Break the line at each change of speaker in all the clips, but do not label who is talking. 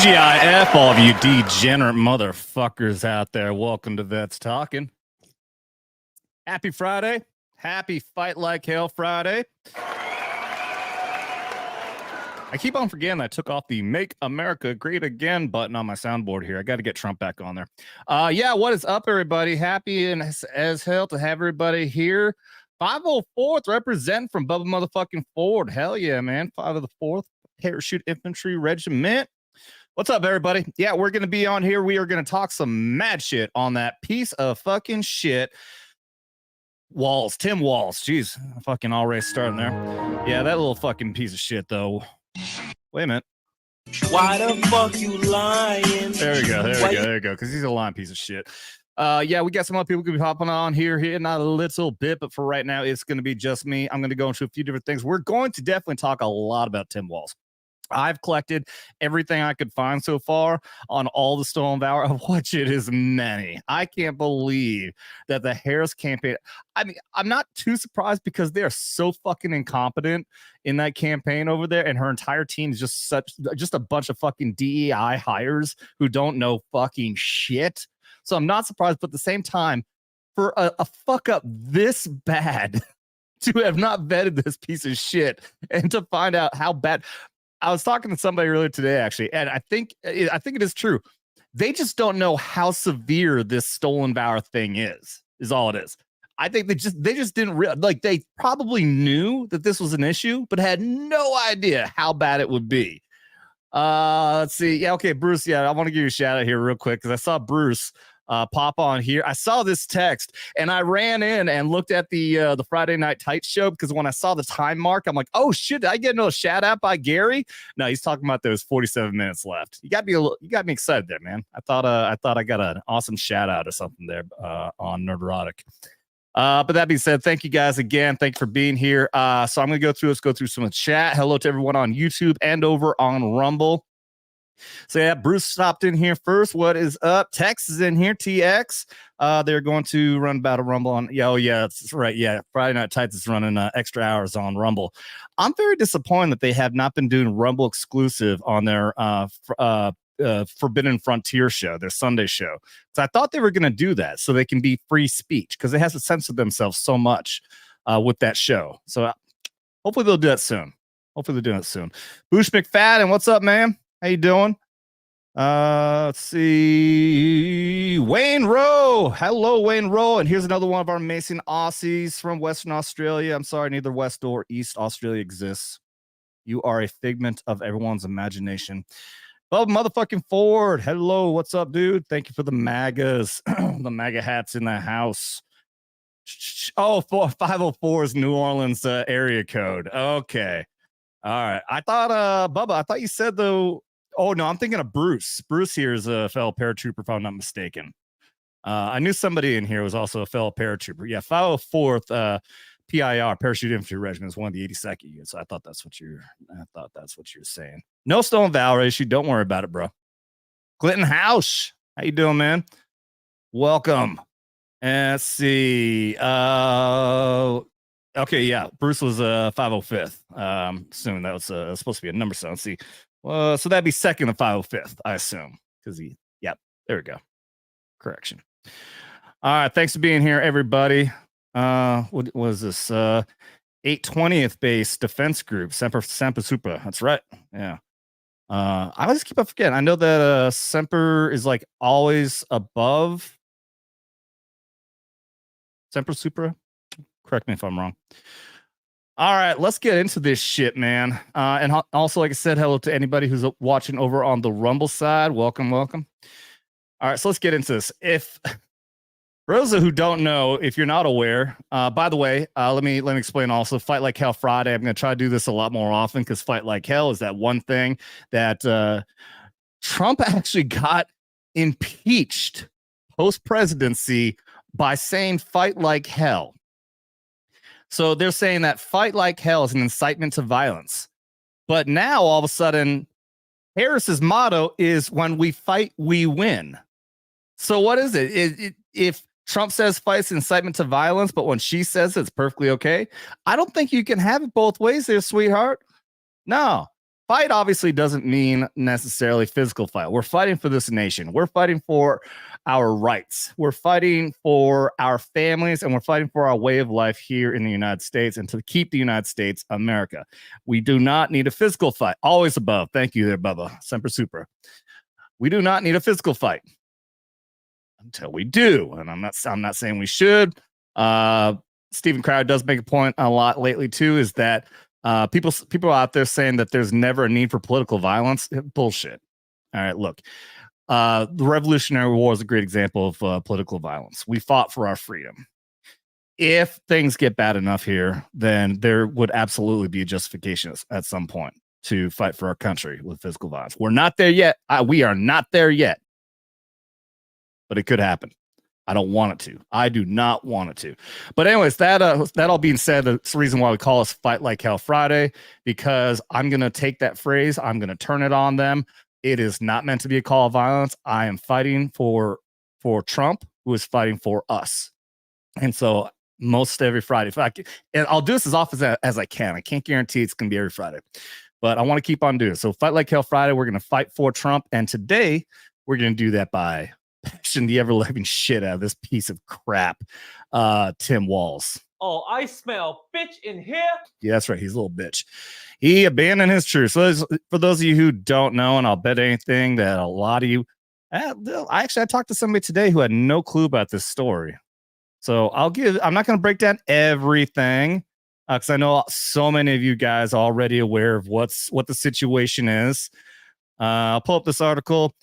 TGIF, all of you degenerate motherfuckers out there. Welcome to Vets Talking. Happy Friday. Happy Fight Like Hell Friday. I keep on forgetting I took off the Make America Great Again button on my soundboard here. I got to get Trump back on there. Yeah, what is up, everybody? Happy and as hell to have everybody here. 504th represent from Bubba motherfucking Ford. Hell yeah, man. 504th Parachute Infantry Regiment. What's up, everybody? Yeah, we're going to be on here. We are going to talk some mad shit on that piece of fucking shit. Walz, Tim Walz. Jeez, fucking already starting there. Yeah, that little fucking piece of shit, though. Wait a minute.
Why the fuck you lying?
There we go. Because he's a lying piece of shit. Yeah, we got some other people going to be hopping on here in a little bit, but for right now, it's going to be just me. I'm going to go into a few different things. We're going to definitely talk a lot about Tim Walz. I've collected everything I could find so far on all the stolen Valor, of which it is many. I can't believe that the Harris campaign, I mean, I'm not too surprised because they're so fucking incompetent in that campaign over there, and her entire team is just a bunch of fucking DEI hires who don't know fucking shit. So I'm not surprised, but at the same time, for a fuck up this bad to have not vetted this piece of shit and to find out how bad. I was talking to somebody earlier today, actually, and I think it is true. They just don't know how severe this stolen Valor thing is all it is. I think they just didn't like. They probably knew that this was an issue, but had no idea how bad it would be. Let's see. Yeah, okay, Bruce. Yeah, I want to give you a shout out here real quick because I saw Bruce pop on here. I saw this text and I ran in and looked at the Friday Night Tights show because when I saw the time mark, I'm like, oh shit, did I get no shout out by Gary? No, he's talking about those 47 minutes left. You got me excited there, man. I thought I got an awesome shout out or something there on Nerderotic. But that being said, thank you guys again. Thank you for being here. So I'm gonna go through some of the chat. Hello to everyone on YouTube and over on Rumble. So yeah, Bruce stopped in here first. What is up? Tex is in here. TX. They're going to run Battle Rumble on. Yeah, oh yeah, that's right. Yeah, Friday Night Tights is running extra hours on Rumble. I'm very disappointed that they have not been doing Rumble exclusive on their Forbidden Frontier show, their Sunday show. So I thought they were going to do that so they can be free speech because it has to censor themselves so much with that show. So hopefully they'll do that soon. Hopefully they're doing it soon. Boosh McFadden, what's up, man? How you doing? Let's see. Wayne Rowe. Hello, Wayne Rowe. And here's another one of our amazing Aussies from Western Australia. I'm sorry, neither West or East Australia exists. You are a figment of everyone's imagination. Well, motherfucking Ford. Hello, what's up, dude? Thank you for the MAGAs. The MAGA hats in the house. Oh, 504 is New Orleans area code. Okay. All right. I thought, Bubba, I thought you said though. Oh, no, I'm thinking of Bruce. Bruce here is a fellow paratrooper, if I'm not mistaken. I knew somebody in here was also a fellow paratrooper. Yeah, 504th PIR, Parachute Infantry Regiment, is one of the 82nd units. So I thought that's what you're saying. No stolen Valor issue. Don't worry about it, bro. Clinton House. How you doing, man? Welcome. And let's see. Okay, yeah. Bruce was 505th. Assuming that was supposed to be a number. So let's see. So that'd be second to 505th, I assume. Because there we go. Correction. All right, thanks for being here, everybody. What was this? 820th base defense group, Semper Supra. That's right. Yeah. I always keep on forgetting. I know that Semper is like always above Semper Supra. Correct me if I'm wrong. All right, let's get into this shit, man. And also, like I said, hello to anybody who's watching over on the Rumble side. Welcome. All right, so let's get into this. If Rosa, who don't know, if you're not aware, by the way, let me explain also. Fight Like Hell Friday. I'm going to try to do this a lot more often because Fight Like Hell is that one thing that Trump actually got impeached post-presidency by saying fight like hell. So they're saying that fight like hell is an incitement to violence. But now all of a sudden, Harris's motto is when we fight, we win. So what is it? If Trump says fight's incitement to violence, but when she says it's perfectly okay, I don't think you can have it both ways there, sweetheart. No. fight obviously doesn't mean necessarily physical fight. We're fighting for this nation. We're fighting for our rights. We're fighting for our families, and we're fighting for our way of life here in the United States and to keep the United States America. We do not need a physical fight. Always above. Thank you there, Bubba. Semper Super. We do not need a physical fight until we do. And I'm not saying we should. Stephen Crowder does make a point a lot lately too, is that people out there saying that there's never a need for political violence. Bullshit. All right, look. The Revolutionary War is a great example of political violence. We fought for our freedom. If things get bad enough here, then there would absolutely be a justification at some point to fight for our country with physical violence. We're not there yet. We are not there yet. But it could happen. I don't want it to. I do not want it to. But anyways, that all being said, that's the reason why we call us Fight Like Hell Friday, because I'm going to take that phrase, I'm going to turn it on them. It is not meant to be a call of violence. I am fighting for Trump, who is fighting for us. And so most every Friday, and I'll do this as often as I can. I can't guarantee it's going to be every Friday, but I want to keep on doing it. So Fight Like Hell Friday, we're going to fight for Trump. And today we're going to do that by bashing the ever-living shit out of this piece of crap, Tim Walz.
Oh, I smell bitch in here.
Yeah, that's right. He's a little bitch. He abandoned his truth. So for those of you who don't know, and I'll bet anything that a lot of you, I talked to somebody today who had no clue about this story. So I'm not going to break down everything because I know so many of you guys are already aware of what the situation is. I'll pull up this article.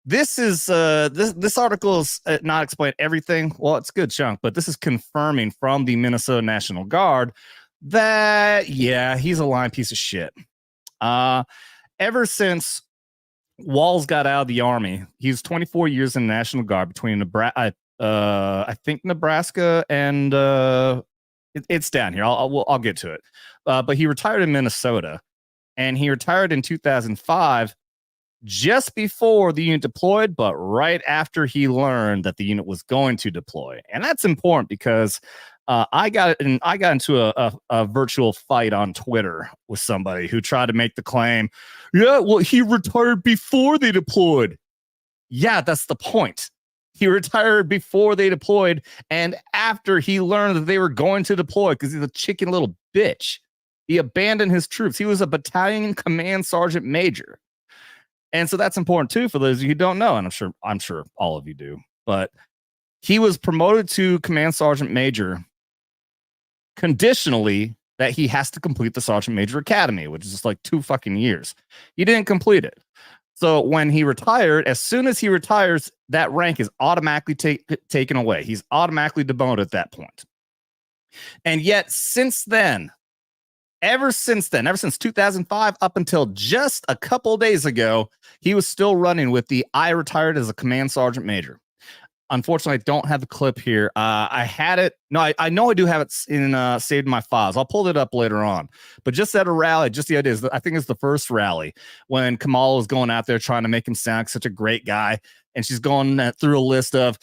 This is this article is not explain everything. Well, it's a good chunk, but this is confirming from the Minnesota National Guard that, yeah, he's a lying piece of shit. Ever since Walz got out of the Army, he's 24 years in the National Guard between Nebraska, I think Nebraska and it's down here. I'll get to it. But he retired in Minnesota, and he retired in 2005. Just before the unit deployed, but right after he learned that the unit was going to deploy. And that's important because I got into a virtual fight on Twitter with somebody who tried to make the claim, yeah, well, he retired before they deployed. Yeah, that's the point. He retired before they deployed and after he learned that they were going to deploy because he's a chicken little bitch. He abandoned his troops. He was a battalion command sergeant major. And so that's important too for those of you who don't know, and I'm sure all of you do. But he was promoted to command sergeant major conditionally that he has to complete the sergeant major academy, which is just like 2 fucking years. He didn't complete it. So when he retired, as soon as he retires, that rank is automatically taken away. He's automatically demoted at that point. And yet ever since 2005 up until just a couple days ago, he was still running with the I retired as a command sergeant major. Unfortunately, I don't have the clip here. I had it. No, I know I do have it saved in my files. I'll pull it up later on. But just at a rally, just the idea is that I think it's the first rally when Kamala was going out there trying to make him sound like such a great guy. And she's going through a list of,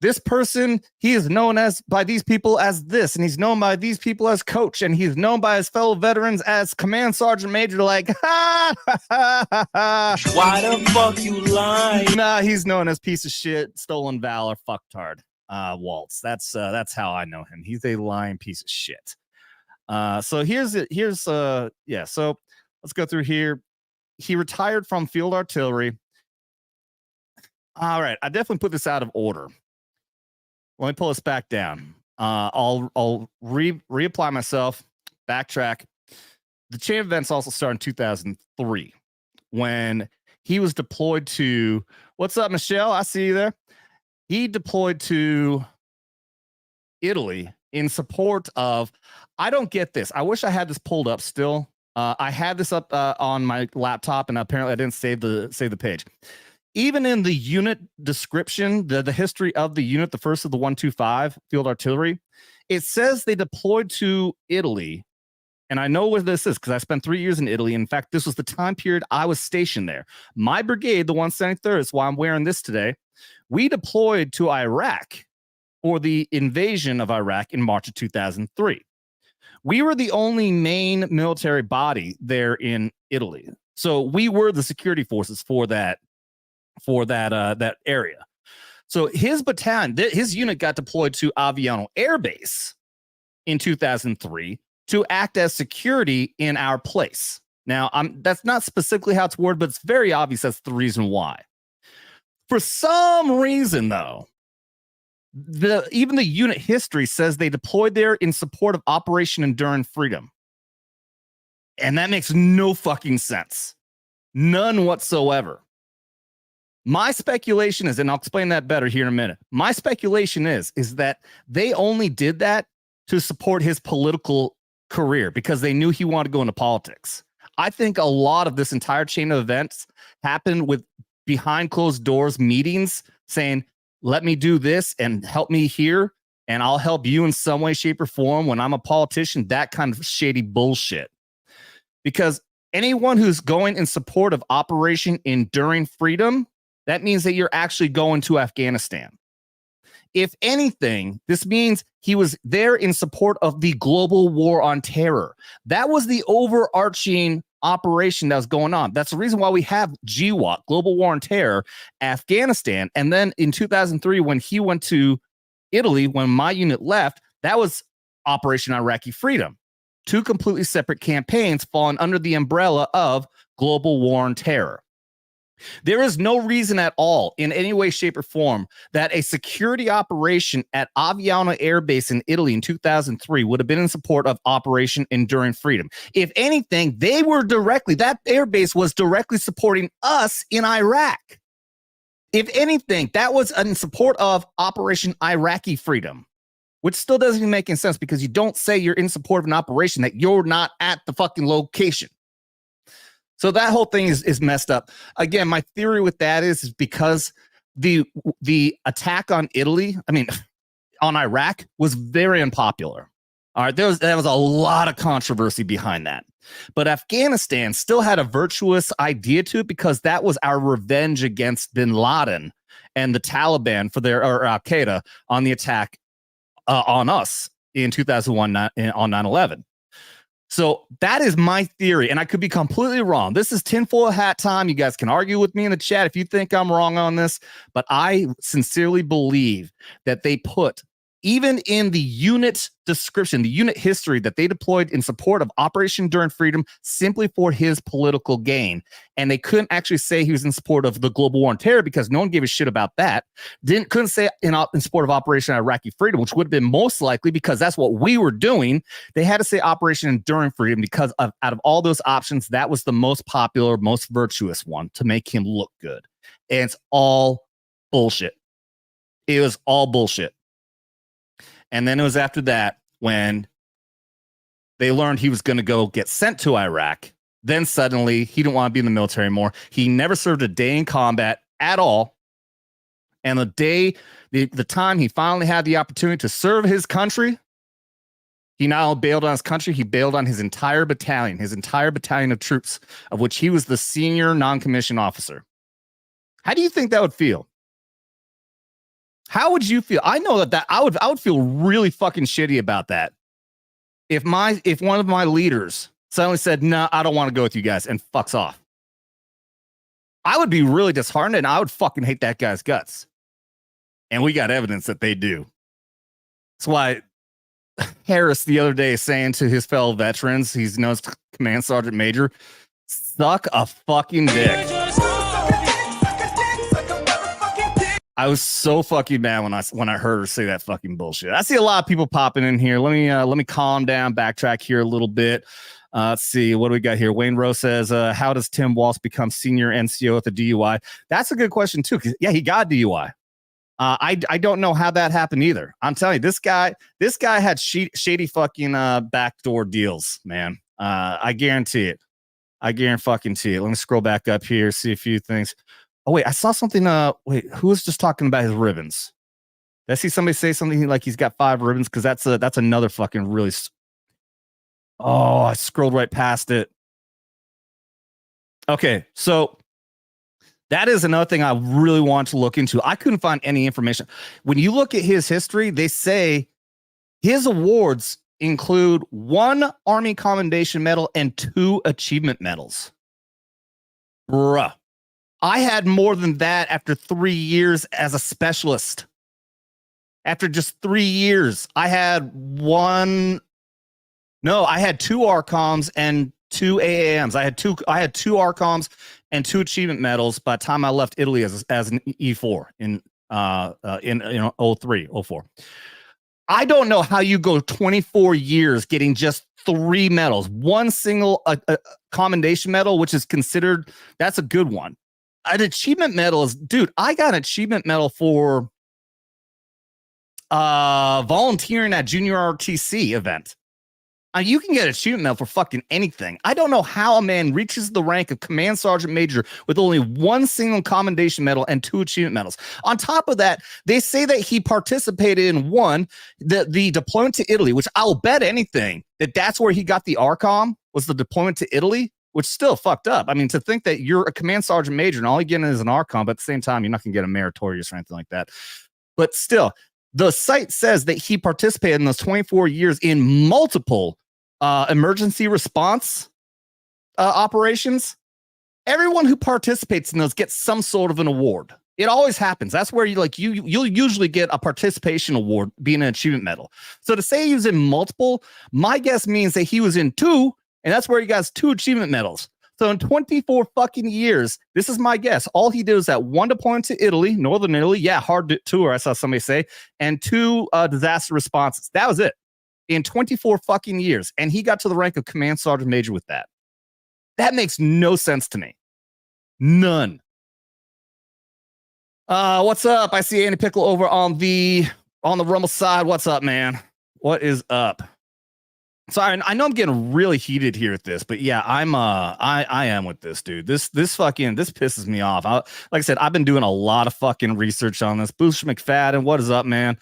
this person, he is known by these people as this, and he's known by these people as coach, and he's known by his fellow veterans as command sergeant major. Like, ha, ha, ha, ha, ha.
Why the fuck you lying?
Nah, he's known as piece of shit, stolen valor, fucktard, Walz. That's how I know him. He's a lying piece of shit. So here's it. So let's go through here. He retired from field artillery. All right, I definitely put this out of order. Let me pull this back down. I'll reapply myself, backtrack. The chain of events also started in 2003 when he was deployed to, what's up, Michelle? I see you there. He deployed to Italy in support of, I don't get this. I wish I had this pulled up still. I had this up on my laptop, and apparently I didn't save the page. Even in the unit description, the history of the unit, the first of the 125 field artillery, it says they deployed to Italy. And I know what this is because I spent 3 years in Italy. In fact, this was the time period I was stationed there. My brigade, the 173rd, is why I'm wearing this today. We deployed to Iraq for the invasion of Iraq in March of 2003. We were the only main military body there in Italy. So we were the security forces for that area. So his battalion, his unit got deployed to Aviano Air Base in 2003 to act as security in our place. Now, that's not specifically how it's worded, but it's very obvious that's the reason why. For some reason, though, even the unit history says they deployed there in support of Operation Enduring Freedom. And that makes no fucking sense. None whatsoever. My speculation is, and I'll explain that better here in a minute. My speculation is that they only did that to support his political career because they knew he wanted to go into politics. I think a lot of this entire chain of events happened with behind closed doors meetings saying, let me do this and help me here, and I'll help you in some way, shape, or form when I'm a politician. That kind of shady bullshit. Because anyone who's going in support of Operation Enduring Freedom, that means that you're actually going to Afghanistan. If anything, this means he was there in support of the global war on terror. That was the overarching operation that was going on. That's the reason why we have GWOT, Global War on Terror, Afghanistan. And then in 2003, when he went to Italy, when my unit left, that was Operation Iraqi Freedom. Two completely separate campaigns falling under the umbrella of Global War on Terror. There is no reason at all, in any way, shape, or form, that a security operation at Aviano Air Base in Italy in 2003 would have been in support of Operation Enduring Freedom. If anything, that air base was directly supporting us in Iraq. If anything, that was in support of Operation Iraqi Freedom, which still doesn't even make any sense because you don't say you're in support of an operation that you're not at the fucking location. So that whole thing is messed up. Again, my theory with that is because the attack on on Iraq was very unpopular. All right, there was a lot of controversy behind that. But Afghanistan still had a virtuous idea to it because that was our revenge against bin Laden and the Taliban or Al Qaeda on the attack on us in 2001 on 9/11. So that is my theory, and I could be completely wrong. This is tinfoil hat time. You guys can argue with me in the chat if you think I'm wrong on this, but I sincerely believe that they put, even in the unit description, the unit history, that they deployed in support of Operation Enduring Freedom simply for his political gain. And they couldn't actually say he was in support of the global war on terror because no one gave a shit about that. Couldn't say in support of Operation Iraqi Freedom, which would have been most likely because that's what we were doing. They had to say Operation Enduring Freedom because out of all those options, that was the most popular, most virtuous one to make him look good. And it's all bullshit. It was all bullshit. And then it was after that when they learned he was going to go get sent to Iraq. Then suddenly he didn't want to be in the military anymore. He never served a day in combat at all. And the time he finally had the opportunity to serve his country, he not only bailed on his country, he bailed on his entire battalion of troops, of which he was the senior non-commissioned officer. How do you think that would feel? How would you feel? I know that I would feel really fucking shitty about that. If one of my leaders suddenly said, "No, I don't want to go with you guys," and fucks off, I would be really disheartened and I would fucking hate that guy's guts. And we got evidence that they do. That's why Harris the other day saying to his fellow veterans, he's known as Command Sergeant Major, suck a fucking dick. I was so fucking mad when I heard her say that fucking bullshit. I see a lot of people popping in here. Let me calm down, backtrack here a little bit. Let's see, what do we got here? Wayne Rose says, how does Tim Walz become senior NCO at the DUI? That's a good question too, because he got DUI. I don't know how that happened either. I'm telling you, this guy had shady fucking backdoor deals, man. I guarantee it. I guarantee it. Let me scroll back up here, see a few things. Oh, wait, I saw something. Wait, who was just talking about his ribbons? Did I see somebody say something like he's got 5 ribbons? Because that's another fucking really. Oh, I scrolled right past it. Okay, so that is another thing I really want to look into. I couldn't find any information. When you look at his history, they say his awards include 1 Army Commendation Medal and 2 achievement medals. Bruh. I had more than that after 3 years as a specialist. After just 3 years, I had 2 ARCOMs and 2 AAMs. I had two ARCOMs and 2 achievement medals by the time I left Italy as an E4 in 03, 04. I don't know how you go 24 years getting just 3 medals, 1 single commendation medal, which is considered, that's a good one. An achievement medal is, dude, I got an achievement medal for volunteering at Junior RTC event. You can get an achievement medal for fucking anything. I don't know how a man reaches the rank of Command Sergeant Major with only 1 single commendation medal and 2 achievement medals. On top of that, they say that he participated in the deployment to Italy, which I'll bet anything that's where he got the ARCOM, was the deployment to Italy, which still fucked up. I mean, to think that you're a Command Sergeant Major and all you get is an ARCOM, but at the same time, you're not going to get a meritorious or anything like that. But still, the site says that he participated in those 24 years in multiple emergency response operations. Everyone who participates in those gets some sort of an award. It always happens. That's where you'll usually get a participation award, being an achievement medal. So to say he was in multiple, my guess means that he was in 2, and that's where he got 2 achievement medals. So in 24 fucking years, this is my guess. All he did was that 1 deployment to Italy, Northern Italy. Yeah, hard tour, I saw somebody say, and 2 disaster responses. That was it. In 24 fucking years, and he got to the rank of Command Sergeant Major with that. That makes no sense to me. None. What's up? I see Andy Pickle over on the Rumble side. What's up, man? What is up? Sorry, I know I'm getting really heated here at this, but yeah, I am with this, dude. This pisses me off. Like I said, I've been doing a lot of fucking research on this. Booster McFadden, what is up, man?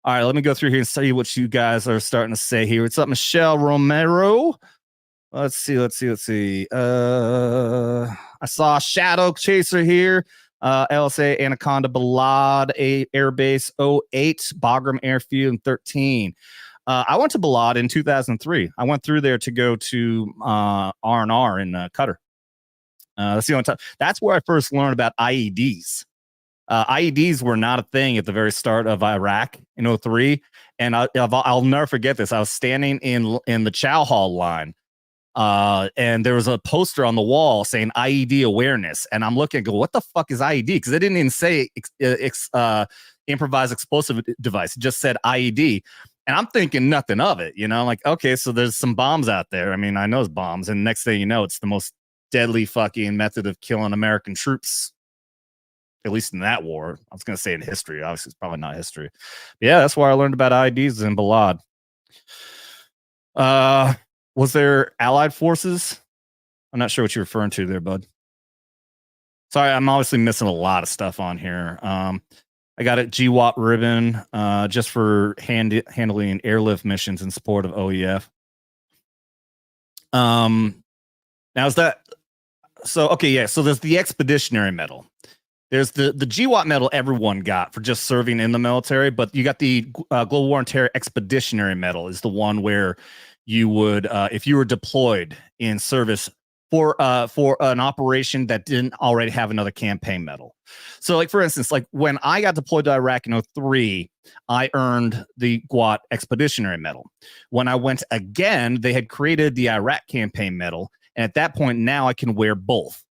All right, let me go through here and see what you guys are starting to say here. What's up, Michelle Romero? Let's see. I saw Shadow Chaser here. LSA Anaconda Balad Air Base 08, Bagram Airfield in 13. I went to Balad in 2003. I went through there to go to R&R in Qatar. That's the only time. That's where I first learned about IEDs. IEDs were not a thing at the very start of Iraq in 03. And I'll never forget this. I was standing in the Chow Hall line, and there was a poster on the wall saying IED awareness. And I'm looking and go, what the fuck is IED? Because it didn't even say improvised explosive device. It just said IED. And I'm thinking nothing of it, like, okay, so there's some bombs out there. I mean, I know it's bombs. And next thing you know, it's the most deadly fucking method of killing American troops, at least in that war. I was going to say in history. Obviously, it's probably not history. But yeah, that's why I learned about IEDs in Balad. Was there Allied forces? I'm not sure what you're referring to there, bud. Sorry, I'm obviously missing a lot of stuff on here. I got a GWAT ribbon just for handling airlift missions in support of OEF. Now is that so? Okay, yeah. So there's the Expeditionary Medal. There's the GWAT medal everyone got for just serving in the military, but you got the Global War and Terror Expeditionary Medal is the one where you would, if you were deployed in service for an operation that didn't already have another campaign medal. So like, for instance, like when I got deployed to Iraq in 03, I earned the GWAT Expeditionary Medal. When I went again, they had created the Iraq campaign medal. And at that point, now I can wear both.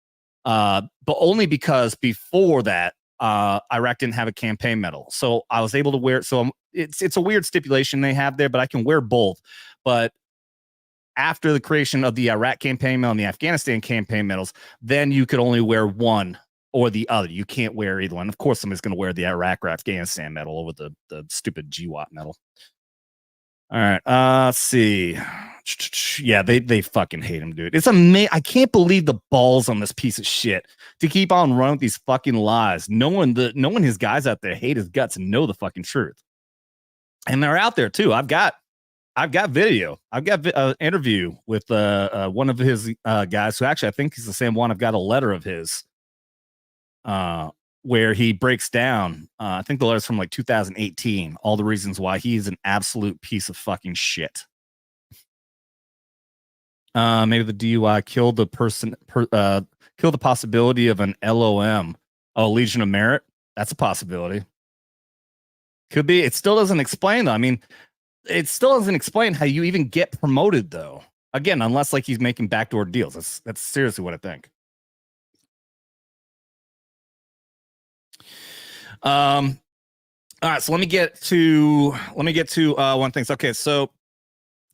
But only because before that, Iraq didn't have a campaign medal. So I was able to wear it. So it's a weird stipulation they have there, but I can wear both. But after the creation of the Iraq campaign medal and the Afghanistan campaign medals, then you could only wear one or the other. You can't wear either one. Of course, somebody's going to wear the Iraq or Afghanistan medal over the stupid GWAT medal. All right, let's see. Yeah, they fucking hate him, dude. It's amazing. I can't believe the balls on this piece of shit to keep on running with these fucking lies. Knowing his guys out there hate his guts and know the fucking truth. And they're out there too. I've got video. I've got an interview with one of his guys who actually I think he's the same one. I've got a letter of his where he breaks down. I think the letter's from like 2018. All the reasons why he's an absolute piece of fucking shit. Maybe the DUI killed the person, killed the possibility of an LOM, Legion of Merit. That's a possibility. Could be. It still doesn't explain, though. I mean, it still doesn't explain how you even get promoted, though. Again, unless like he's making backdoor deals. That's seriously what I think. All right, so let me get to one thing. Okay, so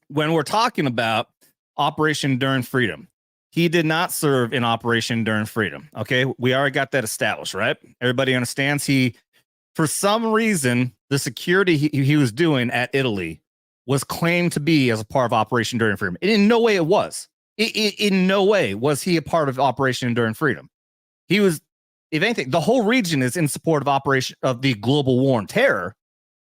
when we're talking about Operation Enduring Freedom, he did not serve in Operation Enduring Freedom. Okay, we already got that established, right? Everybody understands. He, for some reason, the security he was doing at Italy was claimed to be as a part of Operation Enduring Freedom. In no way it was. In no way was he a part of Operation Enduring Freedom. He was, if anything, the whole region is in support of the global war on terror,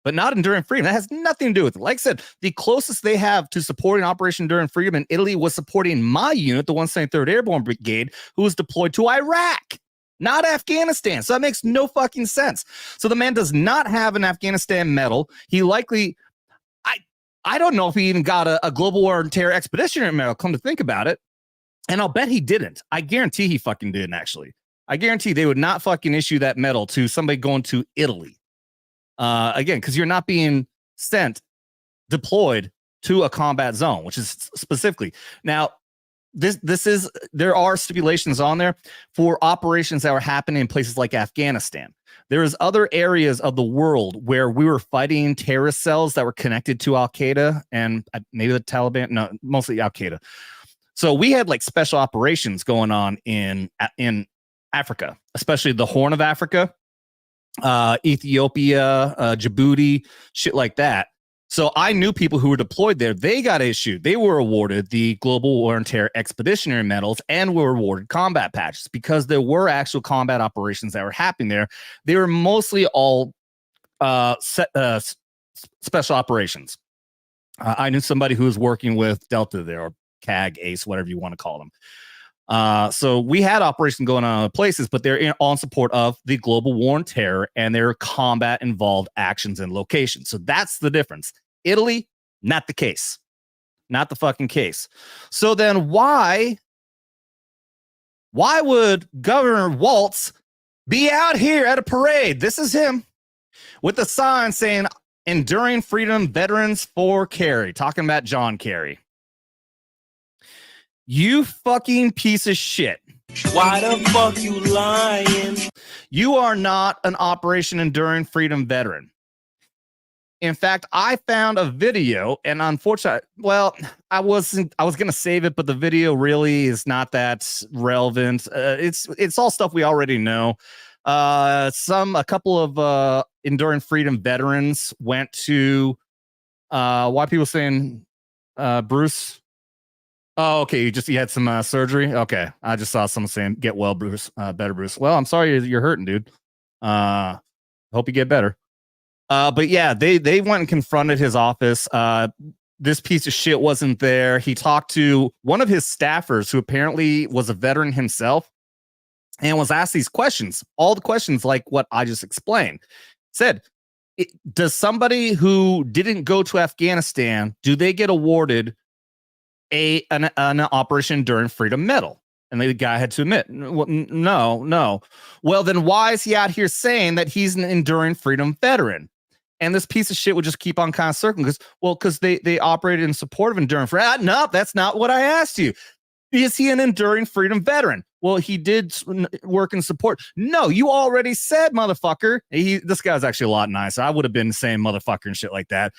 but not Enduring Freedom. That has nothing to do with it. Like I said, the closest they have to supporting Operation Enduring Freedom in Italy was supporting my unit, the 173rd Airborne Brigade, who was deployed to Iraq, not Afghanistan. So that makes no fucking sense. So the man does not have an Afghanistan medal. He likely, I don't know if he even got a global war on terror expeditionary medal, come to think about it. And I'll bet he didn't. I guarantee he fucking didn't, actually. I guarantee they would not fucking issue that medal to somebody going to Italy. Again, because you're not being deployed to a combat zone, which is specifically. Now, there are stipulations on there for operations that were happening in places like Afghanistan. There is other areas of the world where we were fighting terrorist cells that were connected to Al-Qaeda and maybe the Taliban. No, mostly Al-Qaeda. So we had like special operations going on in Africa, especially the Horn of Africa, Ethiopia, Djibouti, shit like that. So I knew people who were deployed there. They were awarded the Global War on Terror Expeditionary Medals and were awarded combat patches because there were actual combat operations that were happening there. They were mostly all special operations. I knew somebody who was working with Delta there, or CAG, ACE, whatever you want to call them. So we had operations going on in other places, but they're all in support of the global war on terror and their combat involved actions and locations. So that's the difference. Italy, not the case. Not the fucking case. So then why would Governor Walz be out here at a parade? This is him with a sign saying Enduring Freedom Veterans for Kerry, talking about John Kerry. You fucking piece of shit.
Why the fuck you lying?
You are not an Operation Enduring Freedom veteran. In fact, I found a video, and unfortunately, well, I was gonna save it, but the video really is not that relevant. It's all stuff we already know. A couple of Enduring Freedom veterans went to why people saying Bruce. Oh, okay. You had some surgery. Okay, I just saw someone saying, "Get well, Bruce. Better, Bruce." Well, I'm sorry you're hurting, dude. Hope you get better. But yeah, they went and confronted his office. This piece of shit wasn't there. He talked to one of his staffers, who apparently was a veteran himself, and was asked these questions. All the questions like what I just explained. Said, does somebody who didn't go to Afghanistan, do they get awarded an Operation Enduring Freedom medal? And the guy had to admit, no. Well, then why is he out here saying that he's an Enduring Freedom veteran? And this piece of shit would just keep on kind of circling because they operated in support of Enduring Freedom. No, that's not what I asked you. Is he an Enduring Freedom veteran? Well, he did work in support. No, you already said, motherfucker. This guy's actually a lot nicer. I would have been saying motherfucker and shit like that.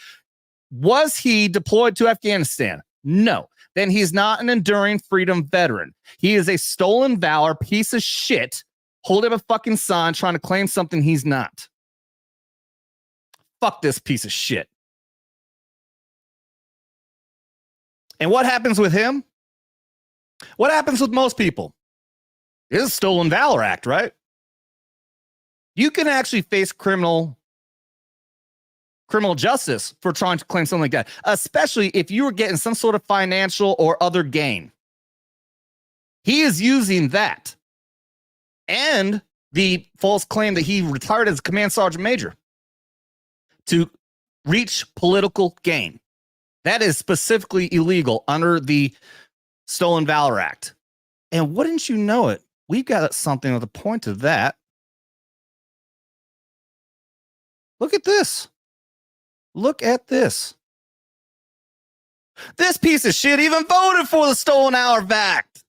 Was he deployed to Afghanistan? No. Then he's not an Enduring Freedom veteran. He is a stolen valor piece of shit holding up a fucking sign trying to claim something he's not. Fuck this piece of shit. And what happens with him? What happens with most people? It is a Stolen Valor Act, right? You can actually face criminal justice for trying to claim something like that, especially if you were getting some sort of financial or other gain. He is using that and the false claim that he retired as command sergeant major to reach political gain. That is specifically illegal under the Stolen Valor Act. And wouldn't you know it, we've got something with a point to that. Look at this. Look at this. This piece of shit even voted for the Stolen Valor Act.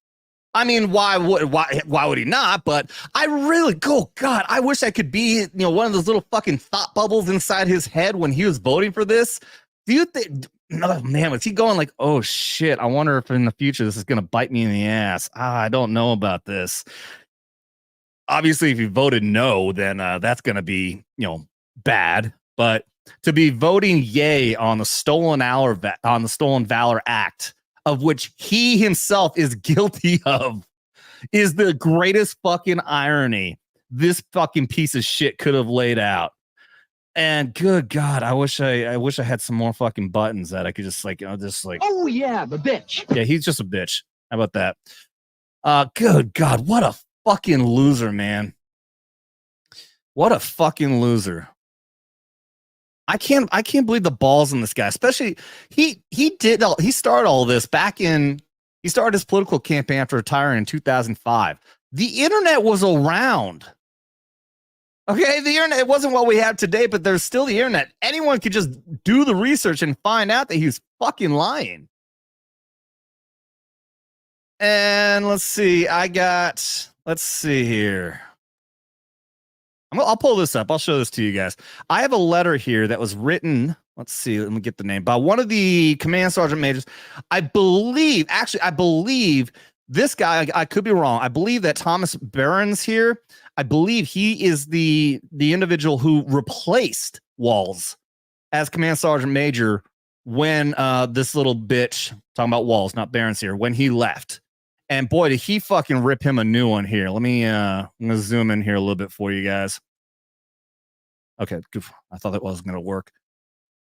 I mean, why would he not? But I really, oh God, I wish I could be, one of those little fucking thought bubbles inside his head when he was voting for this. Do you think, oh man, was he going like, oh shit, I wonder if in the future this is going to bite me in the ass? I don't know about this. Obviously, if you voted no, then that's going to be, bad. But to be voting yay on the Stolen Valor Act, of which he himself is guilty of, is the greatest fucking irony this fucking piece of shit could have laid out. And good God, I wish I had some more fucking buttons that I could just like,
oh yeah, the bitch.
Yeah, he's just a bitch. How about that? Good God, what a fucking loser, man. What a fucking loser. I can't believe the balls in this guy, especially he started all this he started his political campaign after retiring in 2005. The internet was around. Okay, the internet wasn't what we have today, but there's still the internet. Anyone could just do the research and find out that he's fucking lying. And let's see here. I'll pull this up. I'll show this to you guys. I have a letter here that was written. Let's see. Let me get the name by one of the command sergeant majors. I believe this guy. I could be wrong. I believe that Thomas Behrens here. I believe he is the individual who replaced Walz as command sergeant major when this little bitch, talking about Walz, not Behrens here, when he left. And boy, did he fucking rip him a new one here. Let me, I'm going to zoom in here a little bit for you guys. Okay, good. I thought that wasn't going to work.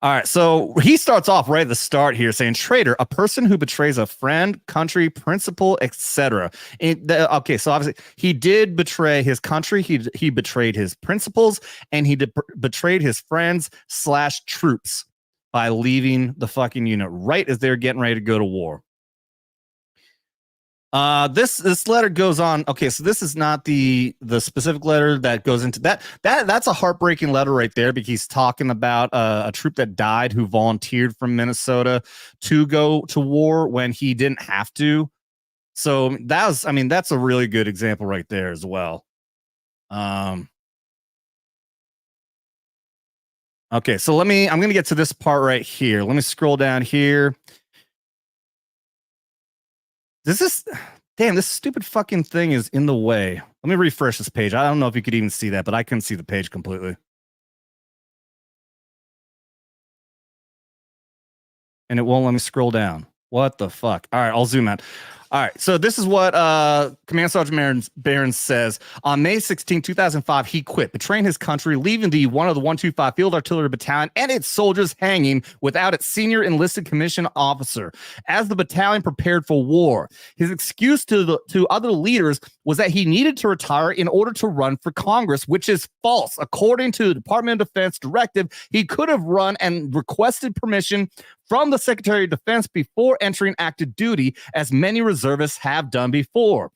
All right, so he starts off right at the start here saying, traitor, a person who betrays a friend, country, principle, etc. Okay, so obviously he did betray his country, he betrayed his principles, and he betrayed his friends / troops by leaving the fucking unit right as they're getting ready to go to war. This letter goes on. Okay, so this is not the specific letter that goes into that's a heartbreaking letter right there, because he's talking about a troop that died who volunteered from Minnesota to go to war when he didn't have to. So that's a really good example right there as well. Okay, so I'm going to get to this part right here. Let me scroll down here. This stupid fucking thing is in the way. Let me refresh this page. I don't know if you could even see that, but I couldn't see the page completely. And it won't let me scroll down. What the fuck? All right, I'll zoom out. All right, so this is what Command Sergeant Behrens says. On May 16, 2005, he quit, betraying his country, leaving the 125 Field Artillery Battalion and its soldiers hanging without its senior enlisted commission officer as the battalion prepared for war. His excuse to other leaders was that he needed to retire in order to run for Congress, which is false. According to the Department of Defense directive, he could have run and requested permission from the Secretary of Defense before entering active duty, as many reservists have done before.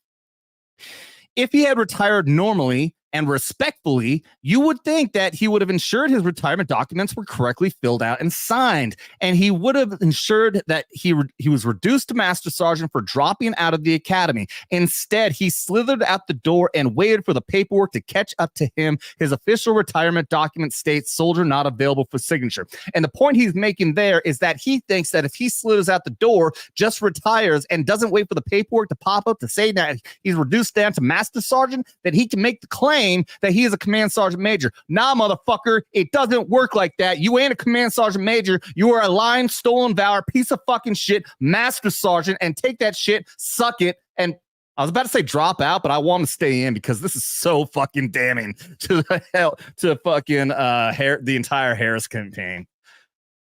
If he had retired normally and respectfully, you would think that he would have ensured his retirement documents were correctly filled out and signed, and he would have ensured that he was reduced to master sergeant for dropping out of the academy. Instead, he slithered out the door and waited for the paperwork to catch up to him. His official retirement document states soldier not available for signature. And the point he's making there is that he thinks that if he slithers out the door, just retires, and doesn't wait for the paperwork to pop up to say that he's reduced down to master sergeant, that he can make the claim that he is a command sergeant major. Nah, motherfucker, it doesn't work like that. You ain't a command sergeant major. You are a lying, stolen valor, piece of fucking shit, master sergeant, and take that shit, suck it, and I was about to say drop out, but I want to stay in because this is so fucking damning to fucking the entire Harris campaign.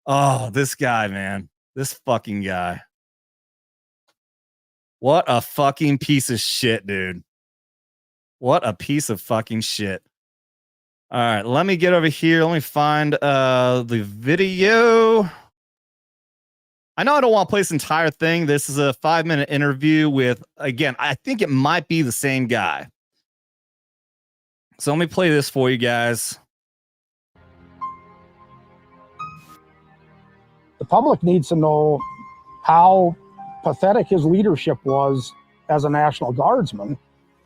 Oh, this guy, man. This fucking guy. What a fucking piece of shit, dude. What a piece of fucking shit. All right, let me get over here. Let me find the video. I know I don't want to play this entire thing. This is a 5-minute interview with, again, I think it might be the same guy. So let me play this for you guys.
The public needs to know how pathetic his leadership was as a National Guardsman.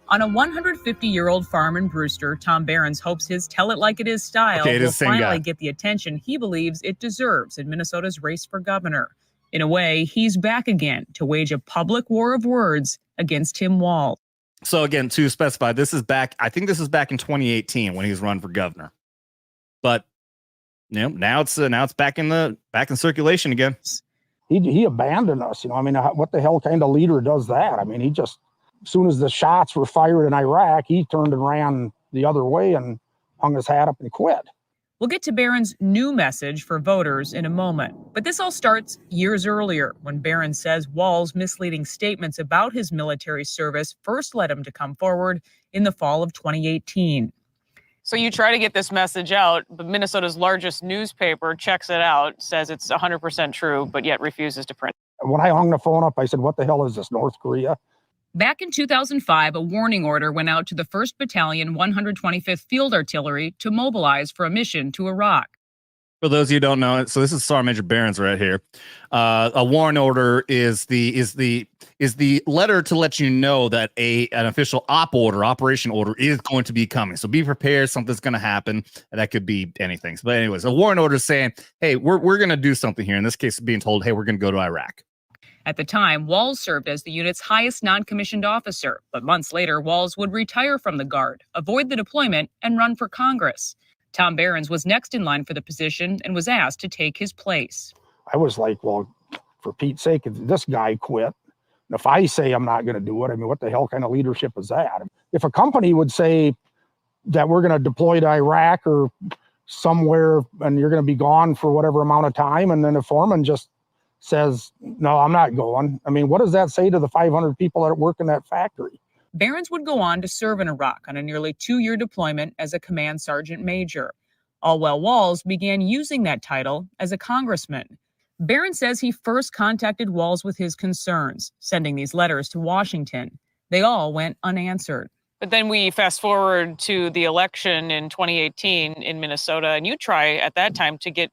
On a 150-year-old farm in Brewster, Tom Behrens hopes his tell-it-like-it-is style will finally get the attention he believes it deserves in Minnesota's race for governor. In a way, he's back again to wage a public war of words against Tim Walz.
So again, to specify, this is back, I think this is back in 2018 when he was running for governor. But now it's back in circulation again.
He abandoned us. I mean, what the hell kind of leader does that? I mean, as soon as the shots were fired in Iraq, he turned and ran the other way and hung his hat up and quit.
We'll get to Behrens' new message for voters in a moment. But this all starts years earlier when Behrens says Walz' misleading statements about his military service first led him to come forward in the fall of 2018.
So you try to get this message out, but Minnesota's largest newspaper checks it out, says it's 100% true, but yet refuses to print.
When I hung the phone up, I said, what the hell is this, North Korea?
Back in 2005, a warning order went out to the 1st Battalion, 125th Field Artillery to mobilize for a mission to Iraq.
For those of you who don't know, so this is Sergeant Major Behrens right here. A warrant order is the letter to let you know that an official operation order is going to be coming. So be prepared, something's going to happen. And that could be anything. But anyways, a warrant order is saying, hey, we're going to do something here. In this case, being told, hey, we're going to go to Iraq.
At the time, Walz served as the unit's highest non-commissioned officer. But months later, Walz would retire from the Guard, avoid the deployment, and run for Congress. Tom Behrens was next in line for the position and was asked to take his place.
I was like, well, for Pete's sake, if this guy quit, and if I say I'm not going to do it, I mean, what the hell kind of leadership is that? If a company would say that we're going to deploy to Iraq or somewhere and you're going to be gone for whatever amount of time, and then a foreman just says, no, I'm not going. I mean, what does that say to the 500 people that work in that factory?
Behrens would go on to serve in Iraq on a nearly 2-year deployment as a command sergeant major. All while Walz began using that title as a congressman. Behrens says he first contacted Walz with his concerns, sending these letters to Washington. They all went unanswered.
But then we fast forward to the election in 2018 in Minnesota, and you try at that time to get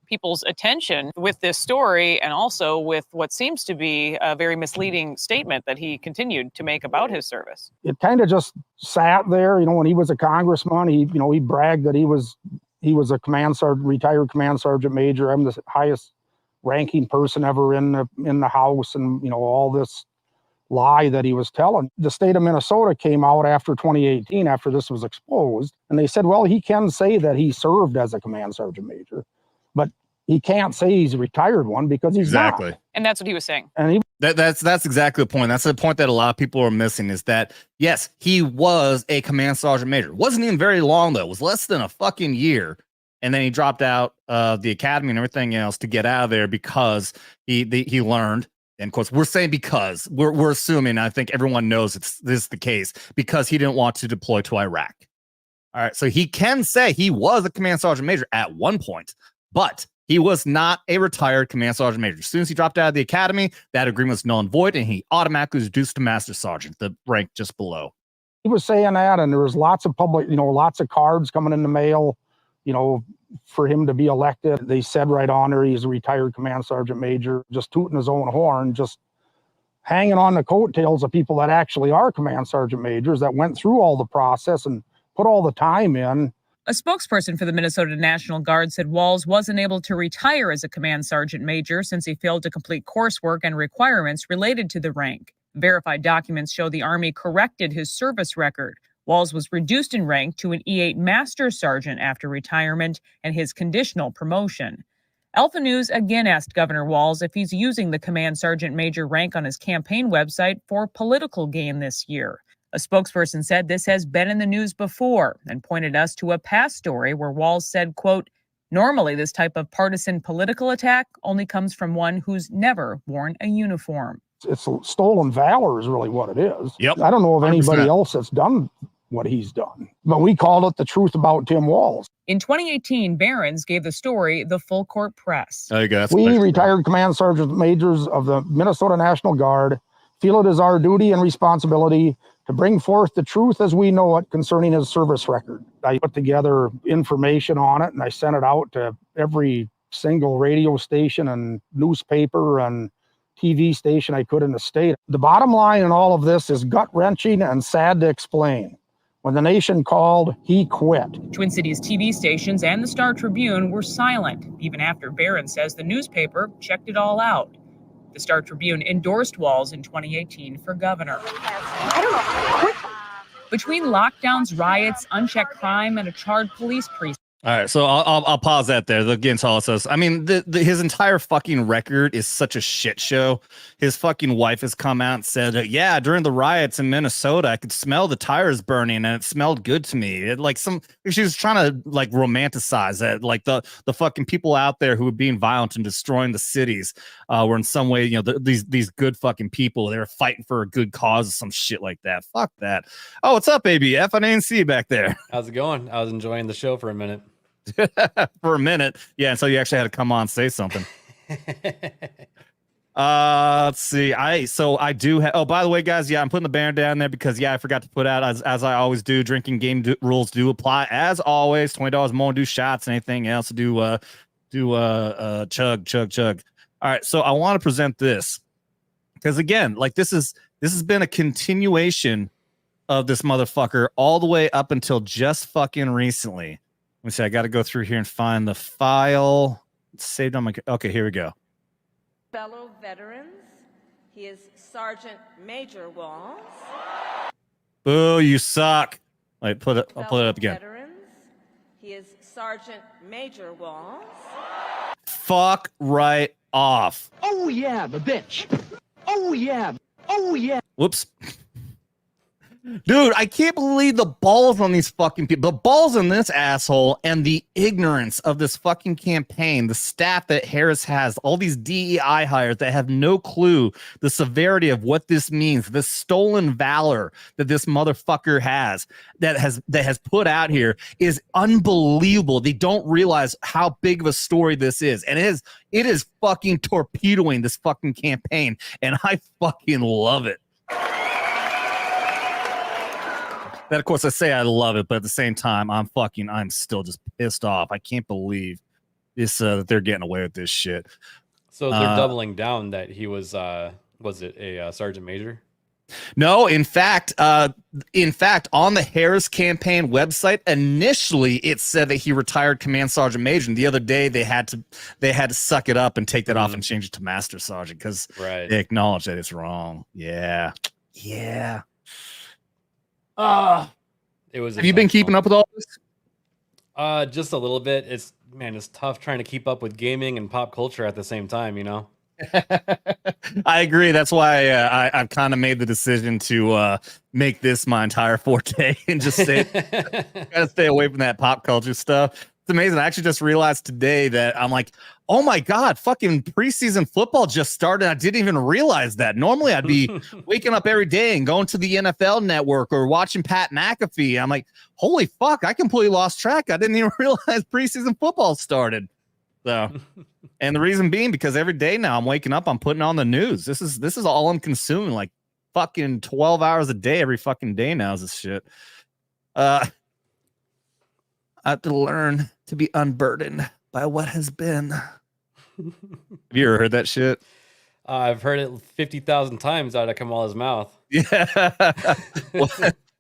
people's attention with this story and also with what seems to be a very misleading statement that he continued to make about his service.
It kind of just sat there. When he was a congressman, he bragged that he was a retired command sergeant major. I'm the highest ranking person ever in the House, and all this lie that he was telling. The state of Minnesota came out after 2018, after this was exposed, and they said, well, he can say that he served as a command sergeant major, but he can't say he's a retired one because he's not.
And that's what he was saying.
And
that's exactly the point. That's the point that a lot of people are missing, is that, yes, he was a command sergeant major. It wasn't even very long, though. It was less than a fucking year. And then he dropped out of the academy and everything else to get out of there because he learned. And of course, we're saying because we're assuming, I think everyone knows this is the case, because he didn't want to deploy to Iraq. All right. So he can say he was a command sergeant major at one point, but he was not a retired command sergeant major. As soon as he dropped out of the academy, that agreement was null and void, and he automatically was reduced to master sergeant, the rank just below.
He was saying that, and there was lots of lots of cards coming in the mail, for him to be elected. They said right on there he's a retired command sergeant major, just tooting his own horn, just hanging on the coattails of people that actually are command sergeant majors that went through all the process and put all the time in.
A spokesperson for the Minnesota National Guard said Walz wasn't able to retire as a command sergeant major since he failed to complete coursework and requirements related to the rank. Verified documents show the Army corrected his service record. Walz was reduced in rank to an E8 Master Sergeant after retirement and his conditional promotion. Alpha News again asked Governor Walz if he's using the Command Sergeant Major rank on his campaign website for political gain this year. A spokesperson said this has been in the news before and pointed us to a past story where Walz said, quote, normally this type of partisan political attack only comes from one who's never worn a uniform.
It's stolen valor is really what it is.
Yep.
I don't know of anybody
100%.
else that's done what he's done. But we called it The Truth About Tim Walz.
In 2018, Barron's gave the story the full court press.
There you go.
We retired command sergeant majors of the Minnesota National Guard feel it is our duty and responsibility to bring forth the truth as we know it concerning his service record. I put together information on it and I sent it out to every single radio station and newspaper and TV station I could in the state. The bottom line in all of this is gut-wrenching and sad to explain. When the nation called, he quit.
Twin Cities TV stations and the Star Tribune were silent, even after Barron says the newspaper checked it all out. The Star Tribune endorsed Walz in 2018 for governor. Between lockdowns, riots, unchecked crime, and a charred police precinct.
All right, so I'll pause that there. Again, all it says. I mean, his entire fucking record is such a shit show. His fucking wife has come out and said, "Yeah, during the riots in Minnesota, I could smell the tires burning, and it smelled good to me." She was trying to like romanticize that, like the fucking people out there who were being violent and destroying the cities were in some way, these good fucking people. They were fighting for a good cause or some shit like that. Fuck that. Oh, what's up, ABF? I didn't see you back there.
How's it going? I was enjoying the show for a minute.
For a minute, yeah. And so you actually had to come on and say something. Let's see. I do have. Oh, by the way, guys, yeah, I'm putting the banner down there because I forgot to put out as I always do. Drinking game rules do apply as always. $20 more, do shots and anything else. Do chug. All right, so I want to present this because again, like this has been a continuation of this motherfucker all the way up until just fucking recently. Let me see. I got to go through here and find the file. It's saved on my. Okay, here we go.
Fellow veterans, he is Sergeant Major Walz.
Boo, you suck. I'll put it up again.
Veterans, he is Sergeant Major Walz.
Fuck right off.
Oh yeah, the bitch. Oh yeah. Oh yeah.
Whoops. Dude, I can't believe the balls on these fucking people. The balls on this asshole and the ignorance of this fucking campaign, the staff that Harris has, all these DEI hires that have no clue the severity of what this means, the stolen valor that this motherfucker has, that has put out here is unbelievable. They don't realize how big of a story this is. And it is fucking torpedoing this fucking campaign. And I fucking love it. That, of course, I say I love it, but at the same time, I'm still just pissed off. I can't believe this that they're getting away with this shit.
So they're doubling down that he was it a sergeant major?
No, in fact, on the Harris campaign website, initially it said that he retired command sergeant major, and the other day they had to suck it up and take that off and change it to master sergeant because they acknowledge that it's wrong. Yeah.
It was.
Have you been keeping up with all this?
Just a little bit. It's tough trying to keep up with gaming and pop culture at the same time,
I agree. That's why I've kind of made the decision to make this my entire forte and just stay away from that pop culture stuff. It's amazing. I actually just realized today that I'm like, oh my God, fucking preseason football just started. I didn't even realize that. Normally I'd be waking up every day and going to the NFL network or watching Pat McAfee. I'm like, holy fuck, I completely lost track. I didn't even realize preseason football started. So, and the reason being because every day now I'm waking up, I'm putting on the news. This is all I'm consuming, like fucking 12 hours a day, every fucking day now is this shit. I have to learn to be unburdened by what has been. Have you ever heard that shit?
I've heard it 50,000 times out of Kamala's mouth.
Yeah.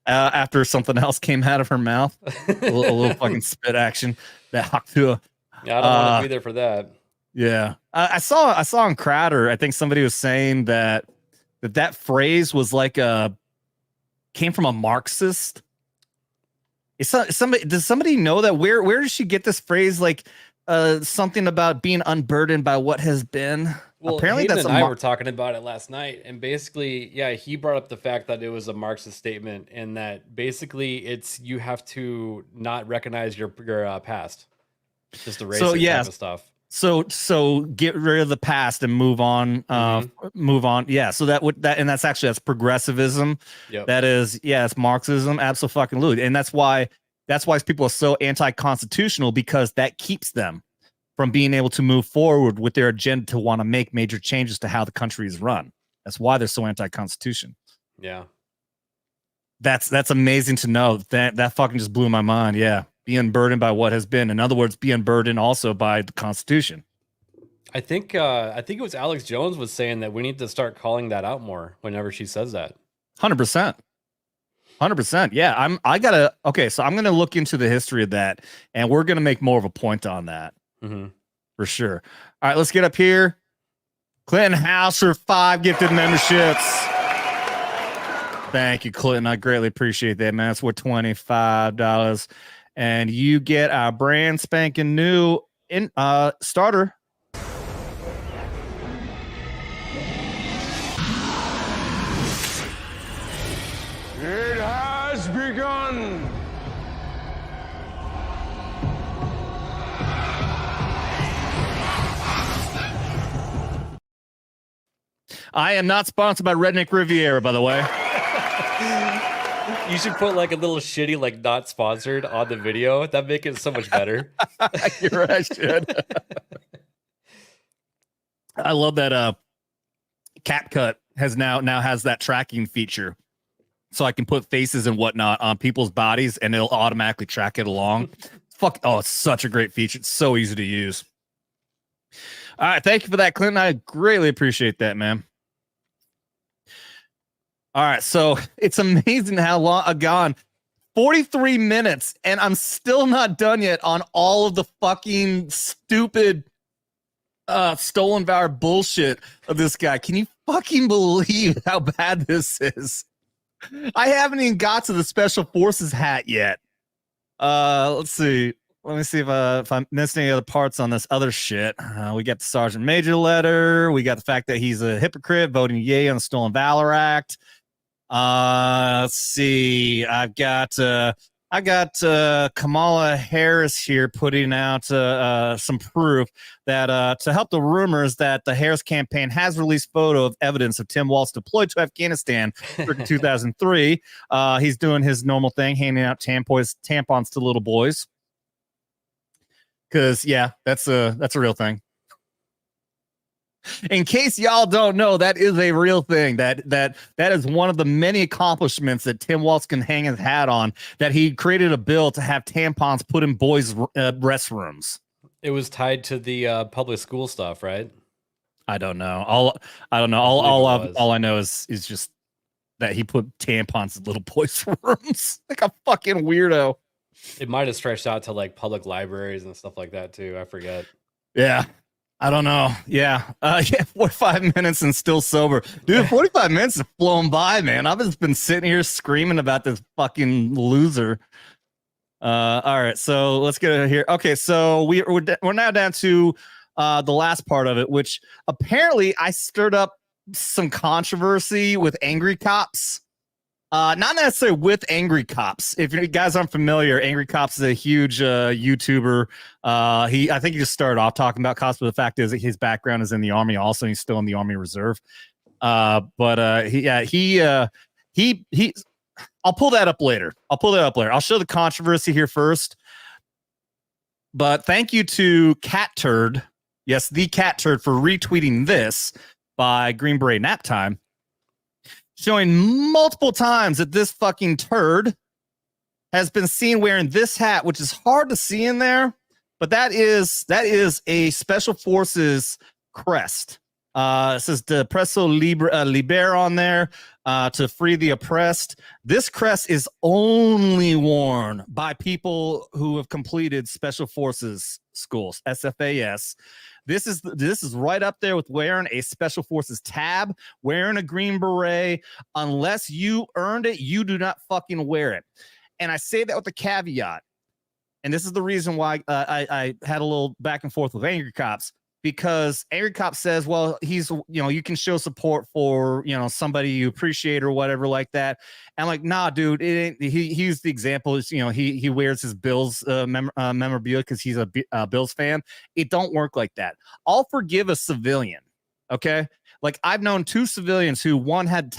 After something else came out of her mouth, a little fucking spit action that hocked through a.
Yeah, I don't want to be there for that.
Yeah, I saw on Crowder. I think somebody was saying that phrase was like came from a Marxist. Does somebody know that? Where does she get this phrase? Like something about being unburdened by what has been.
Well,
apparently
Hayden
that's
and I were talking about it last night, and basically, he brought up the fact that it was a Marxist statement, and that basically it's you have to not recognize your past, just erase type of stuff.
So get rid of the past and move on. Move on. Yeah. So that's progressivism.
Yep.
That is, it's Marxism. Absolutely. And that's why people are so anti-constitutional, because that keeps them from being able to move forward with their agenda to want to make major changes to how the country is run. That's why they're so anti-constitution.
Yeah.
That's amazing to know. That fucking just blew my mind. Yeah. Being burdened by what has been. In other words, being burdened also by the Constitution.
I think it was Alex Jones was saying that we need to start calling that out more whenever she says that.
100%. 100%. Yeah. So I'm gonna look into the history of that, and we're gonna make more of a point on that. For sure. All right, let's get up here. Clinton House for 5 gifted memberships. Thank you, Clinton. I greatly appreciate that, man. That's worth $25. And you get our brand spanking new starter.
It has begun.
I am not sponsored by Redneck Riviera, by the way.
You should put like a little shitty, like not sponsored on the video. That'd make it so much better.
You're right, I should. I love that CapCut now has that tracking feature. So I can put faces and whatnot on people's bodies and it'll automatically track it along. It's such a great feature. It's so easy to use. All right, thank you for that, Clinton. I greatly appreciate that, man. All right, so it's amazing how long I've gone. 43 minutes, and I'm still not done yet on all of the fucking stupid stolen Valor bullshit of this guy. Can you fucking believe how bad this is? I haven't even got to the Special Forces hat yet. Let's see. Let me see if I missed any other parts on this other shit. We got the Sergeant Major letter. We got the fact that he's a hypocrite, voting yay on the Stolen Valor Act. Let's see. I got Kamala Harris here putting out some proof that to help the rumors that the Harris campaign has released photo of evidence of Tim Walz deployed to Afghanistan in 2003. He's doing his normal thing, handing out tampons to little boys. Because that's a real thing. In case y'all don't know, that is a real thing. That is one of the many accomplishments that Tim Walz can hang his hat on. That he created a bill to have tampons put in boys' restrooms.
It was tied to the public school stuff, right?
I don't know. All I know is just that he put tampons in little boys' rooms like a fucking weirdo.
It might have stretched out to like public libraries and stuff like that too. I forget.
Yeah. I don't know. Yeah. 45 minutes and still sober. Dude, 45 minutes have flown by, man. I've just been sitting here screaming about this fucking loser. All right. So let's get it here. Okay. So we're now down to the last part of it, which apparently I stirred up some controversy with angry cops. Not necessarily with Angry Cops. If you guys aren't familiar, Angry Cops is a huge YouTuber. I think he just started off talking about cops, but the fact is that his background is in the Army. Also, he's still in the Army Reserve. I'll pull that up later. I'll show the controversy here first. But thank you to Cat Turd. Yes, the Cat Turd for retweeting this by Green Beret Nap Time. Showing multiple times that this fucking turd has been seen wearing this hat, which is hard to see in there, but that is a Special Forces crest. It says Depresso Liber on there, to free the oppressed. This crest is only worn by people who have completed Special Forces schools, SFAS. This is right up there with wearing a Special Forces tab, wearing a Green Beret. Unless you earned it, you do not fucking wear it. And I say that with a caveat. And this is the reason why I had a little back and forth with Angry Cops, because every cop says, well, he's, you can show support for, somebody you appreciate or whatever like that. And like, nah, dude, it ain't. He's the example is, he wears his Bills memorabilia because he's a Bills fan. It don't work like that. I'll forgive a civilian. Okay. Like I've known 2 civilians who one had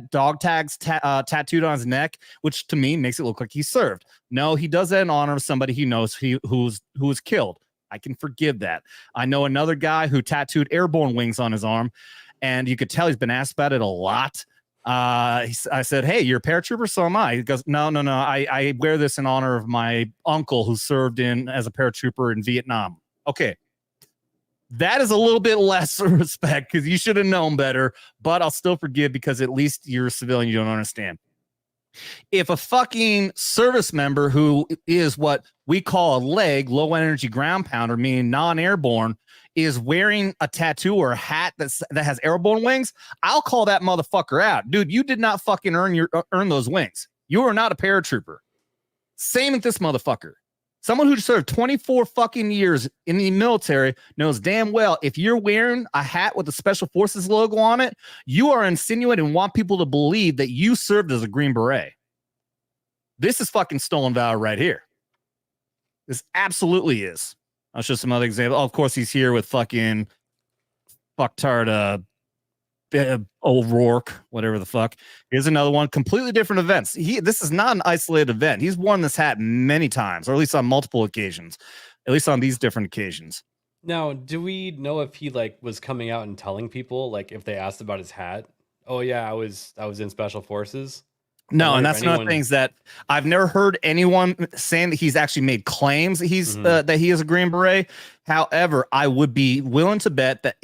dog tags tattooed on his neck, which to me makes it look like he served. No, he does that in honor of somebody he knows who was killed. I can forgive that. I know another guy who tattooed airborne wings on his arm, and you could tell he's been asked about it a lot. I said, hey, you're a paratrooper? So am I. He goes, no. I wear this in honor of my uncle who served as a paratrooper in Vietnam. Okay. That is a little bit less respect because you should have known better, but I'll still forgive because at least you're a civilian. You don't understand. If a fucking service member who is what we call a leg, low energy ground pounder, meaning non-airborne, is wearing a tattoo or a hat that has airborne wings, I'll call that motherfucker out. Dude, you did not fucking earn those wings. You are not a paratrooper. Same with this motherfucker. Someone who served 24 fucking years in the military knows damn well if you're wearing a hat with the Special Forces logo on it, you are insinuating and want people to believe that you served as a Green Beret. This is fucking stolen valor right here. This absolutely is. I'll show some other examples. Oh, of course, he's here with fucking fucktard O'Rourke, whatever the fuck. Here's another one. Completely different events. This is not an isolated event. He's worn this hat many times, or at least on multiple occasions, at least on these different occasions.
Now, do we know if he was coming out and telling people, if they asked about his hat? Oh yeah, I was in Special Forces.
No, and that's one of the things that I've never heard anyone saying that he's actually made claims that he's that he is a Green Beret. However, I would be willing to bet that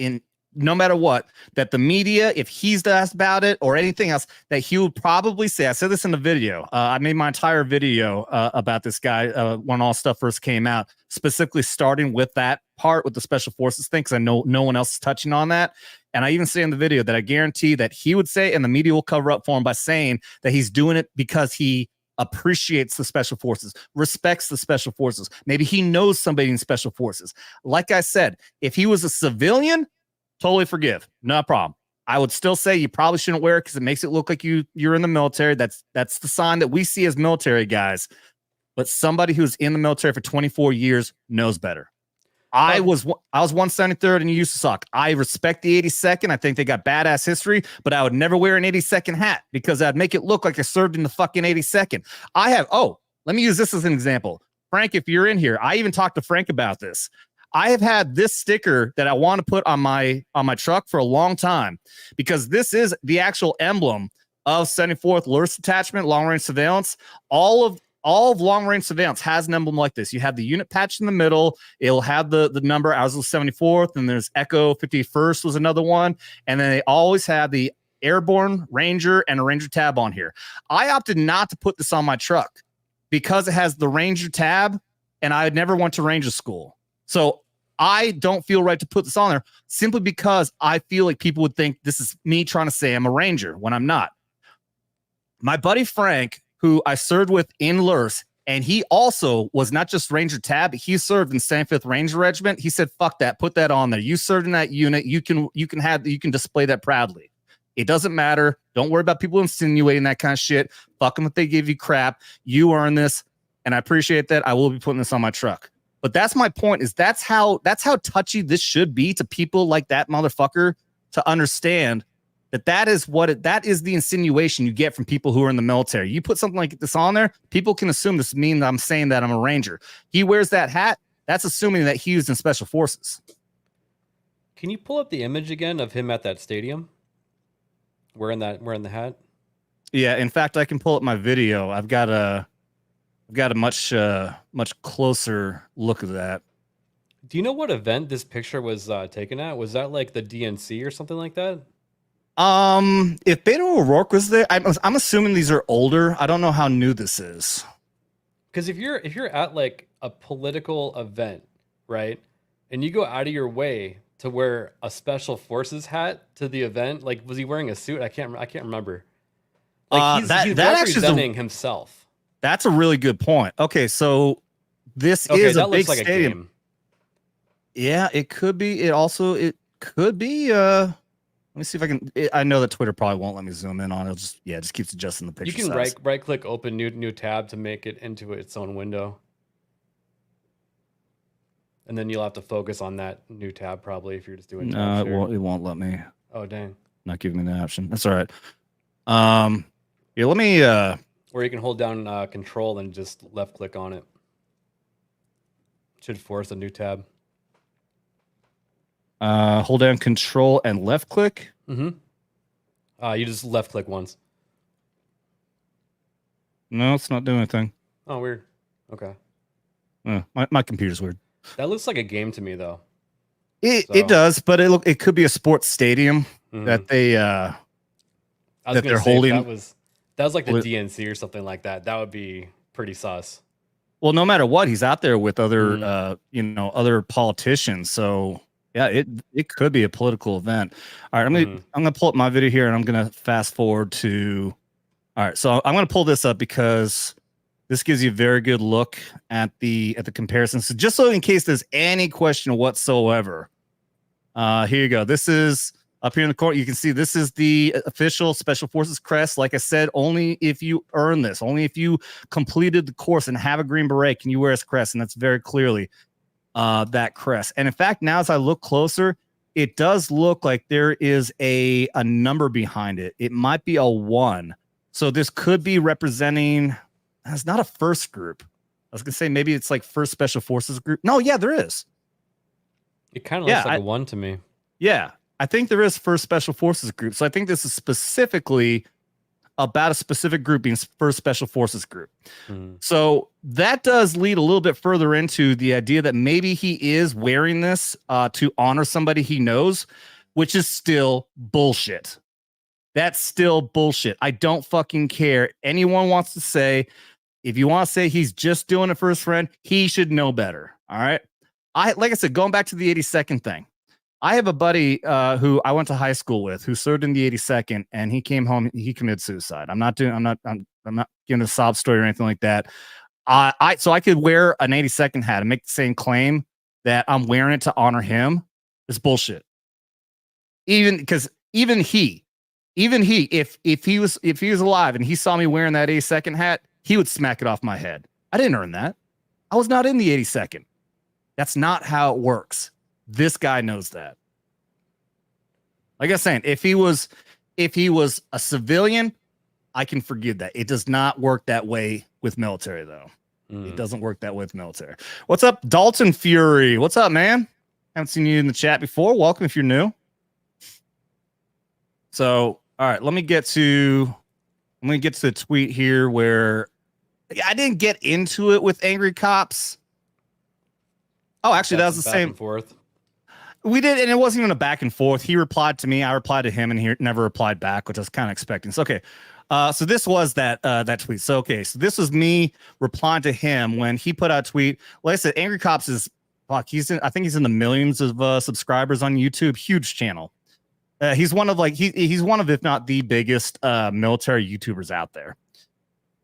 no matter what, that the media, if he's asked about it or anything else, that he would probably say, I said this in the video. I made my entire video about this guy when all stuff first came out, specifically starting with that part with the Special Forces thing, because I know no one else is touching on that. And I even say in the video that I guarantee that he would say, and the media will cover up for him by saying that he's doing it because he appreciates the Special Forces, respects the Special Forces. Maybe he knows somebody in Special Forces. Like I said, if he was a civilian, totally forgive. No problem. I would still say you probably shouldn't wear it because it makes it look like you're in the military. That's the sign that we see as military guys. But somebody who's in the military for 24 years knows better. I was 173rd and you used to suck. I respect the 82nd. I think they got badass history, but I would never wear an 82nd hat because I'd make it look like I served in the fucking 82nd. Let me use this as an example. Frank, if you're in here, I even talked to Frank about this. I have had this sticker that I want to put on my truck for a long time because this is the actual emblem of 74th LRS Detachment, Long Range Surveillance. All of Long Range Surveillance has an emblem like this. You have the unit patch in the middle. It'll have the number. I was 74th, and there's Echo 51st was another one. And then they always have the Airborne, Ranger, and a Ranger tab on here. I opted not to put this on my truck because it has the Ranger tab, and I never went to Ranger school. So I don't feel right to put this on there simply because I feel like people would think this is me trying to say I'm a Ranger when I'm not. My buddy Frank, who I served with in LRS, and he also was not just Ranger tab, but he served in 75th Ranger Regiment. He said, fuck that, put that on there. You served in that unit. You can display that proudly. It doesn't matter. Don't worry about people insinuating that kind of shit. Fuck them if they give you crap. You earn this, and I appreciate that. I will be putting this on my truck. But that's my point, is that's how touchy this should be to people like that motherfucker, to understand that is the insinuation you get from people who are in the military. You put something like this on there, people can assume this means I'm saying that I'm a Ranger. He wears that hat, that's assuming that he was in Special Forces.
Can you pull up the image again of him at that stadium wearing the hat?
Yeah, in fact, I can pull up my video. I've got a much closer look at that.
Do you know what event this picture was taken at? Was that like the DNC or something like that?
If Beto O'Rourke was there, I'm assuming these are older. I don't know how new this is.
Because if you're at like a political event, right, and you go out of your way to wear a Special Forces hat to the event, like was he wearing a suit? I can't remember. Like he's representing himself.
That's a really good point. Okay, so this is a big stadium. Yeah, it could be. It could be. Let me see if I can. I know that Twitter probably won't let me zoom in on it. Just keeps adjusting the picture.
You can
size.
right click, open new tab to make it into its own window, and then you'll have to focus on that new tab probably if you're just doing.
No, it won't let me.
Oh dang!
Not giving me the option. That's all right. Yeah, let me.
Or you can hold down Control and just left click on it. Should force a new tab.
Hold down Control and left click.
Mm-hmm. You just left click once.
No, it's not doing anything.
Oh, weird. Okay.
My computer's weird.
That looks like a game to me, though.
It does, but it could be a sports stadium that they
I was
that
gonna
they're
say if
holding.
That was like the DNC or something like that. That would be pretty sus.
Well, no matter what, he's out there with other other politicians. So yeah, it could be a political event. All right, I'm gonna pull up my video here and I'm gonna fast forward to. All right, so I'm gonna pull this up because this gives you a very good look at the comparison. So just so in case there's any question whatsoever, here you go. This is up here in the corner. You can see this is the official Special Forces crest. Like I said, only if you earn this, only if you completed the course and have a Green Beret can you wear this crest, and that's very clearly that crest. And in fact, now as I look closer, it does look like there is a number behind it. It might be a 1. So this could be representing. It's not a first group. I was gonna say maybe it's like first Special Forces group. No, yeah, there is.
It kind of looks like a 1 to me.
Yeah, I think there is first Special Forces group. So I think this is specifically about a specific group being first Special Forces group. So that does lead a little bit further into the idea that maybe he is wearing this to honor somebody he knows, which is still bullshit. That's still bullshit. I don't fucking care. Anyone wants to say, if you want to say he's just doing it for his friend, he should know better. All right. Like I said, going back to the 82nd thing, I have a buddy who I went to high school with who served in the 82nd, and he came home. He committed suicide. I'm not giving a sob story or anything like that. So I could wear an 82nd hat and make the same claim that I'm wearing it to honor him. It's bullshit. Even he, if he was alive and he saw me wearing that 82nd hat, he would smack it off my head. I didn't earn that. I was not in the 82nd. That's not how it works. This guy knows that. Like I was saying, if he was a civilian, I can forgive that. It does not work that way with military, though. It doesn't work that way with military. What's up, Dalton Fury? What's up, man? Haven't seen you in the chat before. Welcome if you're new. So, all right, let me get to the tweet here where I didn't get into it with Angry Cops. Oh, actually, that was the same.
Forth.
We did, and it wasn't even a back and forth. He replied to me, I replied to him, and he never replied back, which I was kind of expecting. So, okay. So this was that tweet. So, okay. So this was me replying to him when he put out a tweet. Like I said, Angry Cops is, I think he's in the millions of subscribers on YouTube. Huge channel. He's one of he's one of, if not the biggest military YouTubers out there.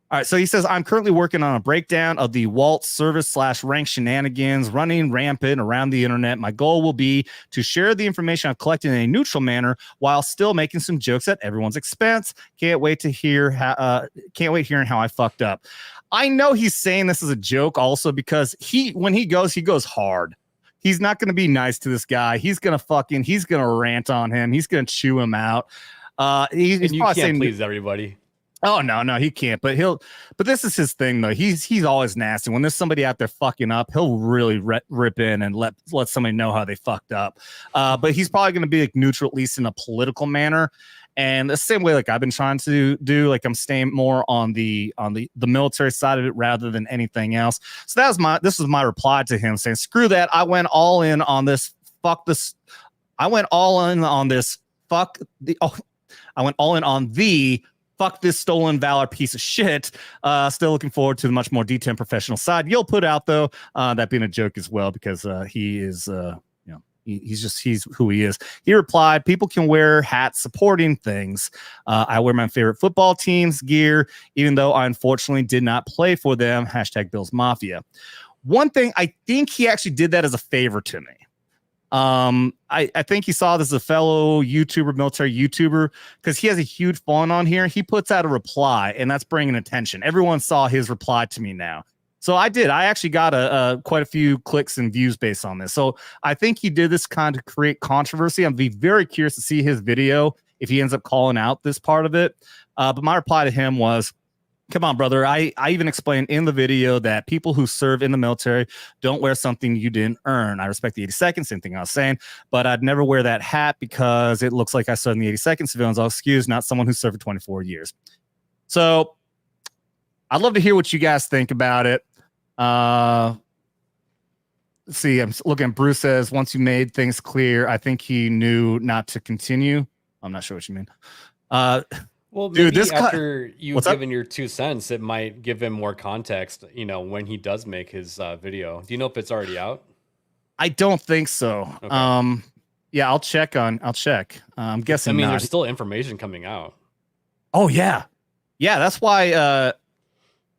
All right, so he says, I'm currently working on a breakdown of the Walz service/rank shenanigans running rampant around the internet. My goal will be to share the information I've collected in a neutral manner while still making some jokes at everyone's expense. Can't wait hearing how I fucked up. I know he's saying this as a joke also because when he goes hard. He's not going to be nice to this guy. He's going to rant on him. He's going to chew him out. He's
you can't please everybody.
Oh no, he can't. But this is his thing though. He's always nasty. When there's somebody out there fucking up, he'll really rip in and let somebody know how they fucked up. But he's probably going to be like neutral, at least in a political manner. And the same way, like I've been trying to do, like I'm staying more on the military side of it rather than anything else. So this was my reply to him saying, screw that. I went all in on this. Fuck this. I went all in on this. I went all in on the fuck this stolen valor piece of shit. Still looking forward to the much more detailed professional side you'll put out though. That being a joke as well, because he is, he's who he is. He replied, people can wear hats supporting things. I wear my favorite football team's gear, even though I unfortunately did not play for them. #Bills Mafia. One thing, I think he actually did that as a favor to me. I think he saw this as a fellow YouTuber, military YouTuber, because he has a huge following on here. He puts out a reply, and that's bringing attention. Everyone saw his reply to me now. So I did. I actually got quite a few clicks and views based on this. So I think he did this kind of create controversy. I'd be very curious to see his video if he ends up calling out this part of it. But my reply to him was, come on, brother. I even explained in the video that people who serve in the military don't wear something you didn't earn. I respect the 82nd, same thing I was saying, but I'd never wear that hat because it looks like I served in the 82nd Civilians. I'll excuse not someone who served for 24 years. So I'd love to hear what you guys think about it. Let's see, I'm looking. Bruce says, once you made things clear, I think he knew not to continue. I'm not sure what you mean.
Well,
dude,
maybe after you've
up?
given your 2 cents, it might give him more context, when he does make his video. Do you know if it's already out?
I don't think so.
Okay.
Yeah, I'll check. I'm guessing.
I mean,
not.
there's still information coming out.
Oh yeah. Yeah, that's why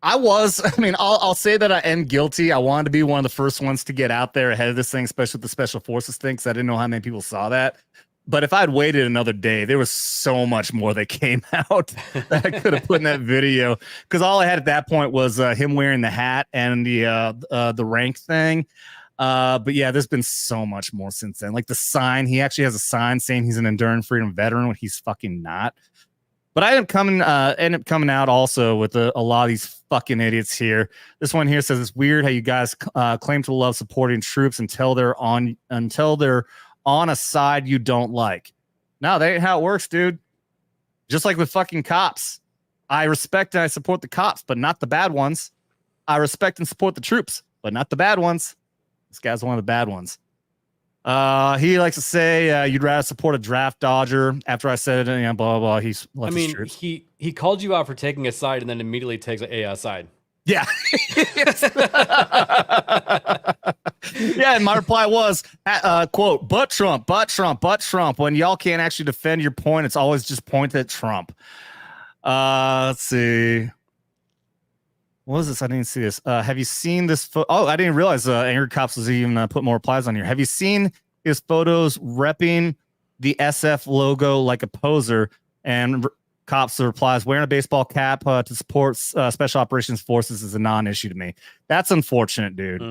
I'll say that I am guilty. I wanted to be one of the first ones to get out there ahead of this thing, especially with the special forces thing, because I didn't know how many people saw that. But if I'd waited another day, there was so much more that came out that I could have put in that video. Because all I had at that point was him wearing the hat and the rank thing. But yeah, there's been so much more since then. Like the sign, he actually has a sign saying he's an enduring freedom veteran when he's fucking not. But I end up coming out also with a lot of these fucking idiots here. This one here says it's weird how you guys claim to love supporting troops until they're on a side you don't like. No, that ain't how it works, dude. Just like with fucking cops. I respect and I support the cops, but not the bad ones. I respect and support the troops, but not the bad ones. This guy's one of the bad ones. He likes to say you'd rather support a draft dodger. After I said it, blah, blah, blah. He's left his troops.
He called you out for taking a side and then immediately takes a side.
Yeah. Yeah, and my reply was, quote, but Trump. When y'all can't actually defend your point, it's always just point at Trump. Let's see. What was this? I didn't see this. Have you seen this? Oh, I didn't realize Angry Cops was even put more replies on here. Have you seen his photos repping the SF logo like a poser? And Cops replies, wearing a baseball cap to support special operations forces is a non-issue to me. That's unfortunate, dude.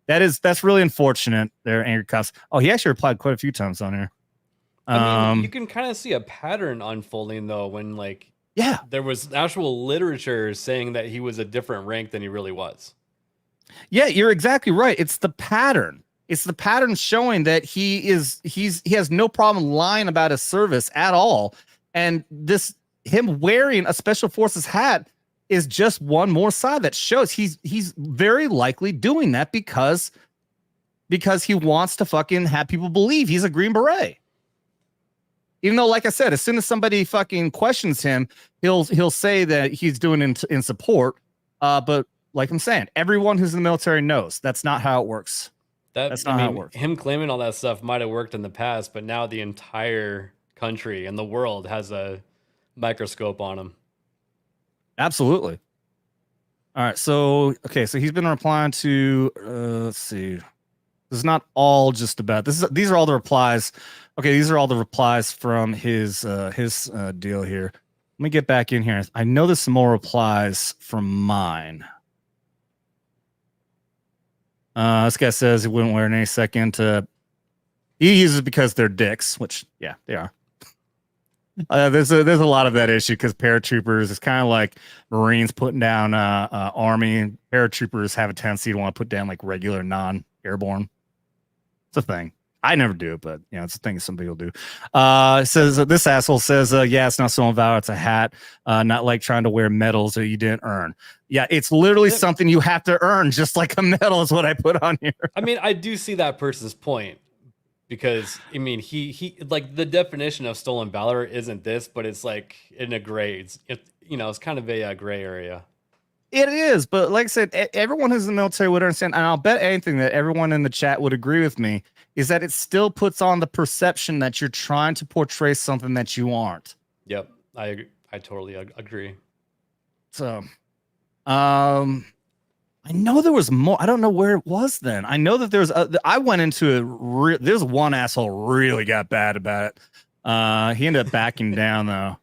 That's really unfortunate there, Angry Cops. Oh, he actually replied quite a few times on here.
I mean, you can kind of see a pattern unfolding though when there was actual literature saying that he was a different rank than he really was.
Yeah, you're exactly right. It's the pattern. It's the pattern showing that he has no problem lying about his service at all. And him wearing a special forces hat is just one more side that shows he's very likely doing that because he wants to fucking have people believe he's a Green Beret. Even though, like I said, as soon as somebody fucking questions him, he'll say that he's doing it in support. But like I'm saying, everyone who's in the military knows that's not how it works. That's not how it works.
Him claiming all that stuff might have worked in the past, but now the entire country and the world has a microscope on him.
Absolutely. All right. So he's been replying to, let's see. This is not all just about this. These are all the replies. Okay. These are all the replies from his deal here. Let me get back in here. I know there's some more replies from mine. This guy says he wouldn't wear it in any second. He uses it because they're dicks, which, yeah, they are. There's a lot of that issue because paratroopers, it's kind of like Marines putting down Army. Paratroopers have a tendency to want to put down like regular non-airborne. It's a thing. I never do it, but it's a thing some people do. It says this asshole says, yeah, it's not so on Valor, it's a hat, not like trying to wear medals that you didn't earn. Yeah, it's literally something you have to earn, just like a medal is what I put on here.
I mean, I do see that person's point. Because I mean, he like the definition of stolen valor isn't this, but it's like in a gray. It's kind of a gray area.
It is, but like I said, everyone who's in the military would understand, and I'll bet anything that everyone in the chat would agree with me is that it still puts on the perception that you're trying to portray something that you aren't.
Yep, I totally agree.
So, I I know there was more. I don't know where it was then. I know that there's. I went into it. There's one asshole really got bad about it. He ended up backing down though.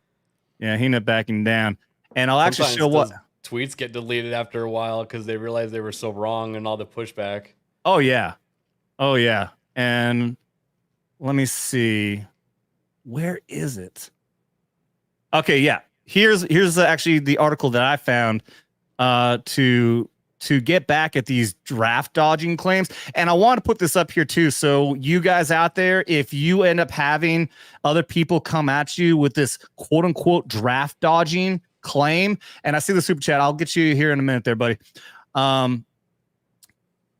Yeah, he ended up backing down. And I'll actually show what
tweets get deleted after a while because they realize they were so wrong and all the pushback.
Oh yeah, oh yeah. And let me see, where is it? Okay, yeah. Here's actually the article that I found to get back at these draft dodging claims. And I want to put this up here too. So you guys out there, if you end up having other people come at you with this quote unquote draft dodging claim, and I see the super chat, I'll get you here in a minute there, buddy.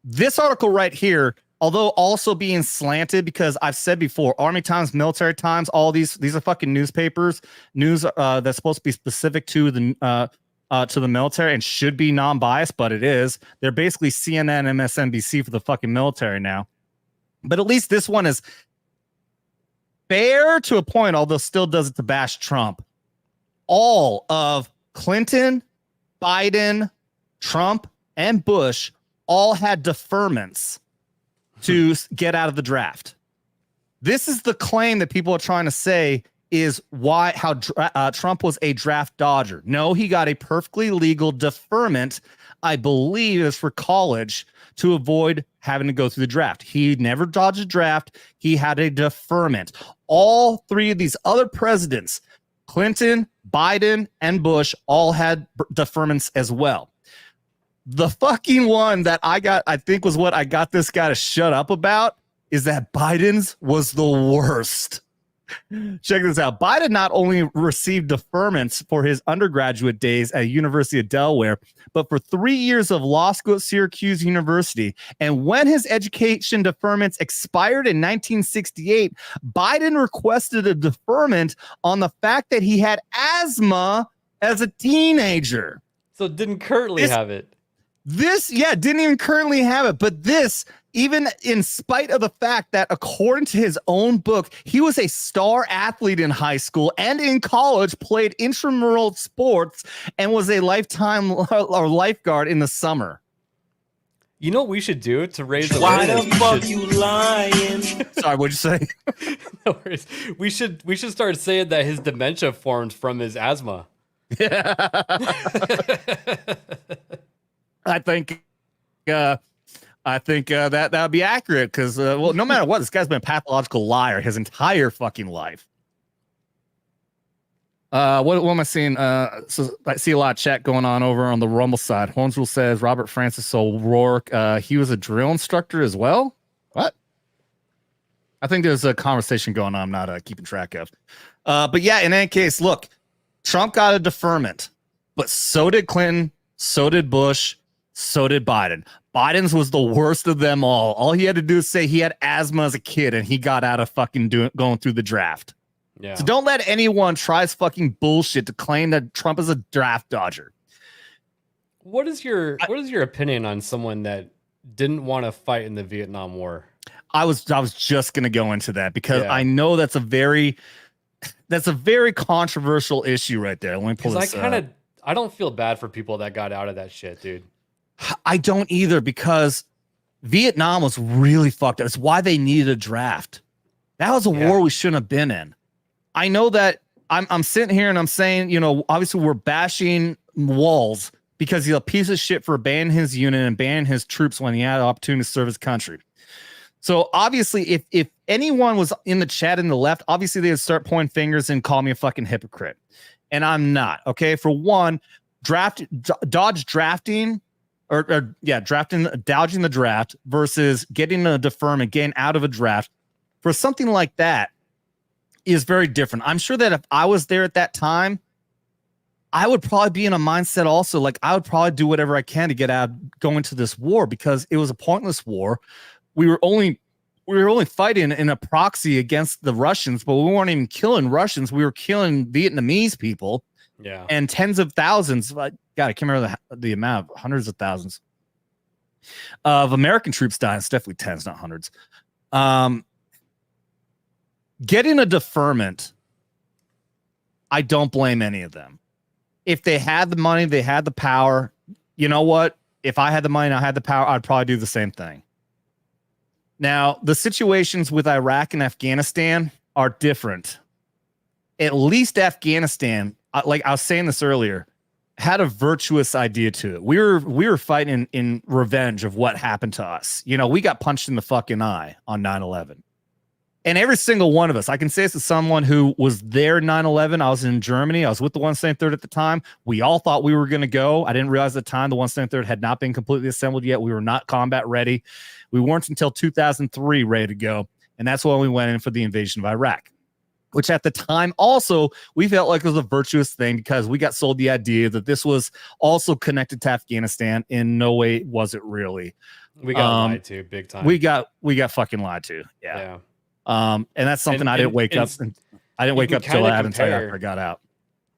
This article right here, although also being slanted, because I've said before, Army Times, Military Times, all these are fucking newspapers, news that's supposed to be specific to the military and should be non-biased, but it is. They're basically CNN, MSNBC for the fucking military now. But at least this one is fair to a point, although still does it to bash Trump. All of Clinton, Biden, Trump, and Bush all had deferments to get out of the draft. This is the claim that people are trying to say is how Trump was a draft dodger. No, he got a perfectly legal deferment, I believe is for college, to avoid having to go through the draft. He never dodged a draft. He had a deferment. All three of these other presidents, Clinton, Biden, and Bush, all had deferments as well. The fucking one that I think was what I got this guy to shut up about, is that Biden's was the worst. Check this out. Biden not only received deferments for his undergraduate days at University of Delaware, but for 3 years of law school at Syracuse University. And when his education deferments expired in 1968, Biden requested a deferment on the fact that he had asthma as a teenager.
So didn't currently have it.
Didn't even currently have it. But this, even in spite of the fact that according to his own book, he was a star athlete in high school and in college, played intramural sports, and was a lifetime or lifeguard in the summer.
You know what we should do to raise awareness?
Why the fuck you lying?
Sorry, what'd you say?
No worries. We should start saying that his dementia formed from his asthma.
Yeah. I think that would be accurate because, well, no matter what, this guy's been a pathological liar his entire fucking life. What am I seeing? So I see a lot of chat going on over on the Rumble side. Holmes Rule says Robert Francis O'Rourke, he was a drill instructor as well. What? I think there's a conversation going on I'm not keeping track of. But yeah, in any case, look, Trump got a deferment, but so did Clinton, so did Bush, so did Biden. Biden's was the worst of them all. All he had to do is say he had asthma as a kid, and he got out of fucking going through the draft.
Yeah. So
don't let anyone try his fucking bullshit to claim that Trump is a draft dodger.
What is your opinion on someone that didn't want to fight in the Vietnam War?
I was just gonna go into that because I know that's a very controversial issue right there. Let me pull this.
I don't feel bad for people that got out of that shit, dude.
I don't either, because Vietnam was really fucked up. It's why they needed a draft. That was a war we shouldn't have been in. I know that I'm sitting here and I'm saying, you know, obviously we're bashing Walz because he's a piece of shit for abandoning his unit and abandoning his troops when he had an opportunity to serve his country. So obviously, if anyone was in the chat in the left, obviously they would start pointing fingers and call me a fucking hypocrite. And I'm not. Okay. For one, dodging the draft versus getting a deferment, getting out of a draft for something like that is very different. I'm sure that if I was there at that time, I would probably be in a mindset also, like I would probably do whatever I can to get out, go into this war, because it was a pointless war. We were only fighting in a proxy against the Russians, but we weren't even killing Russians. We were killing Vietnamese people.
Yeah. And
tens of thousands. God, I can't remember the amount, of hundreds of thousands of American troops died. It's definitely tens, not hundreds. Getting a deferment, I don't blame any of them. If they had the money, they had the power, you know what? If I had the money and I had the power, I'd probably do the same thing. Now, the situations with Iraq and Afghanistan are different. At least Afghanistan, like I was saying this earlier, had a virtuous idea to it. We were fighting in revenge of what happened to us. You know, we got punched in the fucking eye on 9/11. And every single one of us, I can say this as someone who was there 9/11. I was in Germany. I was with the 173rd at the time. We all thought we were going to go. I didn't realize at the time the 173rd had not been completely assembled yet. We were not combat ready. We weren't until 2003 ready to go. And that's when we went in for the invasion of Iraq, which at the time also we felt like it was a virtuous thing because we got sold the idea that this was also connected to Afghanistan. In no way was it really.
We got lied to big time.
We got fucking lied to. Yeah. And that's something I didn't wake up till Adam said after I got out.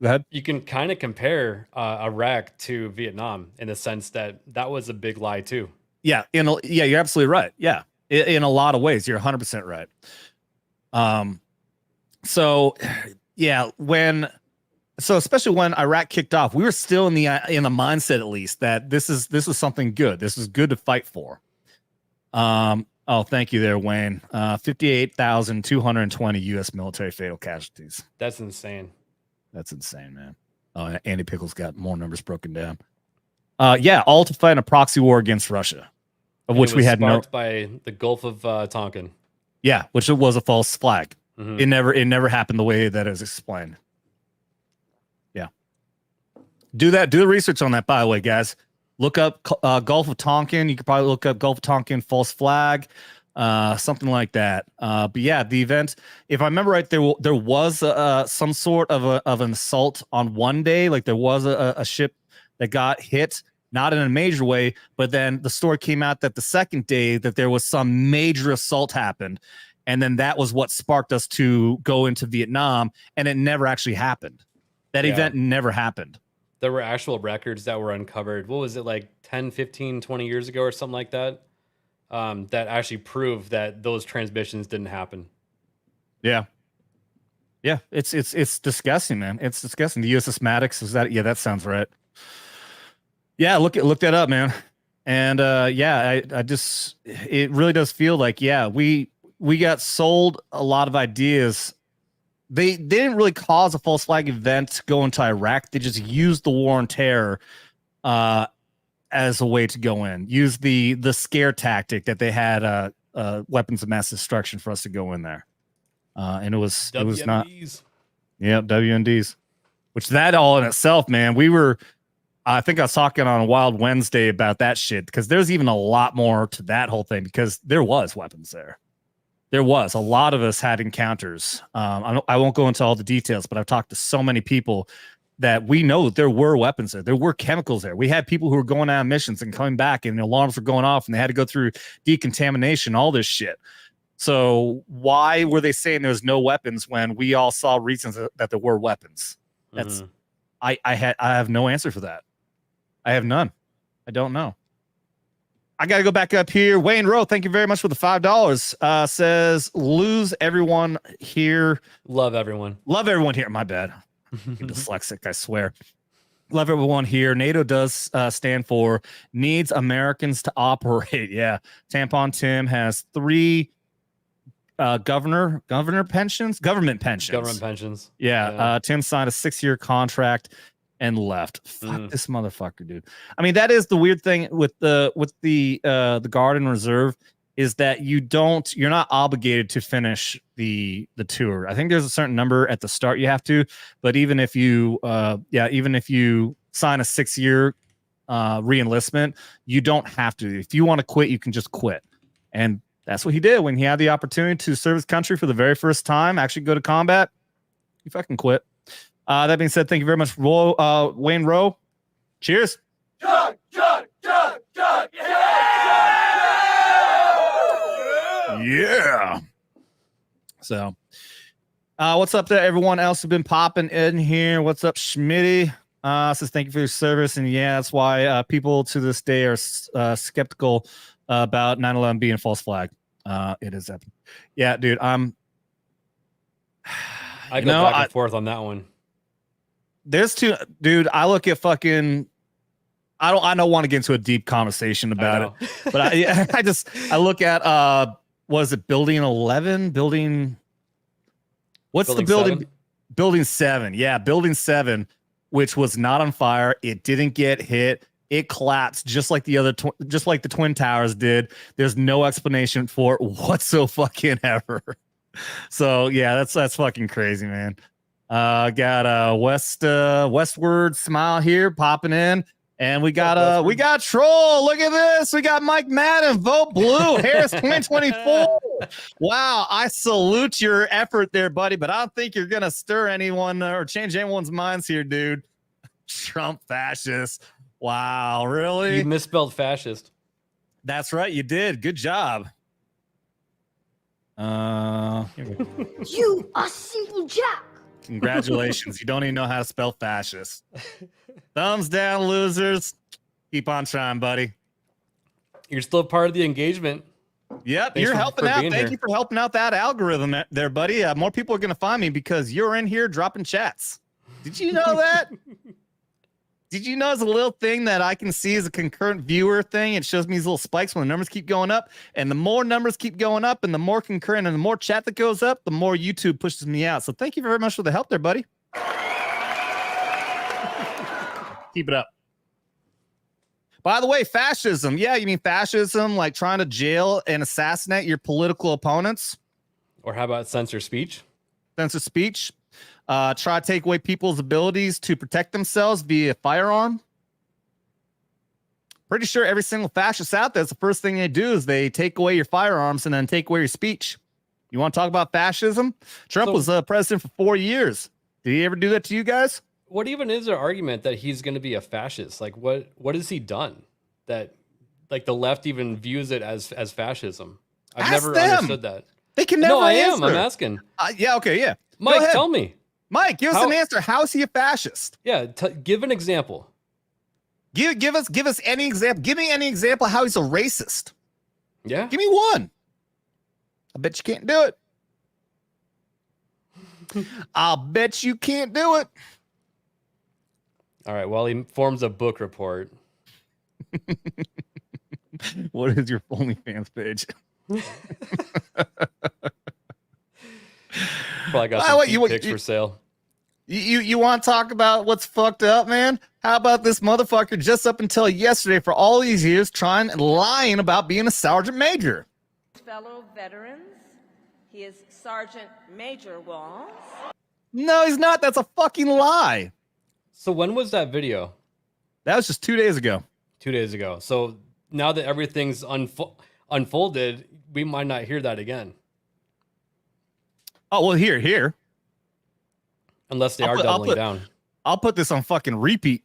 Go ahead.
You can kind of compare Iraq to Vietnam in the sense that was a big lie too.
Yeah, you're absolutely right. Yeah, in a lot of ways, you're 100% right. So yeah, especially when Iraq kicked off, we were still in the mindset at least that this is something good. This is good to fight for. Oh, thank you there, Wayne. 58,220 U.S. military fatal casualties.
That's insane.
That's insane, man. Oh, Andy Pickles got more numbers broken down. Yeah, all to fight a proxy war against Russia, of which we had
sparked by the Gulf of Tonkin.
Yeah, which it was a false flag.
Mm-hmm.
It never happened the way that it was explained. Yeah. Do the research on that, by the way, guys. Look up Gulf of Tonkin. You could probably look up Gulf of Tonkin false flag, something like that. But yeah, the event, if I remember right, there was some sort of an assault on one day. Like there was a ship that got hit, not in a major way, but then the story came out that the second day that there was some major assault happened. And then that was what sparked us to go into Vietnam, and it never actually happened. That event never happened.
There were actual records that were uncovered. What was it, like 10, 15, 20 years ago or something like that? That actually proved that those transmissions didn't happen.
Yeah. Yeah, it's disgusting, man. It's disgusting. The USS Maddox, is that? Yeah, that sounds right. Yeah, look that up, man. And yeah, I just, it really does feel like, yeah, we got sold a lot of ideas. They didn't really cause a false flag event to go into Iraq. They just used the war on terror as a way to go in. Use the scare tactic that they had weapons of mass destruction for us to go in there. And it was not. Yeah, WMDs. Which that all in itself, man. I think I was talking on a Wild Wednesday about that shit because there's even a lot more to that whole thing because there was weapons there. There was a lot of us had encounters. I won't go into all the details, but I've talked to so many people that we know that there were weapons there. There were chemicals there. We had people who were going on missions and coming back and the alarms were going off and they had to go through decontamination, all this shit. So why were they saying there's no weapons when we all saw reasons that there were weapons? That's I have no answer for that. I have none. I don't know. I got to go back up here. Wayne Rowe, thank you very much for the $5. Says, lose everyone here.
Love everyone.
Love everyone here. My bad. You're dyslexic, I swear. Love everyone here. NATO does stand for needs Americans to operate. Yeah. Tampon Tim has 3 government pensions. Yeah. Tim signed a 6-year contract and left. Fuck this motherfucker, dude. I mean, that is the weird thing with the Guard and Reserve is that you're not obligated to finish the tour. I think there's a certain number at the start you have to, but even if you sign a 6-year re-enlistment, you don't have to. If you want to quit, you can just quit. And that's what he did when he had the opportunity to serve his country for the very first time, actually go to combat. He fucking quit. That being said, thank you very much, Wayne Rowe. Cheers.
Chug, chug, chug, chug,
yeah. So, what's up to everyone else who's been popping in here? What's up, Schmitty? Says thank you for your service, and yeah, that's why people to this day are skeptical about 9/11 being a false flag. It is epic. Yeah, dude. I
go back and forth on that one.
There's 2, dude. I look at fucking I don't want to get into a deep conversation about it, but I look at what is it, building 11, what's the building?
7?
Building 7. Yeah, building 7, which was not on fire. It didn't get hit. It collapsed just like the other, just like the Twin Towers did. There's no explanation for it whatsoever. So yeah, that's fucking crazy, man. Got a Westward Smile here popping in. And we got Troll. Look at this. We got Mike Madden. Vote blue. Harris 2024. Wow. I salute your effort there, buddy. But I don't think you're gonna stir anyone or change anyone's minds here, dude. Trump fascist. Wow, really?
You misspelled fascist.
That's right. You did. Good job.
You are silly Jack.
Congratulations. You don't even know how to spell fascist. Thumbs down, losers. Keep on trying, buddy.
You're still part of the engagement.
Yep,
Thanks
you're helping out. Thank
here.
you for helping out that algorithm there, buddy. More people are going to find me because you're in here dropping chats. Did you know that? Did you know there's a little thing that I can see as a concurrent viewer thing? It shows me these little spikes when the numbers keep going up. And the more numbers keep going up and the more concurrent and the more chat that goes up, the more YouTube pushes me out. So thank you very much for the help there, buddy. Keep it up. By the way, fascism. Yeah, you mean fascism, like trying to jail and assassinate your political opponents?
Or how about censor speech?
Censor speech. Try to take away people's abilities to protect themselves via firearm. Pretty sure every single fascist out there, the first thing they do is they take away your firearms and then take away your speech. You want to talk about fascism? Trump was president for 4 years. Did he ever do that to you guys?
What even is their argument that he's going to be a fascist? Like, what has he done that, like, the left even views it as fascism? I've never understood that.
They can never answer.
I'm asking.
Yeah, okay, yeah.
Mike, tell me.
Mike, give us an answer. How is he a fascist?
Yeah, give an example.
Give us any example. Give me any example how he's a racist.
Yeah.
Give me one. I bet you can't do it. I'll bet you can't do it.
All right. Well, he forms a book report.
What is your OnlyFans page?
Probably got some pics for sale.
You want to talk about what's fucked up, man? How about this motherfucker just up until yesterday for all these years trying and lying about being a sergeant major?
Fellow veterans, he is Sergeant Major Walz.
No, he's not. That's a fucking lie.
So when was that video?
That was just 2 days ago.
2 days ago. So now that everything's unfolded, we might not hear that again.
Oh, well, here.
Unless they are doubling down.
I'll put this on fucking repeat.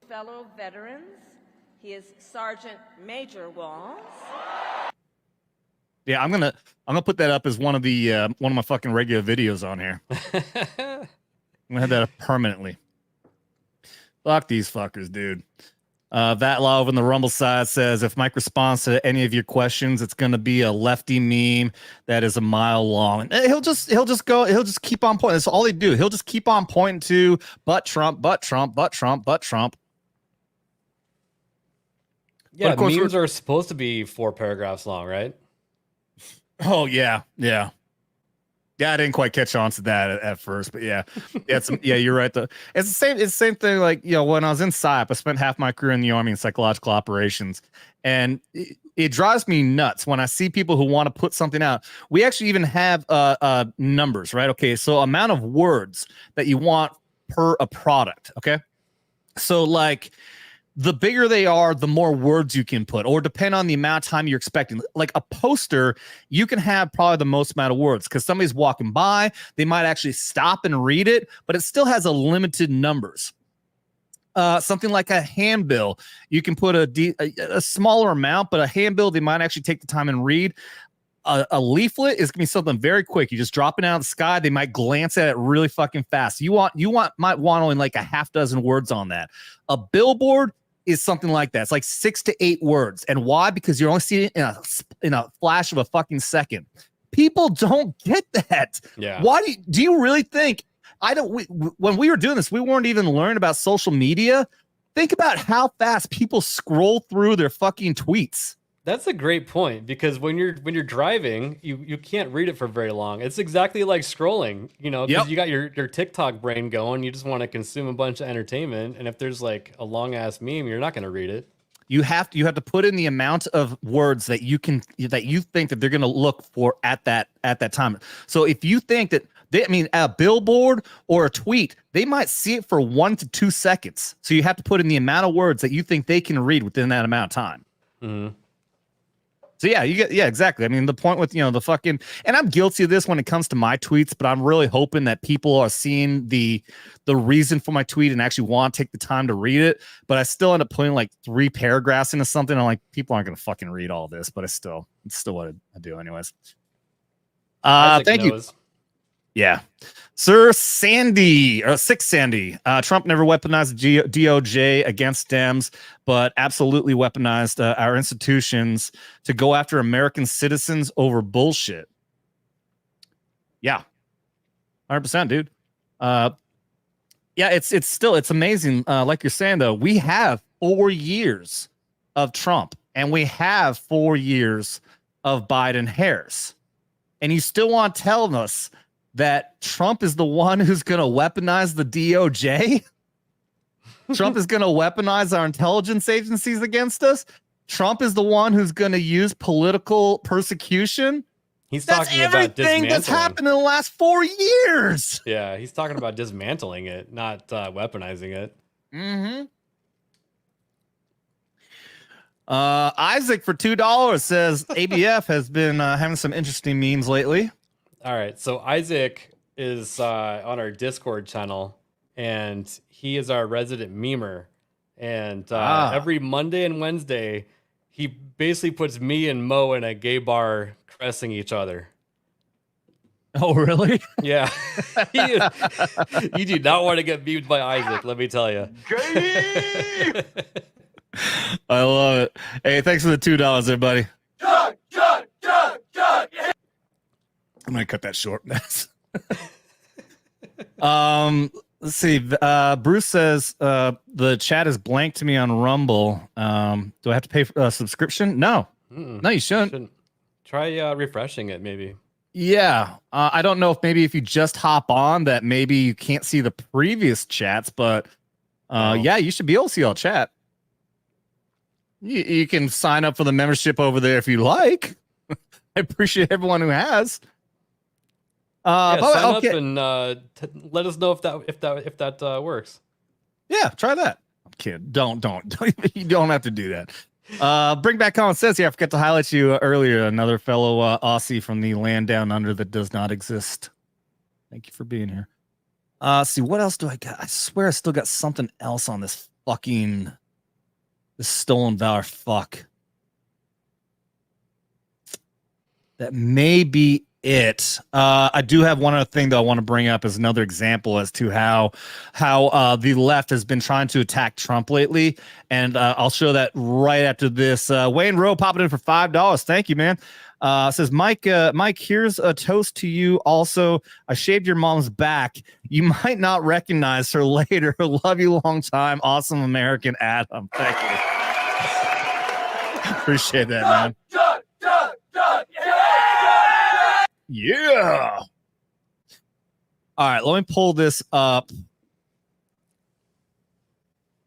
Fellow veterans, he is Sergeant Major Walz.
Yeah, I'm gonna put that up as one of my fucking regular videos on here. I'm gonna have that up permanently. Fuck these fuckers, dude. That law over on the Rumble side says if Mike responds to any of your questions, it's going to be a lefty meme that is a mile long. And he'll just keep on pointing. That's all they do. He'll just keep on pointing to but Trump, but Trump, but Trump, but Trump.
Yeah, memes are supposed to be 4 paragraphs long, right?
Oh yeah. Yeah, I didn't quite catch on to that at first, but yeah, you're right. It's the same thing. Like, when I was in PSYOP, I spent half my career in the Army in psychological operations, and it drives me nuts when I see people who want to put something out. We actually even have numbers, right? Okay, so amount of words that you want per a product. Okay, so like, the bigger they are, the more words you can put, or depend on the amount of time you're expecting. Like a poster, you can have probably the most amount of words because somebody's walking by, they might actually stop and read it, but it still has a limited numbers. Something like a handbill, you can put a smaller amount, but a handbill, they might actually take the time and read. A leaflet is gonna be something very quick. You just drop it out of the sky. They might glance at it really fucking fast. You might want only like a half dozen words on that. A billboard is something like that. It's like 6 to 8 words. And why? Because you're only seeing it in a flash of a fucking second. People don't get that.
Yeah.
Why do you really think when we were doing this, we weren't even learning about social media Think about how fast people scroll through their fucking tweets.
That's a great point, because when you're driving, you can't read it for very long. It's exactly like scrolling, because you got your TikTok brain going. You just want to consume a bunch of entertainment, and if there's like a long ass meme, you're not going to read it.
You have to put in the amount of words that you think that they're going to look for at that time. So if you think that a billboard or a tweet, they might see it for 1 to 2 seconds. So you have to put in the amount of words that you think they can read within that amount of time.
Mm-hmm.
So exactly. I mean, the point with, the fucking, and I'm guilty of this when it comes to my tweets, but I'm really hoping that people are seeing the reason for my tweet and actually want to take the time to read it. But I still end up putting like 3 paragraphs into something. I'm like, people aren't going to fucking read all this, but it's still what I do anyways. Thank you. Yeah. Sir Sandy, or Six Sandy, Trump never weaponized DOJ against Dems, but absolutely weaponized our institutions to go after American citizens over bullshit. Yeah. 100%, dude. It's amazing. Like you're saying, though, we have 4 years of Trump and we have 4 years of Biden-Harris. And you still want to tell us that Trump is the one who's going to weaponize the DOJ? Trump is going to weaponize our intelligence agencies against us? Trump is the one who's going to use political persecution?
He's talking about
everything that's happened in the last 4 years.
Yeah, he's talking about dismantling it, not weaponizing it.
Mm-hmm. Isaac for $2 says ABF has been having some interesting memes lately.
All right, so Isaac is on our Discord channel, and he is our resident memer. And every Monday and Wednesday, he basically puts me and Mo in a gay bar caressing each other.
Oh, really?
Yeah. You do not want to get memed by Isaac, let me tell you.
I love it. Hey, thanks for the $2, everybody. I'm gonna cut that short. Let's see. Bruce says the chat is blank to me on Rumble. Do I have to pay for a subscription? No. No, you shouldn't.
Try refreshing it, maybe.
Yeah. I don't know if you just hop on that maybe you can't see the previous chats, but yeah, you should be able to see all chat. You can sign up for the membership over there if you like. I appreciate everyone who has.
Sign up and let us know if that works.
Yeah, try that. I'm kidding. Don't. You don't have to do that. Bring back common sense here. I forgot to highlight you earlier. Another fellow Aussie from the land down under that does not exist. Thank you for being here. See, what else do I got? I swear I still got something else on this stolen valor fuck. That may be it. I do have one other thing that I want to bring up as another example as to how the left has been trying to attack Trump lately, and I'll show that right after this. Wayne Rowe popping in for $5. Thank you, man. Says Mike, here's a toast to you. Also, I shaved your mom's back. You might not recognize her later. Love you long time. Awesome American Adam. Thank you. Appreciate that, man. Yeah. All right, let me pull this up.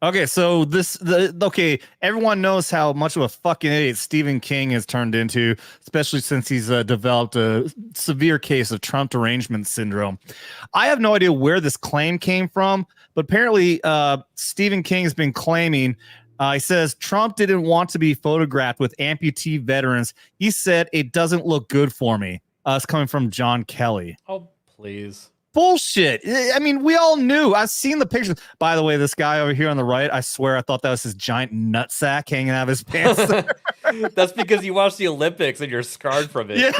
Okay, so everyone knows how much of a fucking idiot Stephen King has turned into, especially since he's developed a severe case of Trump derangement syndrome. I have no idea where this claim came from, but apparently Stephen King has been claiming, he says, Trump didn't want to be photographed with amputee veterans. He said, it doesn't look good for me. It's coming from John Kelly.
Oh, please.
Bullshit. I mean, we all knew. I've seen the pictures. By the way, this guy over here on the right, I swear I thought that was his giant nutsack hanging out of his pants.
That's because you watched the Olympics and you're scarred from it.
Yeah.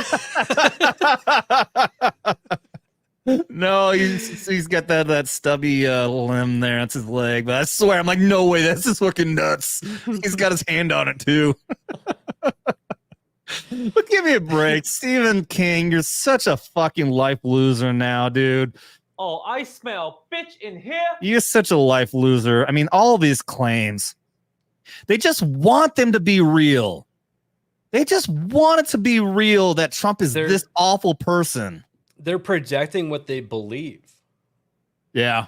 No, he's got that stubby limb there. That's his leg. But I swear, I'm like, no way. That's his fucking nuts. He's got his hand on it, too. But give me a break. Stephen King, you're such a fucking life loser now, dude.
Oh, I smell bitch in here.
You're such a life loser. I mean, all these claims, they just want them to be real. They just want it to be real that Trump is this awful person.
They're projecting what they believe.
Yeah.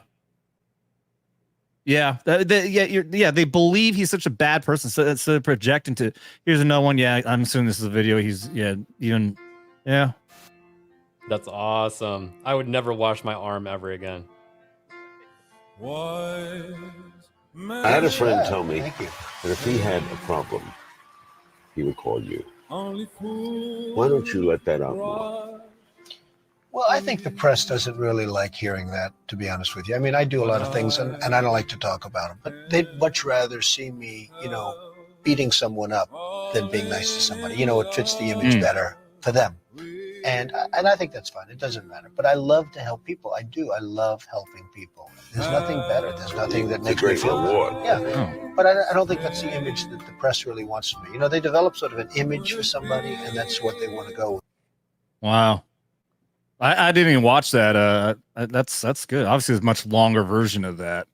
Yeah. They believe he's such a bad person. So they're projecting to. Here's another one. Yeah, I'm assuming this is a video. Yeah.
That's awesome. I would never wash my arm ever again.
I had a friend tell me that if he had a problem, he would call you. Why don't you let that out more?
Well, I think the press doesn't really like hearing that, to be honest with you. I mean, I do a lot of things, and I don't like to talk about them, but they'd much rather see me, beating someone up than being nice to somebody. It fits the image better for them. And I think that's fine. It doesn't matter. But I love to help people. I do. I love helping people. There's nothing better. There's nothing that makes me feel good. Yeah. But I don't think that's the image that the press really wants of me. They develop sort of an image for somebody, and that's what they want to go with.
Wow. I didn't even watch that. That's good. Obviously, there's a much longer version of that.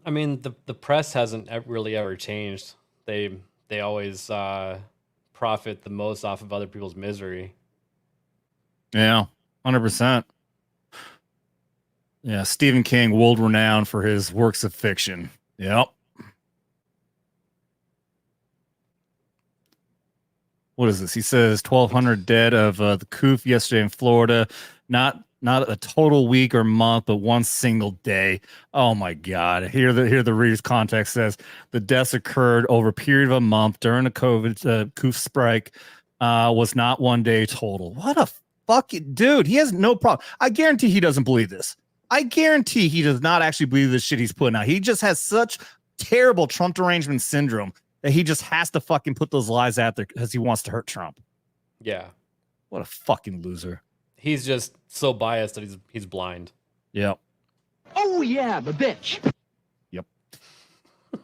I mean, the press hasn't really ever changed. They always profit the most off of other people's misery.
Yeah, 100%. Yeah, Stephen King, world renowned for his works of fiction. Yep. What is this? He says 1,200 dead of the coup yesterday in Florida. Not a total week or month, but one single day. Oh my God! Here the reader's context says the deaths occurred over a period of a month during the COVID coup strike. Was not one day total. What a fucking dude! He has no problem. I guarantee he doesn't believe this. I guarantee he does not actually believe this shit he's putting out. He just has such terrible Trump derangement syndrome that he just has to fucking put those lies out there because he wants to hurt Trump.
Yeah.
What a fucking loser.
He's just so biased that he's blind.
Yep.
Oh yeah, the bitch.
Yep.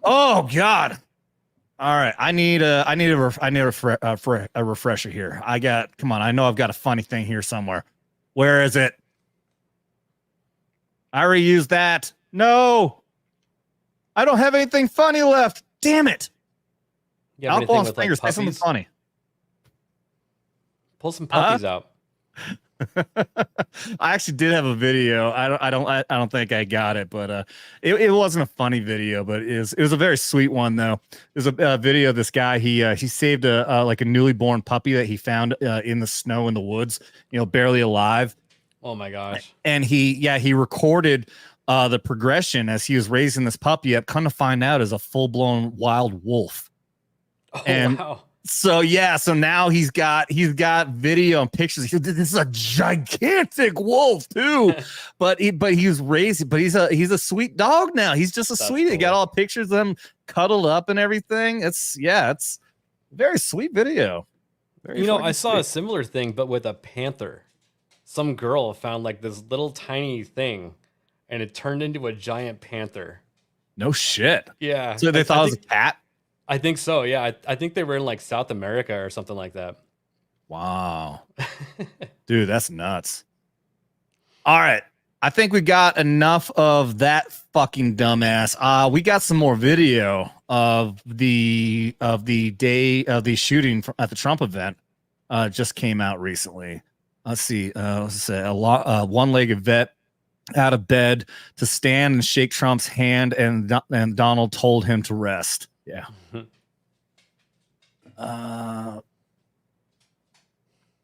Oh God. All right. I need a refresher here. Come on. I know I've got a funny thing here somewhere. Where is it? I already used that. No. I don't have anything funny left. Damn it. I'll pull on fingers. Say something funny.
Pull some puppies out.
I actually did have a video. I don't think I got it, but it wasn't a funny video, but it was a very sweet one though. There's a video of this guy. He saved a newly born puppy that he found in the snow in the woods, barely alive.
Oh my gosh. And
he recorded the progression as he was raising this puppy up, kind of find out as a full-blown wild wolf.
Oh, wow.
So now he's got video and pictures. This is a gigantic wolf too, but he's a sweet dog now. He's just That's sweet. Cool. He got all pictures of them cuddled up and everything. It's very sweet video.
I saw a similar thing, but with a panther. Some girl found this little tiny thing, and it turned into a giant panther.
No shit.
Yeah.
So they thought it was a cat.
I think so. Yeah. I think they were in South America or something like that.
Wow. Dude, that's nuts. All right. I think we got enough of that fucking dumbass. We got some more video of the day of the shooting at the Trump event. Just came out recently. Let's see. A one-legged vet out of bed to stand and shake Trump's hand, and Donald told him to rest. Yeah. All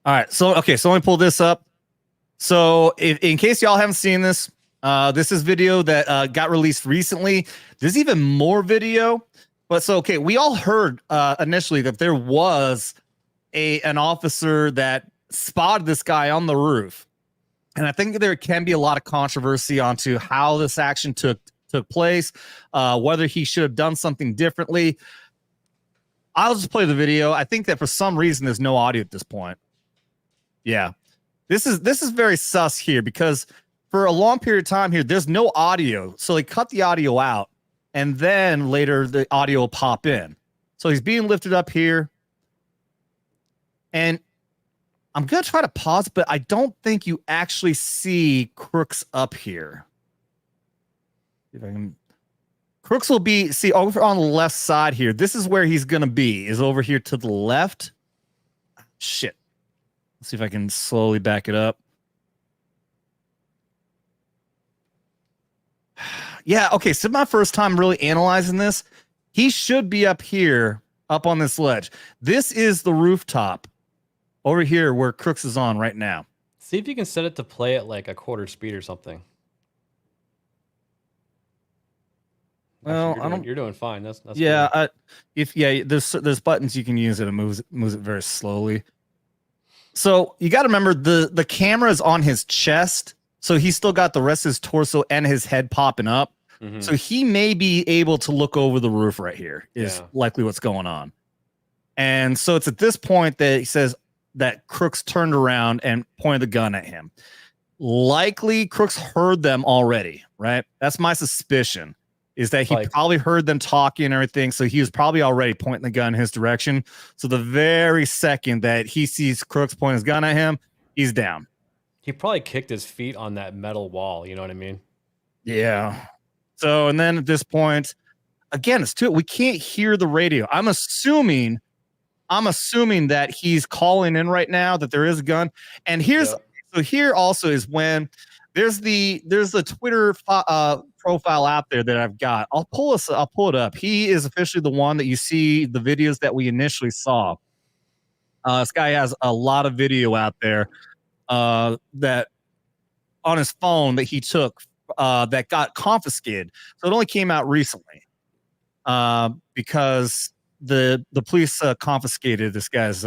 right. So let me pull this up. So in case y'all haven't seen this, this is video that got released recently. There's even more video, but we all heard initially that there was an officer that spotted this guy on the roof, and I think there can be a lot of controversy onto how this action took place, whether he should have done something differently. I'll just play the video. I think that for some reason there's no audio at this point. Yeah. This is very sus here because for a long period of time here, there's no audio. So they cut the audio out and then later the audio will pop in. So he's being lifted up here. And I'm going to try to pause, but I don't think you actually see Crooks up here. If I can... Crooks will be, see, over on the left side here. This is where he's going to be, is over here to the left. Shit. Let's see if I can slowly back it up. Yeah, okay, so my first time really analyzing this. He should be up here, up on this ledge. This is the rooftop over here where Crooks is on right now.
See if you can set it to play at like a quarter speed or something.
Well,
Actually, you're doing fine. That's
yeah. There's buttons you can use it and moves it very slowly. So you got to remember the camera is on his chest, so he's still got the rest of his torso and his head popping up.
Mm-hmm.
So he may be able to look over the roof right here. Is likely what's going on. And so it's at this point that he says that Crooks turned around and pointed the gun at him. Likely Crooks heard them already, right? That's my suspicion. Is that he probably heard them talking and everything, so he was probably already pointing the gun in his direction. So the very second that he sees Crooks point his gun at him, he's down.
He probably kicked his feet on that metal wall. You know what I mean?
Yeah. So, and then at this point, again, we can't hear the radio. I'm assuming that he's calling in right now that there is a gun. And so here also is when there's the Twitter profile out there that I've got. I'll pull it up. He is officially the one that you see the videos that we initially saw. This guy has a lot of video out there that on his phone that he took that got confiscated. So it only came out recently because the police confiscated this guy's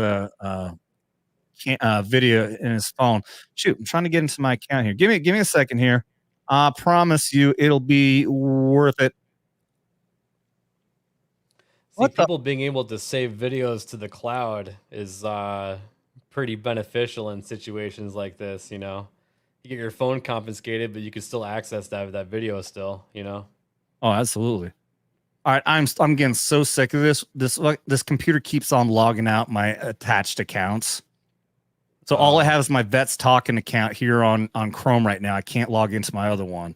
video in his phone. Shoot, I'm trying to get into my account here. Give me a second here. I promise you it'll be worth it.
See, people being able to save videos to the cloud is pretty beneficial in situations like this, you know. You get your phone confiscated, but you can still access that video still, you know.
Oh, absolutely. All right, I'm getting so sick of this. This computer keeps on logging out my attached accounts. So all I have is my Vets Talking account here on Chrome right now. I can't log into my other one.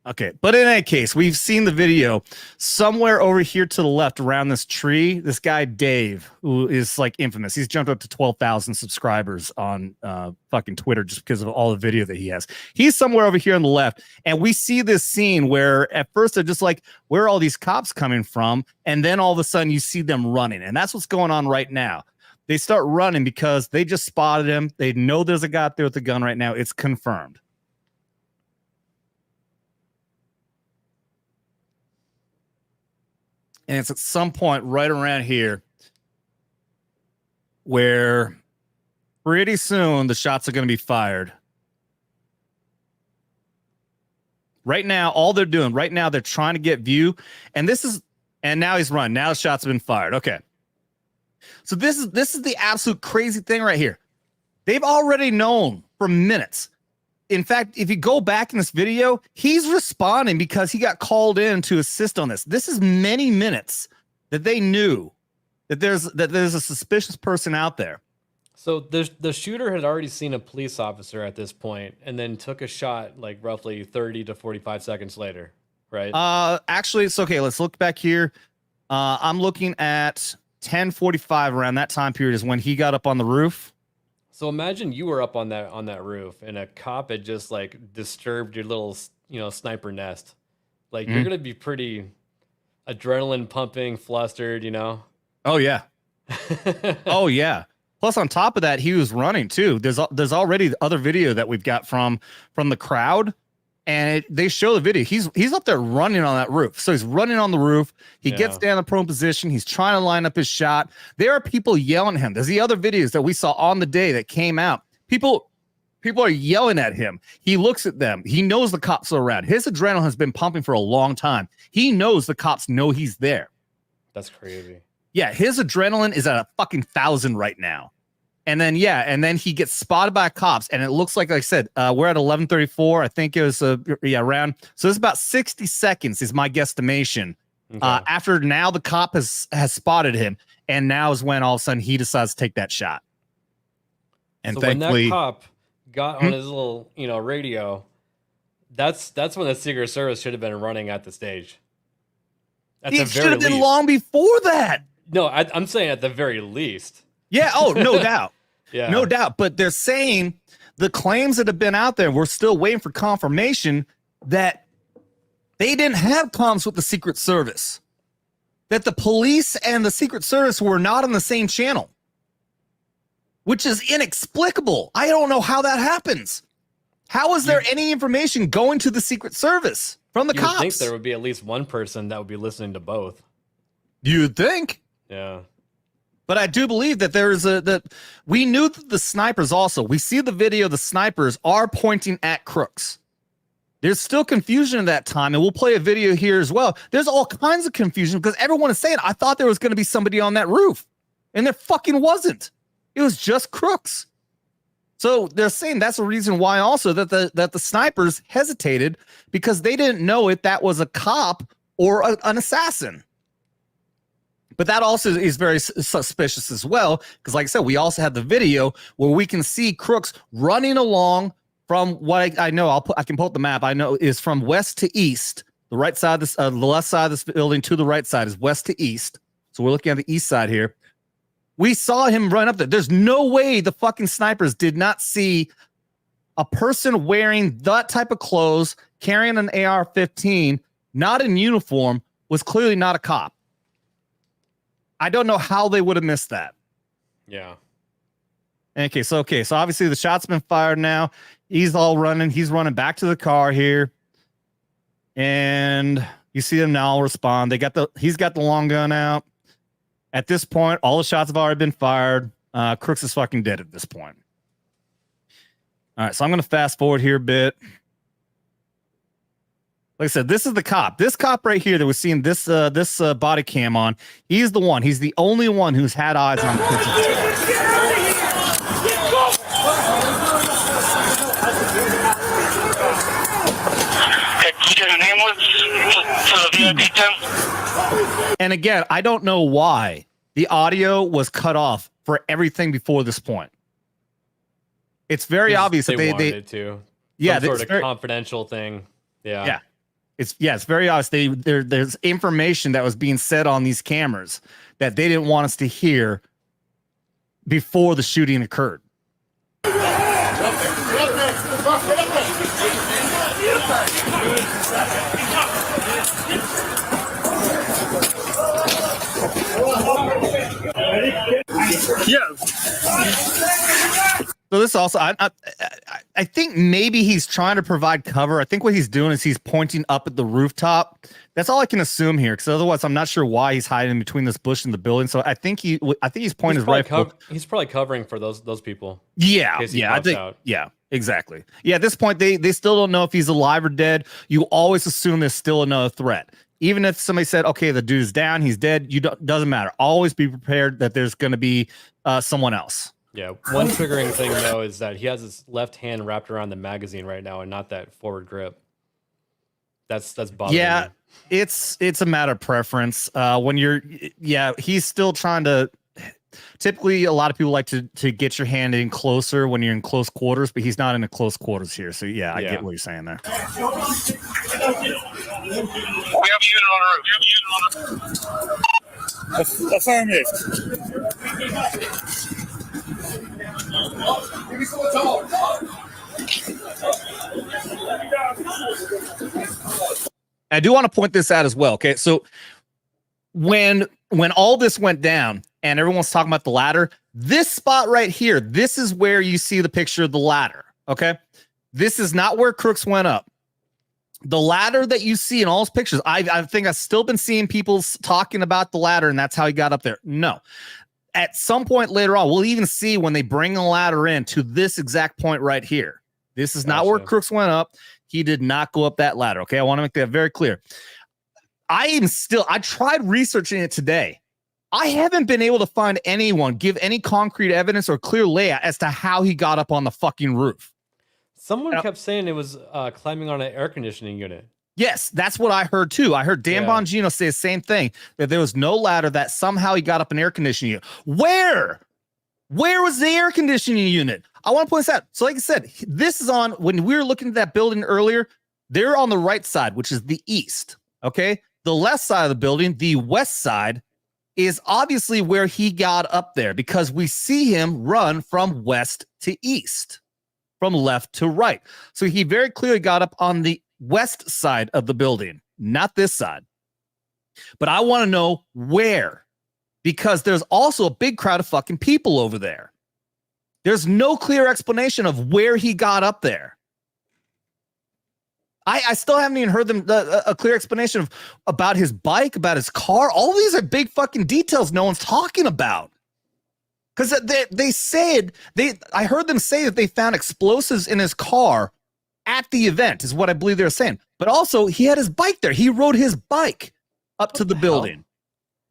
Okay, but in any case, we've seen the video somewhere over here to the left around this tree. This guy, Dave, who is like infamous. He's jumped up to 12,000 subscribers on fucking Twitter just because of all the video that he has. He's somewhere over here on the left. And we see this scene where at first they're just like, where are all these cops coming from? And then all of a sudden you see them running. And that's what's going on right now. They start running because they just spotted him. They know there's a guy out there with a gun right now. It's confirmed. And it's at some point right around here where pretty soon the shots are going to be fired. Right now, all they're doing right now, they're trying to get view. And now he's run. Now the shots have been fired. Okay. So this is the absolute crazy thing right here. They've already known for minutes. In fact, if you go back in this video, he's responding because he got called in to assist on this. This is many minutes that they knew that there's a suspicious person out there.
So the shooter had already seen a police officer at this point and then took a shot like roughly 30 to 45 seconds later, right?
Actually, it's okay. Let's look back here. I'm looking at 10:45 around that time period is when he got up on the roof.
So imagine you were up on that roof and a cop had just like disturbed your little, sniper nest. Like you're going to be pretty adrenaline pumping, flustered, you know?
Oh yeah. Oh yeah. Plus on top of that, he was running too. There's already other video that we've got from the crowd. And they show the video. He's up there running on that roof. So he's running on the roof. He gets down in the prone position. He's trying to line up his shot. There are people yelling at him. There's the other videos that we saw on the day that came out. People are yelling at him. He looks at them. He knows the cops are around. His adrenaline has been pumping for a long time. He knows the cops know he's there.
That's crazy.
Yeah, his adrenaline is at a fucking 1,000 right now. And then he gets spotted by cops, and it looks like I said, we're at 11:34. I think it was around. So it's about 60 seconds is my guesstimation. Okay. After now the cop has spotted him, and now is when all of a sudden he decides to take that shot. And
so when
thankfully,
that cop got on his little, radio, that's when the Secret Service should have been running at the stage.
It should have been long before that.
No, I'm saying at the very least.
Yeah. Oh, no doubt.
Yeah.
No doubt. But they're saying the claims that have been out there, we're still waiting for confirmation that they didn't have comms with the Secret Service, that the police and the Secret Service were not on the same channel, which is inexplicable. I don't know how that happens. How is there any information going to the Secret Service from the cops?
I think there would be at least one person that would be listening to both.
You'd think.
Yeah.
But I do believe that there is that we knew that the snipers also, we see the video, the snipers are pointing at Crooks. There's still confusion at that time, and we'll play a video here as well. There's all kinds of confusion because everyone is saying, I thought there was going to be somebody on that roof, and there fucking wasn't. It was just Crooks. So they're saying that's a reason why also that the snipers hesitated, because they didn't know if that was a cop or an assassin. But that also is very suspicious as well, because like I said, we also have the video where we can see Crooks running along from what I know. I can pull up the map. I know is from west to east. The right side of this, the left side of this building to the right side is west to east. So we're looking at the east side here. We saw him run up there. There's no way the fucking snipers did not see a person wearing that type of clothes, carrying an AR-15, not in uniform, was clearly not a cop. I don't know how they would have missed that.
Yeah.
Okay, so obviously the shot's been fired now. He's all running. He's running back to the car here. And you see him now respond. He's got the long gun out. At this point, all the shots have already been fired. Crooks is fucking dead at this point. All right, so I'm going to fast forward here a bit. Like I said, this is the cop. This cop right here that we're seeing this body cam on, he's the one. He's the only one who's had eyes on the And again, I don't know why the audio was cut off for everything before this point. It's very obvious that they
wanted it to.
Yeah,
some sort of confidential thing. Yeah.
Yeah. It's very obvious. There's information that was being said on these cameras that they didn't want us to hear before the shooting occurred. So this also, I think maybe he's trying to provide cover. I think what he's doing is he's pointing up at the rooftop. That's all I can assume here, because otherwise I'm not sure why he's hiding between this bush and the building. So I think he's pointing his rifle.
He's probably covering for those people.
Yeah, I think. Yeah, exactly. Yeah, at this point they still don't know if he's alive or dead. You always assume there's still another threat. Even if somebody said, okay, the dude's down, he's dead, doesn't matter. Always be prepared that there's going to be someone else.
Yeah, one triggering thing though is that he has his left hand wrapped around the magazine right now and not that forward grip. That's bothering me.
It's a matter of preference. He's still trying to. Typically, a lot of people like to get your hand in closer when you're in close quarters, but he's not in the close quarters here. So yeah, I get what you're saying there.
We have a unit on the roof. Affirmative.
I do want to point this out as well. Okay, so when all this went down and everyone's talking about the ladder, this spot right here, this is where you see the picture of the ladder. Okay, this is not where Crooks went up. The ladder that you see in all his pictures, I think I've still been seeing people talking about the ladder, and that's how he got up there. No. At some point later on, we'll even see when they bring the ladder in to this exact point right here. This is not where Crooks went up. He did not go up that ladder. Okay, I want to make that very clear. I tried researching it today. I haven't been able to find anyone give any concrete evidence or clear layout as to how he got up on the fucking roof.
Someone kept saying it was climbing on an air conditioning unit.
Yes, that's what I heard too. I heard Dan Bongino say the same thing, that there was no ladder, that somehow he got up an air conditioning unit. Where was the air conditioning unit? I want to point this out. So like I said, this is on, when we were looking at that building earlier, they're on the right side, which is the east. Okay. The left side of the building, the west side, is obviously where he got up there because we see him run from west to east, from left to right. So he very clearly got up on the west side of the building, not this side. But I want to know where, because there's also a big crowd of fucking people over there. There's no clear explanation of where he got up there. I still haven't even heard them a clear explanation about his bike, about his car. All these are big fucking details no one's talking about. Because they said, I heard them say that they found explosives in his car at the event, is what I believe they're saying. But also, he had his bike there. He rode his bike up to the building.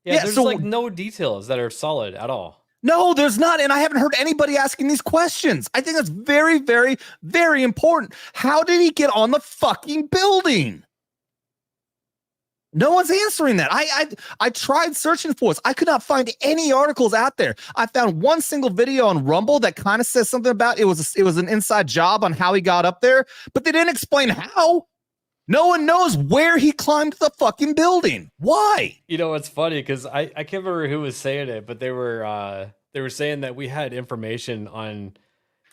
Yeah, there's like no details that are solid at all.
No, there's not. And I haven't heard anybody asking these questions. I think that's very, very, very important. How did he get on the fucking building? No one's answering that. I tried searching for this. I could not find any articles out there. I found one single video on Rumble that kind of says something about it was an inside job on how he got up there, but they didn't explain how. No one knows where he climbed the fucking building. Why?
You know, it's funny because I can't remember who was saying it, but they were saying that we had information on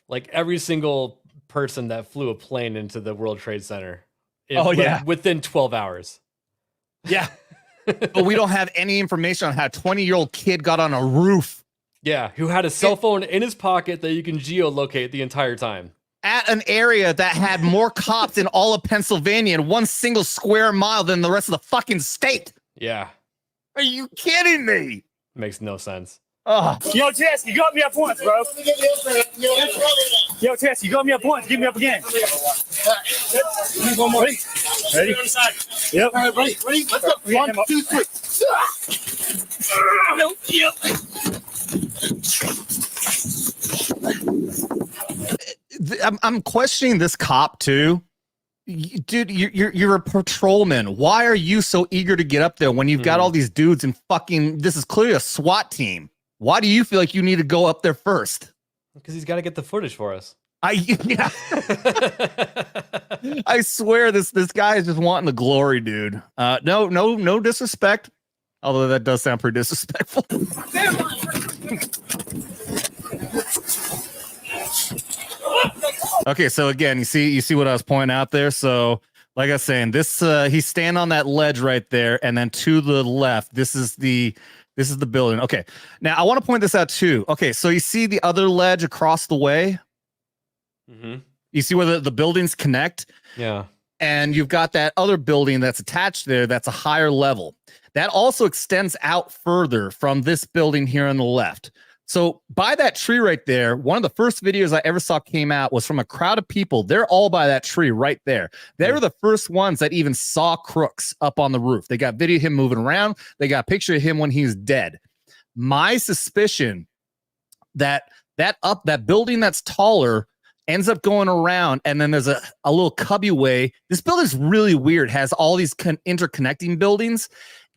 like every single person that flew a plane into the World Trade Center. Within 12 hours.
Yeah. But we don't have any information on how a 20-year-old kid got on a roof.
Yeah, who had a cell phone in his pocket that you can geolocate the entire time.
At an area that had more cops in all of Pennsylvania in one single square mile than the rest of the fucking state.
Yeah.
Are you kidding me?
Makes no sense.
Yo, Tess, you got me up once, bro. Yo, Tess, you got me up once. Give me up again. One more. Ready? Yep. All right, ready? Let's go. 1, 2, 3.
I'm questioning this cop too. Dude, you're a patrolman. Why are you so eager to get up there when you've got all these dudes and fucking, this is clearly a SWAT team. Why do you feel like you need to go up there first?
Because he's got to get the footage for us.
I swear this guy is just wanting the glory, dude. No disrespect. Although that does sound pretty disrespectful. Okay, so again, you see what I was pointing out there. So, like I was saying, this he's standing on that ledge right there, and then to the left, this is the building. Okay, now I want to point this out too. Okay, so you see the other ledge across the way.
Mm-hmm.
You see where the buildings connect.
Yeah,
and you've got that other building that's attached there. That's a higher level. That also extends out further from this building here on the left. So by that tree right there, one of the first videos I ever saw came out was from a crowd of people. They're all by that tree right there. They were the first ones that even saw Crooks up on the roof. They got video of him moving around. They got a picture of him when he's dead. My suspicion that building that's taller ends up going around, and then there's a little cubby way. This building's really weird. It has all these interconnecting buildings,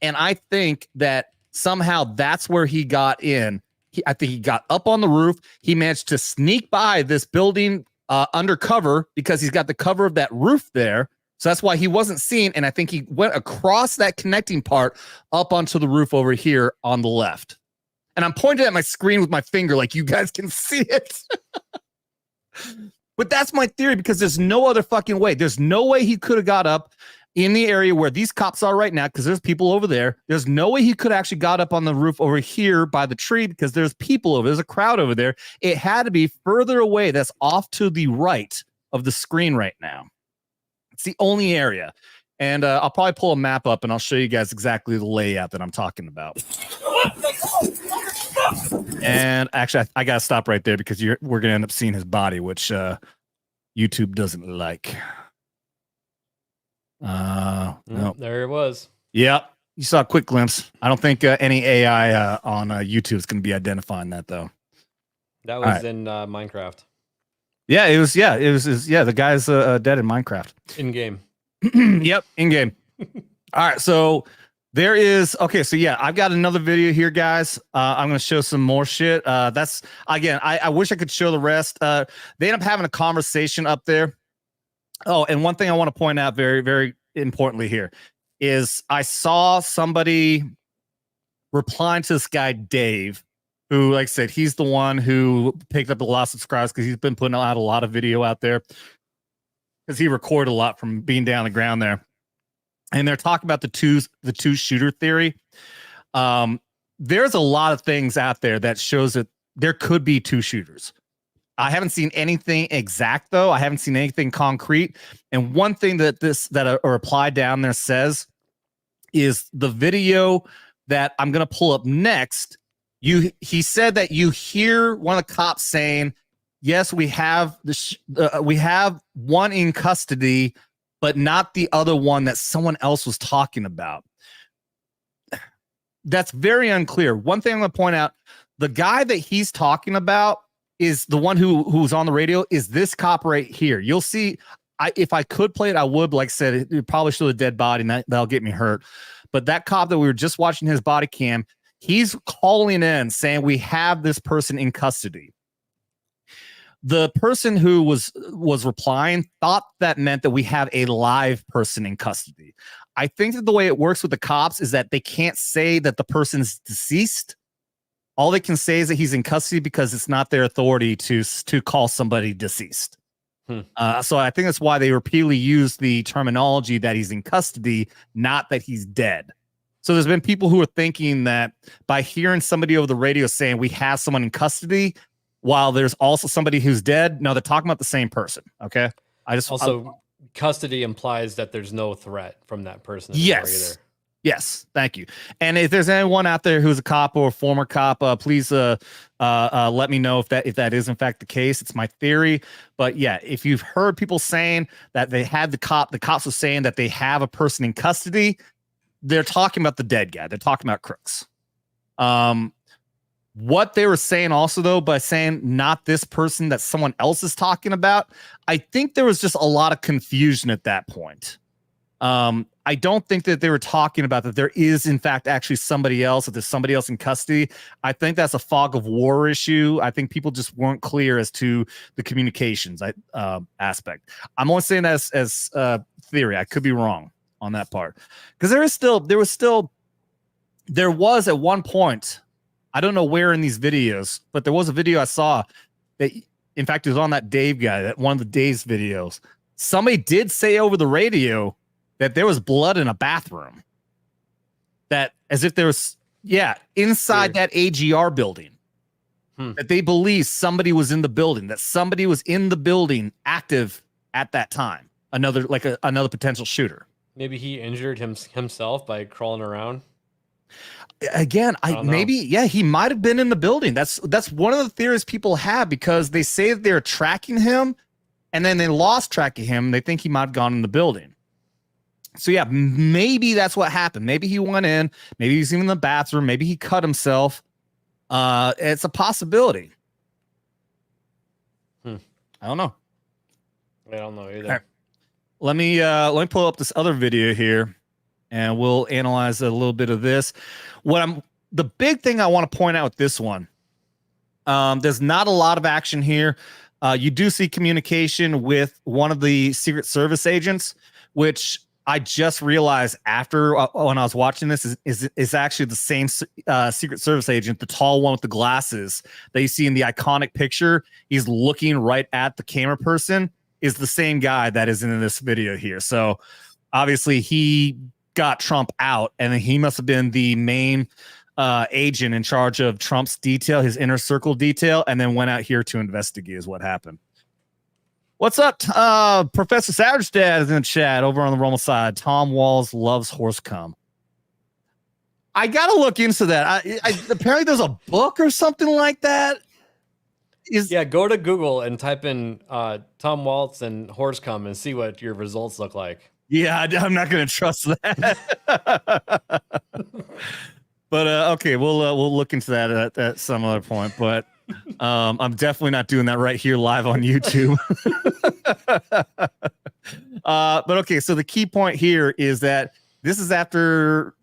and I think that somehow that's where he got in. I think he got up on the roof. He managed to sneak by this building undercover because he's got the cover of that roof there. So that's why he wasn't seen. And I think he went across that connecting part up onto the roof over here on the left. And I'm pointing at my screen with my finger like you guys can see it. But that's my theory, because there's no other fucking way. There's no way he could have got up in the area where these cops are right now, because there's people over there. There's no way he could actually got up on the roof over here by the tree, because there's people over there. There's a crowd over there. It had to be further away. That's off to the right of the screen right now. It's the only area. And I'll probably pull a map up and I'll show you guys exactly the layout that I'm talking about. And actually, I got to stop right there because we're going to end up seeing his body, which YouTube doesn't like. No.
There it was.
Yep. You saw a quick glimpse. I don't think any AI on YouTube is going to be identifying that, though.
That was in Minecraft.
Yeah, it was. Yeah, the guy's dead in Minecraft.
In game.
Yep, in game. All right, so There is okay, so yeah, I've got another video here, guys. I'm gonna show some more shit. That's again, I wish I could show the rest. They end up having a conversation up there. Oh, and one thing I want to point out very, very importantly here is I saw somebody replying to this guy Dave, who, like I said, he's the one who picked up a lot of subscribers because he's been putting out a lot of video out there because he recorded a lot from being down the ground there. And they're talking about the two shooter theory. There's a lot of things out there that shows that there could be two shooters. I haven't seen anything exact though. I haven't seen anything concrete. And one thing that a reply down there says is the video that I'm gonna pull up next. He said that you hear one of the cops saying, "Yes, we have we have one in custody, but not the other one that someone else was talking about." That's very unclear. One thing I'm going to point out, the guy that he's talking about is the one who's on the radio is this cop right here. You'll see, if I could play it, I would. But like I said, it probably show a dead body, and that'll get me hurt. But that cop that we were just watching his body cam, he's calling in saying we have this person in custody. The person who was replying thought that meant that we have a live person in custody. I think that the way it works with the cops is that they can't say that the person's deceased. All they can say is that he's in custody because it's not their authority to call somebody deceased. So I think that's why they repeatedly use the terminology that he's in custody, not that he's dead. So there's been people who are thinking that by hearing somebody over the radio saying we have someone in custody, while there's also somebody who's dead. No, they're talking about the same person. Okay.
Custody implies that there's no threat from that person.
Yes. Yes. Thank you. And if there's anyone out there who's a cop or a former cop, please let me know if that is in fact the case. It's my theory. But yeah, if you've heard people saying that they had the cops were saying that they have a person in custody, they're talking about the dead guy. They're talking about Crooks. What they were saying also, though, by saying not this person that someone else is talking about, I think there was just a lot of confusion at that point. I don't think that they were talking about that there is, in fact, actually somebody else, that there's somebody else in custody. I think that's a fog of war issue. I think people just weren't clear as to the communications aspect. I'm only saying that as theory. I could be wrong on that part. Because there was at one point, I don't know where in these videos, but there was a video I saw that, in fact, it was on that Dave guy, that one of the Dave's videos. Somebody did say over the radio that there was blood in a bathroom. That as if there was, inside that AGR building. That they believe somebody was in the building, that somebody was in the building active at that time. Another potential shooter.
Maybe he injured himself by crawling around.
Again, he might have been in the building. That's one of the theories people have, because they say that they're tracking him and then they lost track of him. They think he might have gone in the building. So yeah, maybe that's what happened. Maybe he went in, maybe he's even in the bathroom, maybe he cut himself. It's a possibility. I don't know.
I don't know either.
Right. Let me pull up this other video here, and we'll analyze a little bit of this. The big thing I want to point out with this one, there's not a lot of action here. You do see communication with one of the Secret Service agents, which I just realized after when I was watching this is actually the same Secret Service agent, the tall one with the glasses that you see in the iconic picture. He's looking right at the camera person, is the same guy that is in this video here. So obviously he got Trump out, and he must have been the main agent in charge of Trump's detail, his inner circle detail, and then went out here to investigate is what happened. What's up? Professor Savage Dad is in the chat over on the Rommel side. Tom Walz loves horse cum. I gotta look into that. Apparently there's a book or something like that.
Go to Google and type in Tom Walz and horse cum and see what your results look like.
Yeah, I'm not gonna trust that. But okay, we'll look into that at some other point. But I'm definitely not doing that right here live on YouTube. But okay, so the key point here is that This is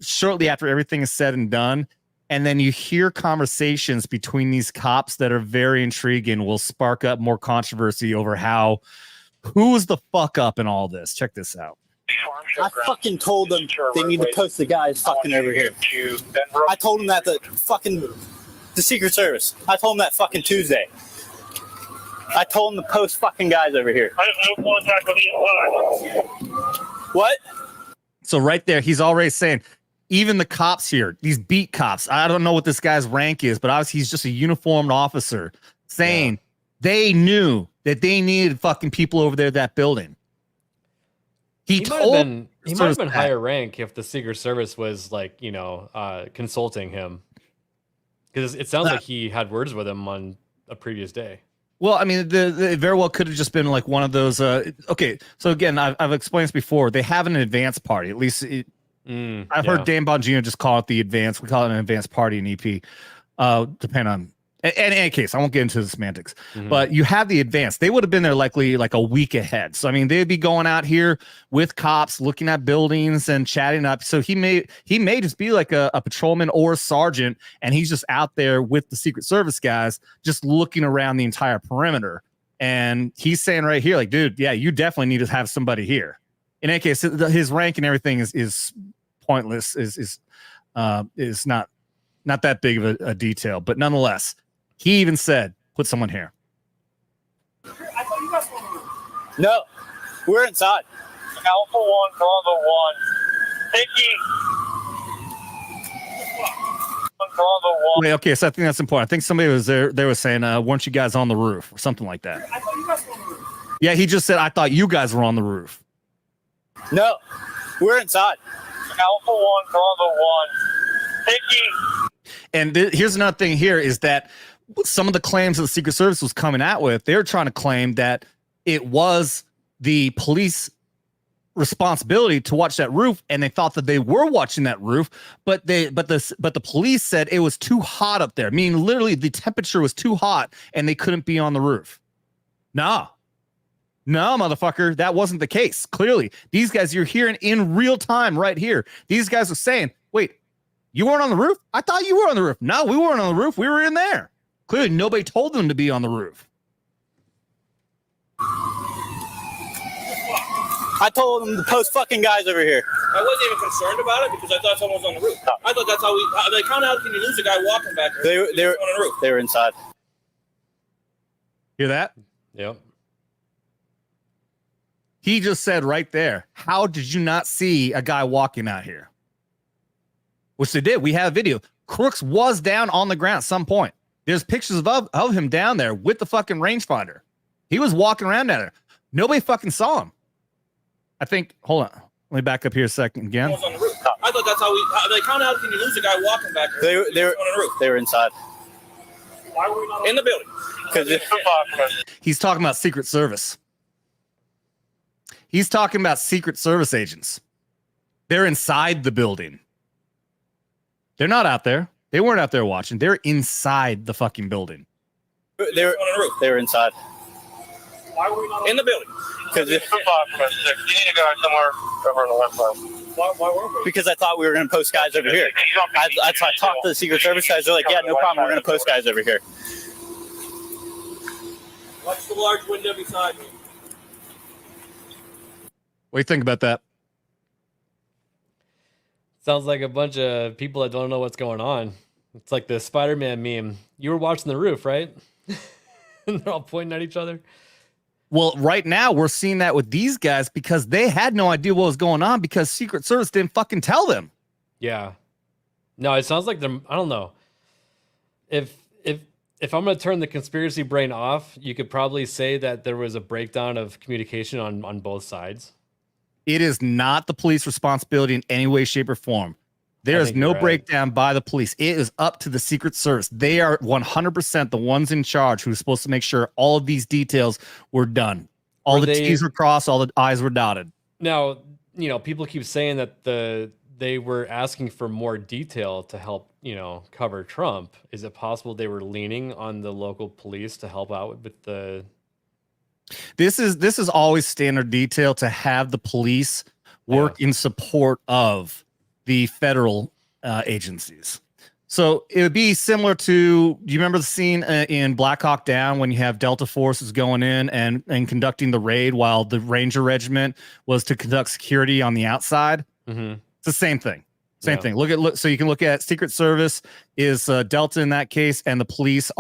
shortly after everything is said and done. And then you hear conversations between these cops that are very intriguing, will spark up more controversy over who's the fuck up in all this. Check this out.
I fucking told them they need to post the guys fucking over here. I told them that the Secret Service. I told them that fucking Tuesday. I told them to post fucking guys over here. I have no contact with you. What?
So right there, he's already saying, even the cops here, these beat cops, I don't know what this guy's rank is, but obviously he's just a uniformed officer, saying they knew that they needed fucking people over there at that building. He might
have been higher rank if the Secret Service was like, consulting him. Because it sounds like he had words with him on a previous day.
Well, I mean, it very well could have just been like one of those. Okay, so again, I've explained this before. They have an advance party. At least I've heard Dan Bongino just call it the advance. We call it an advance party in EP. Depending on. In any case, I won't get into the semantics, but you have the advance. They would have been there likely like a week ahead. So, I mean, they'd be going out here with cops, looking at buildings and chatting up. So he may just be like a patrolman or a sergeant, and he's just out there with the Secret Service guys, just looking around the entire perimeter. And he's saying right here, like, dude, yeah, you definitely need to have somebody here. In any case, his rank and everything is pointless, is not that big of a detail, but nonetheless. He even said, put someone here.
I thought you guys were in the room. No, we're inside. Alpha 1, Bravo 1. Hickey. Bravo 1.
Wait, okay, so I think that's important. I think somebody was there. They were saying, weren't you guys on the roof or something like that?
I thought you guys were on the roof.
Yeah, he just said, I thought you guys were on the roof.
No, we're inside. Alpha 1, Bravo 1. Hickey.
And here's another thing here is that some of the claims that the Secret Service was coming out with, they're trying to claim that it was the police responsibility to watch that roof, and they thought that they were watching that roof, but the police said it was too hot up there. Meaning literally the temperature was too hot and they couldn't be on the roof. No, motherfucker, that wasn't the case. Clearly, these guys you're hearing in real time right here. These guys are saying, wait, you weren't on the roof? I thought you were on the roof. No, we weren't on the roof. We were in there. Clearly, nobody told them to be on the roof.
I told them to post fucking guys over here.
I wasn't even concerned about it because I thought someone was on the roof. I thought that's how they count out. Can you lose a guy walking back there?
They were
on the roof.
They were inside.
Hear that?
Yep.
He just said right there, how did you not see a guy walking out here? Which they did. We have video. Crooks was down on the ground at some point. There's pictures of him down there with the fucking rangefinder. He was walking around down there. Nobody fucking saw him. I think, hold on. Let me back up here a second again.
On the roof. I thought that's how they count out. Can you lose a guy walking back there?
They were
on the roof.
They were inside.
Why were we not in the building?
Because
he's talking about Secret Service. He's talking about Secret Service agents. They're inside the building. They're not out there. They weren't out there watching. They're inside the fucking building.
They were on the roof. They were inside.
Why were we not in the building?
Because you need to go somewhere over on the left side.
Why weren't we?
Because I thought we were going to post guys over here. I talked to the Secret Service guys. They're like, yeah, no problem. We're going to post guys over here.
Watch the large window beside me.
What do you think about that?
Sounds like a bunch of people that don't know what's going on. It's like the Spider-Man meme. You were watching the roof, right? And they're all pointing at each other.
Well, right now we're seeing that with these guys because they had no idea what was going on because Secret Service didn't fucking tell them.
Yeah. No, it sounds like they're, I don't know. If I'm going to turn the conspiracy brain off, you could probably say that there was a breakdown of communication on both sides.
It is not the police responsibility in any way, shape, or form. There is no breakdown by the police. It is up to the Secret Service. They are 100% the ones in charge who's supposed to make sure all of these details were done. All the T's were crossed, all the I's were dotted.
Now, people keep saying that they were asking for more detail to help, cover Trump. Is it possible they were leaning on the local police to help out with the...
This is always standard detail to have the police work in support of the federal agencies. So it would be similar to, do you remember the scene in Black Hawk Down when you have Delta forces going in and conducting the raid while the Ranger Regiment was to conduct security on the outside?
Mm-hmm.
It's the same thing. Same thing. So you can look at Secret Service is Delta in that case, and the police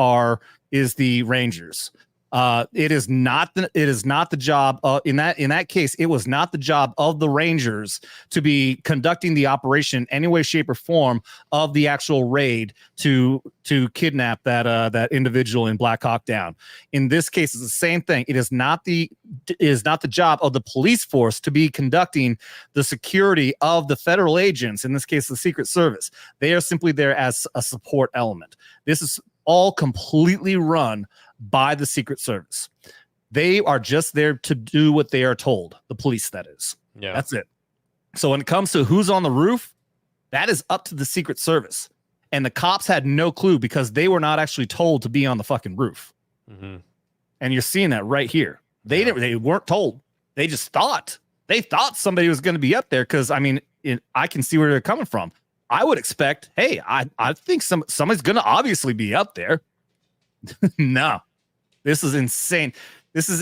is the Rangers. It is not the job in that case. It was not the job of the Rangers to be conducting the operation in any way, shape, or form of the actual raid to kidnap that individual in Black Hawk Down. In this case, it's the same thing. It is not the job of the police force to be conducting the security of the federal agents. In this case, the Secret Service. They are simply there as a support element. This is all completely run by the Secret Service. They are just there to do what they are told. The police, that is.
Yeah.
That's it. So when it comes to who's on the roof, that is up to the Secret Service. And the cops had no clue because they were not actually told to be on the fucking roof.
Mm-hmm.
And you're seeing that right here. They weren't told. They just thought. They thought somebody was going to be up there because, I mean, I can see where they're coming from. I would expect, hey, I think somebody's going to obviously be up there. No. This is insane. This is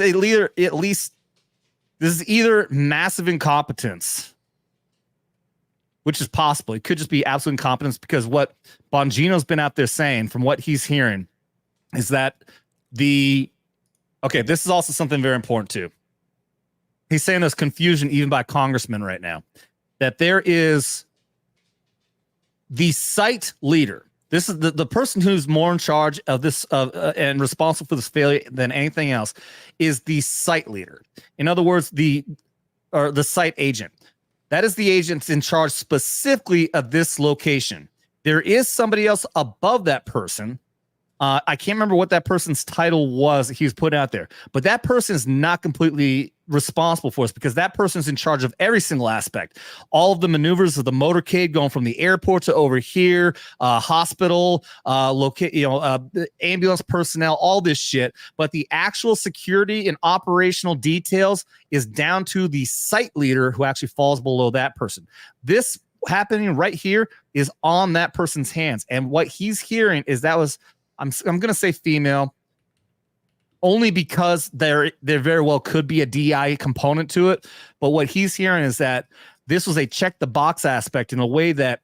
either massive incompetence, which is possible. It could just be absolute incompetence because what Bongino's been out there saying, from what he's hearing, is that this is also something very important too. He's saying there's confusion even by congressmen right now, that there is the site leader. This is the person who's more in charge of this and responsible for this failure than anything else is the site leader. In other words, the site agent. That is the agent in charge specifically of this location. There is somebody else above that person. I can't remember what that person's title was that he was put out there, but that person is not completely responsible for us because that person is in charge of every single aspect. All of the maneuvers of the motorcade going from the airport to over here, hospital, ambulance personnel, all this shit. But the actual security and operational details is down to the site leader who actually falls below that person. This happening right here is on that person's hands. And what he's hearing is I'm going to say female only because there very well could be a DI component to it. But what he's hearing is that this was a check the box aspect in a way that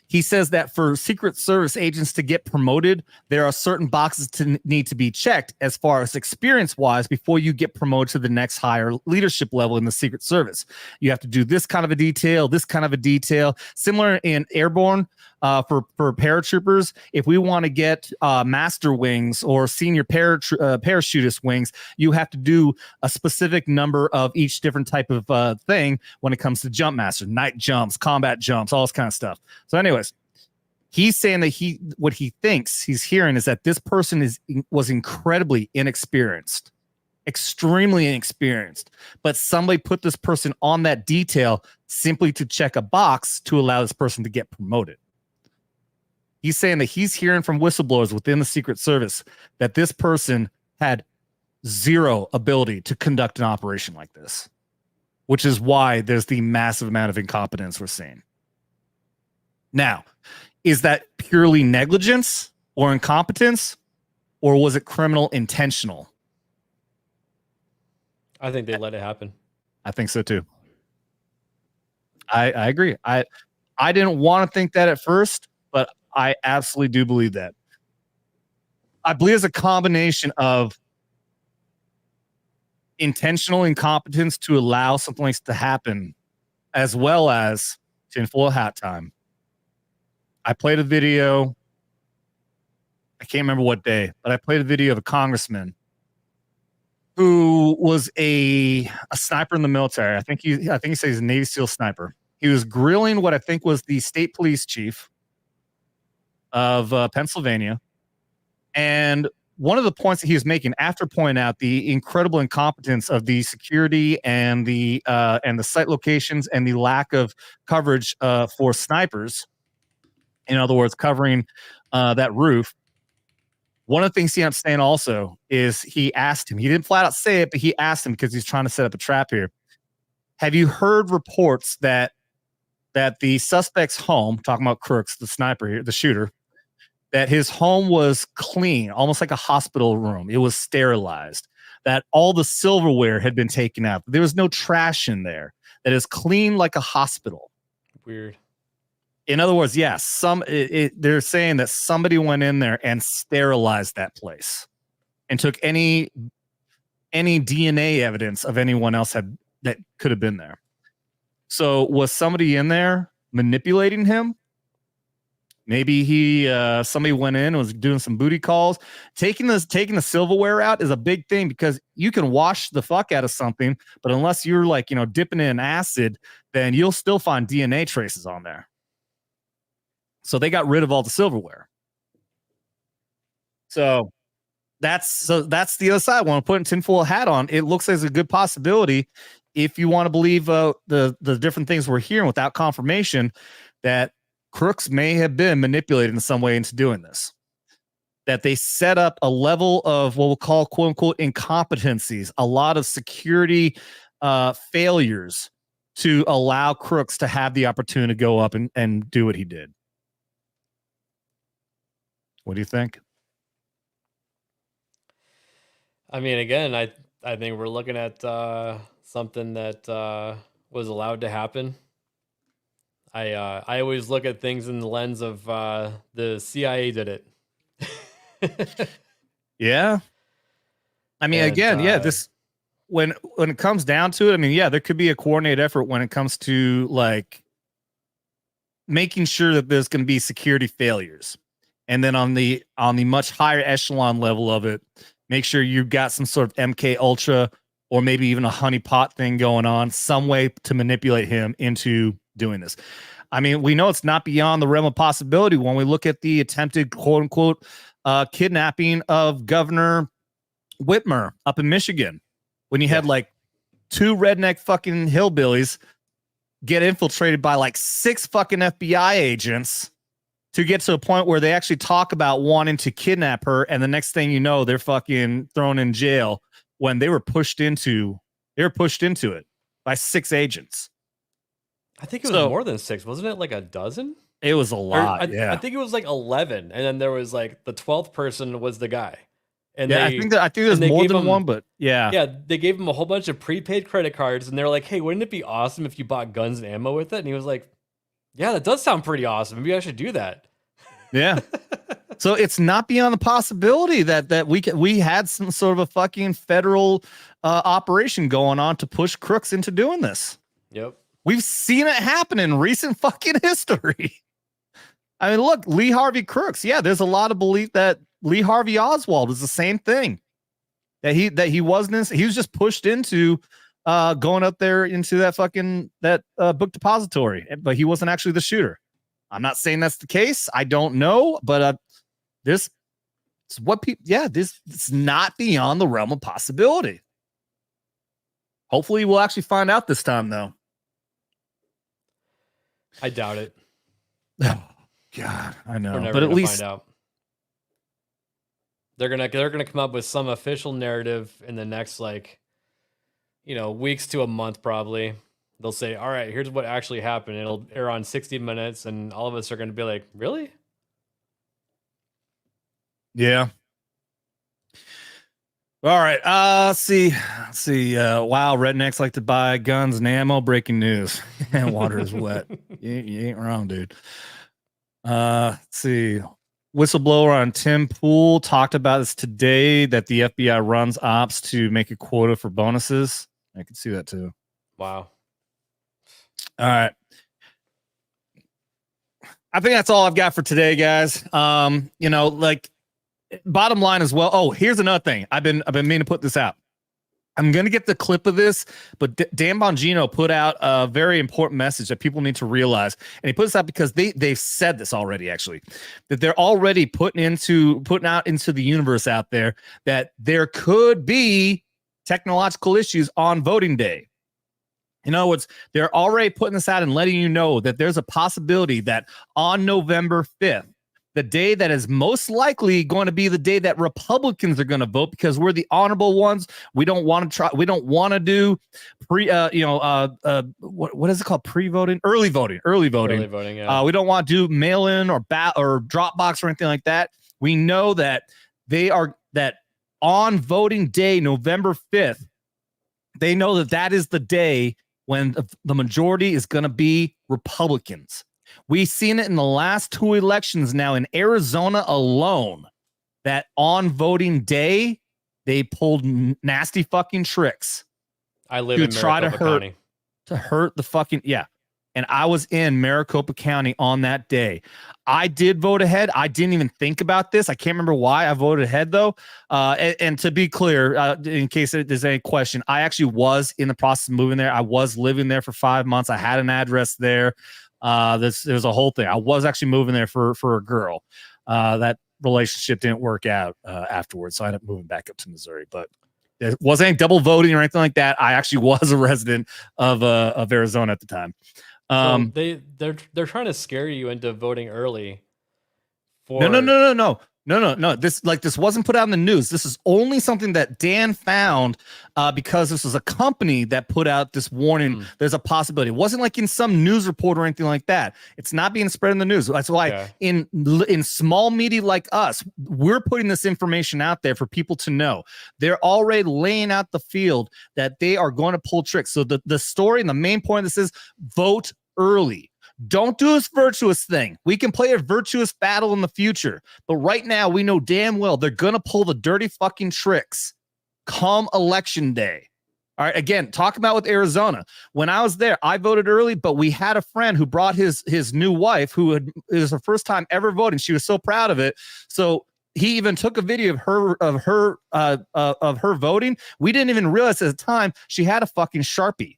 he says that for Secret Service agents to get promoted, there are certain boxes to need to be checked as far as experience wise before you get promoted to the next higher leadership level in the Secret Service. You have to do this kind of a detail, this kind of a detail. Similar in airborne for paratroopers, if we want to get master wings or senior parachutist wings, you have to do a specific number of each different type of thing when it comes to jump master, night jumps, combat jumps, all this kind of stuff. So anyways, he's saying that what he thinks he's hearing is that this person was incredibly inexperienced, extremely inexperienced, but somebody put this person on that detail simply to check a box to allow this person to get promoted. He's saying that he's hearing from whistleblowers within the Secret Service that this person had zero ability to conduct an operation like this, which is why there's the massive amount of incompetence we're seeing. Now, is that purely negligence or incompetence, or was it criminal intentional?
I think they let it happen.
I think so too. I agree. I didn't want to think that at first, but I absolutely do believe that. I believe it's a combination of intentional incompetence to allow something like this to happen, as well as tinfoil hat time. I played a video. I can't remember what day, but I played a video of a congressman who was a sniper in the military. I think he said he's a Navy SEAL sniper. He was grilling what I think was the state police chief of Pennsylvania. And one of the points that he was making after pointing out the incredible incompetence of the security and the site locations and the lack of coverage for snipers, in other words, covering that roof. One of the things he ended up saying also is he asked him, he didn't flat out say it, but he asked him because he's trying to set up a trap here. have you heard reports that the suspect's home, talking about Crooks, the sniper here, the shooter, that his home was clean, almost like a hospital room. It was sterilized, that all the silverware had been taken out. There was no trash in there, that is clean like a hospital.
Weird.
In other words, yes, they're saying that somebody went in there and sterilized that place and took any DNA evidence of anyone else that could have been there. So was somebody in there manipulating him? Maybe somebody went in and was doing some booty calls. Taking the silverware out is a big thing because you can wash the fuck out of something, but unless you're like, dipping it in acid, then you'll still find DNA traces on there. So they got rid of all the silverware. So that's the other side. When I'm putting tinfoil hat on, it looks like it's a good possibility, if you want to believe the different things we're hearing without confirmation, that Crooks may have been manipulated in some way into doing this. That they set up a level of what we'll call quote unquote incompetencies, a lot of security failures to allow Crooks to have the opportunity to go up and do what he did. What do you think?
I mean, again, I think we're looking at something that was allowed to happen. I always look at things in the lens of the CIA did it.
Yeah. I mean, again, this when it comes down to it, I mean, yeah, there could be a coordinated effort when it comes to like making sure that there's going to be security failures. And then on the much higher echelon level of it, make sure you've got some sort of MK Ultra or maybe even a honeypot thing going on, some way to manipulate him into doing this. I mean, we know it's not beyond the realm of possibility when we look at the attempted quote unquote kidnapping of Governor Whitmer up in Michigan, when you had like 2 redneck fucking hillbillies get infiltrated by like 6 fucking FBI agents to get to a point where they actually talk about wanting to kidnap her. And the next thing you know, they're fucking thrown in jail when they were pushed into it by 6 agents.
I think it was more than 6. Wasn't it like a dozen?
It was a lot.
I think it was like 11. And then there was like the 12th person was the guy. And
I think there's more than one, but yeah.
Yeah, they gave him a whole bunch of prepaid credit cards and they're like, hey, wouldn't it be awesome if you bought guns and ammo with it? And he was like, yeah, that does sound pretty awesome. Maybe I should do that.
Yeah. So it's not beyond the possibility that we had some sort of a fucking federal operation going on to push Crooks into doing this.
Yep.
We've seen it happen in recent fucking history. I mean, look, Lee Harvey Crooks. Yeah, there's a lot of belief that Lee Harvey Oswald is the same thing. That he wasn't. He was just pushed into going up there into that fucking book depository, but he wasn't actually the shooter. I'm not saying that's the case. I don't know, but this is what people. Yeah, it's not beyond the realm of possibility. Hopefully, we'll actually find out this time, though.
I doubt it.
Oh, God, I know,
We're never
but at
gonna
least
find out. They're gonna come up with some official narrative in the next weeks to a month probably. They'll say, all right, here's what actually happened. It'll air on 60 Minutes, and all of us are going to be like, really?
Yeah. All right. Let's see. Wow, rednecks like to buy guns and ammo. Breaking news. And water is wet. You ain't wrong, dude. Let's see. Whistleblower on Tim Pool talked about this today, that the FBI runs ops to make a quota for bonuses. I can see that too.
Wow.
All right. I think that's all I've got for today, guys. Bottom line as well. Oh, here's another thing. I've been meaning to put this out. I'm going to get the clip of this, but Dan Bongino put out a very important message that people need to realize. And he put this out because they've said this already, actually, that they're already putting out into the universe out there that there could be technological issues on voting day. In other words, they're already putting this out and letting you know that there's a possibility that on November 5th, the day that is most likely going to be the day that Republicans are going to vote, because we're the honorable ones. We don't want to try. We don't want to do what is it called? Pre-voting, early voting.
Yeah.
We don't want to do mail-in or drop box or anything like that. We know that that on voting day, November 5th, they know that is the day when the majority is going to be Republicans. We've seen it in the last 2 elections now in Arizona alone, that on voting day, they pulled nasty fucking tricks.
I live in Maricopa County.
To hurt the fucking, yeah. And I was in Maricopa County on that day. I did vote ahead. I didn't even think about this. I can't remember why I voted ahead, though. And to be clear, in case there's any question, I actually was in the process of moving there. I was living there for 5 months. I had an address there. There's a whole thing. I was actually moving there for a girl. That relationship didn't work out afterwards, so I ended up moving back up to Missouri. But there wasn't any double voting or anything like that. I actually was a resident of Arizona at the time.
So they're trying to scare you into voting early.
No. This wasn't put out in the news. This is only something that Dan found because this was a company that put out this warning. There's a possibility. It wasn't like in some news report or anything like that. It's not being spread in the news. That's why in small media like us, we're putting this information out there for people to know. They're already laying out the field that they are going to pull tricks. So the story and the main point of this is vote early. Don't do this virtuous thing. We can play a virtuous battle in the future. But right now, we know damn well they're going to pull the dirty fucking tricks come election day. All right. Again, talk about with Arizona. When I was there, I voted early, but we had a friend who brought his new wife, it was her first time ever voting. She was so proud of it. So he even took a video of her voting. We didn't even realize at the time she had a fucking Sharpie.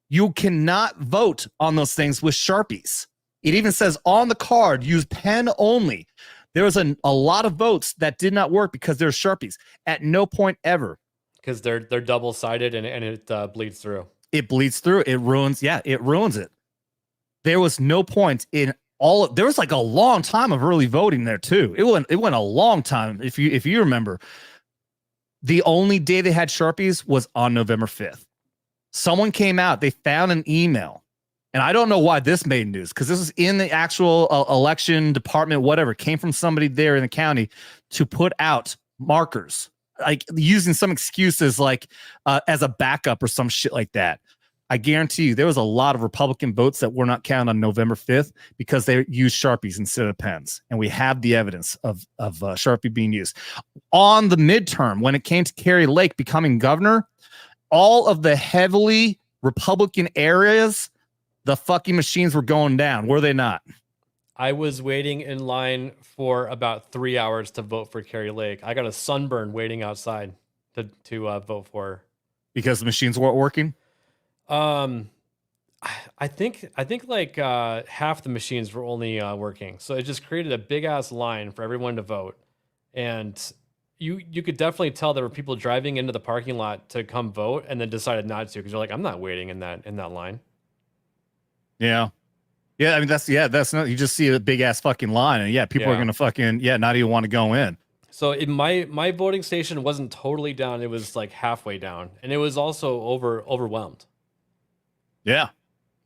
You cannot vote on those things with Sharpies. It even says on the card, use pen only. There was a lot of votes that did not work because there's Sharpies. At no point ever.
Because they're double-sided and it bleeds through.
It bleeds through. It ruins it. There was no point in there was like a long time of early voting there too. It went a long time. If you remember, the only day they had Sharpies was on November 5th. Someone came out, they found an email, and I don't know why this made news, because this was in the actual election department, whatever. It came from somebody there in the county to put out markers, like using some excuses like as a backup or some shit like that. I guarantee you there was a lot of Republican votes that were not counted on November 5th because they used Sharpies instead of pens. And we have the evidence of Sharpie being used. On the midterm, when it came to Kari Lake becoming governor, all of the heavily Republican areas, the fucking machines were going down. Were they not?
I was waiting in line for about 3 hours to vote for Kari Lake. I got a sunburn waiting outside to vote for her.
Because the machines weren't working?
I think like half the machines were only working. So it just created a big ass line for everyone to vote. And you could definitely tell there were people driving into the parking lot to come vote and then decided not to because you're like, I'm not waiting in that line.
Yeah. I mean, that's not, you just see a big ass fucking line and people are going to fucking, not even want to go in.
So my voting station wasn't totally down. It was like halfway down and it was also overwhelmed.
Yeah.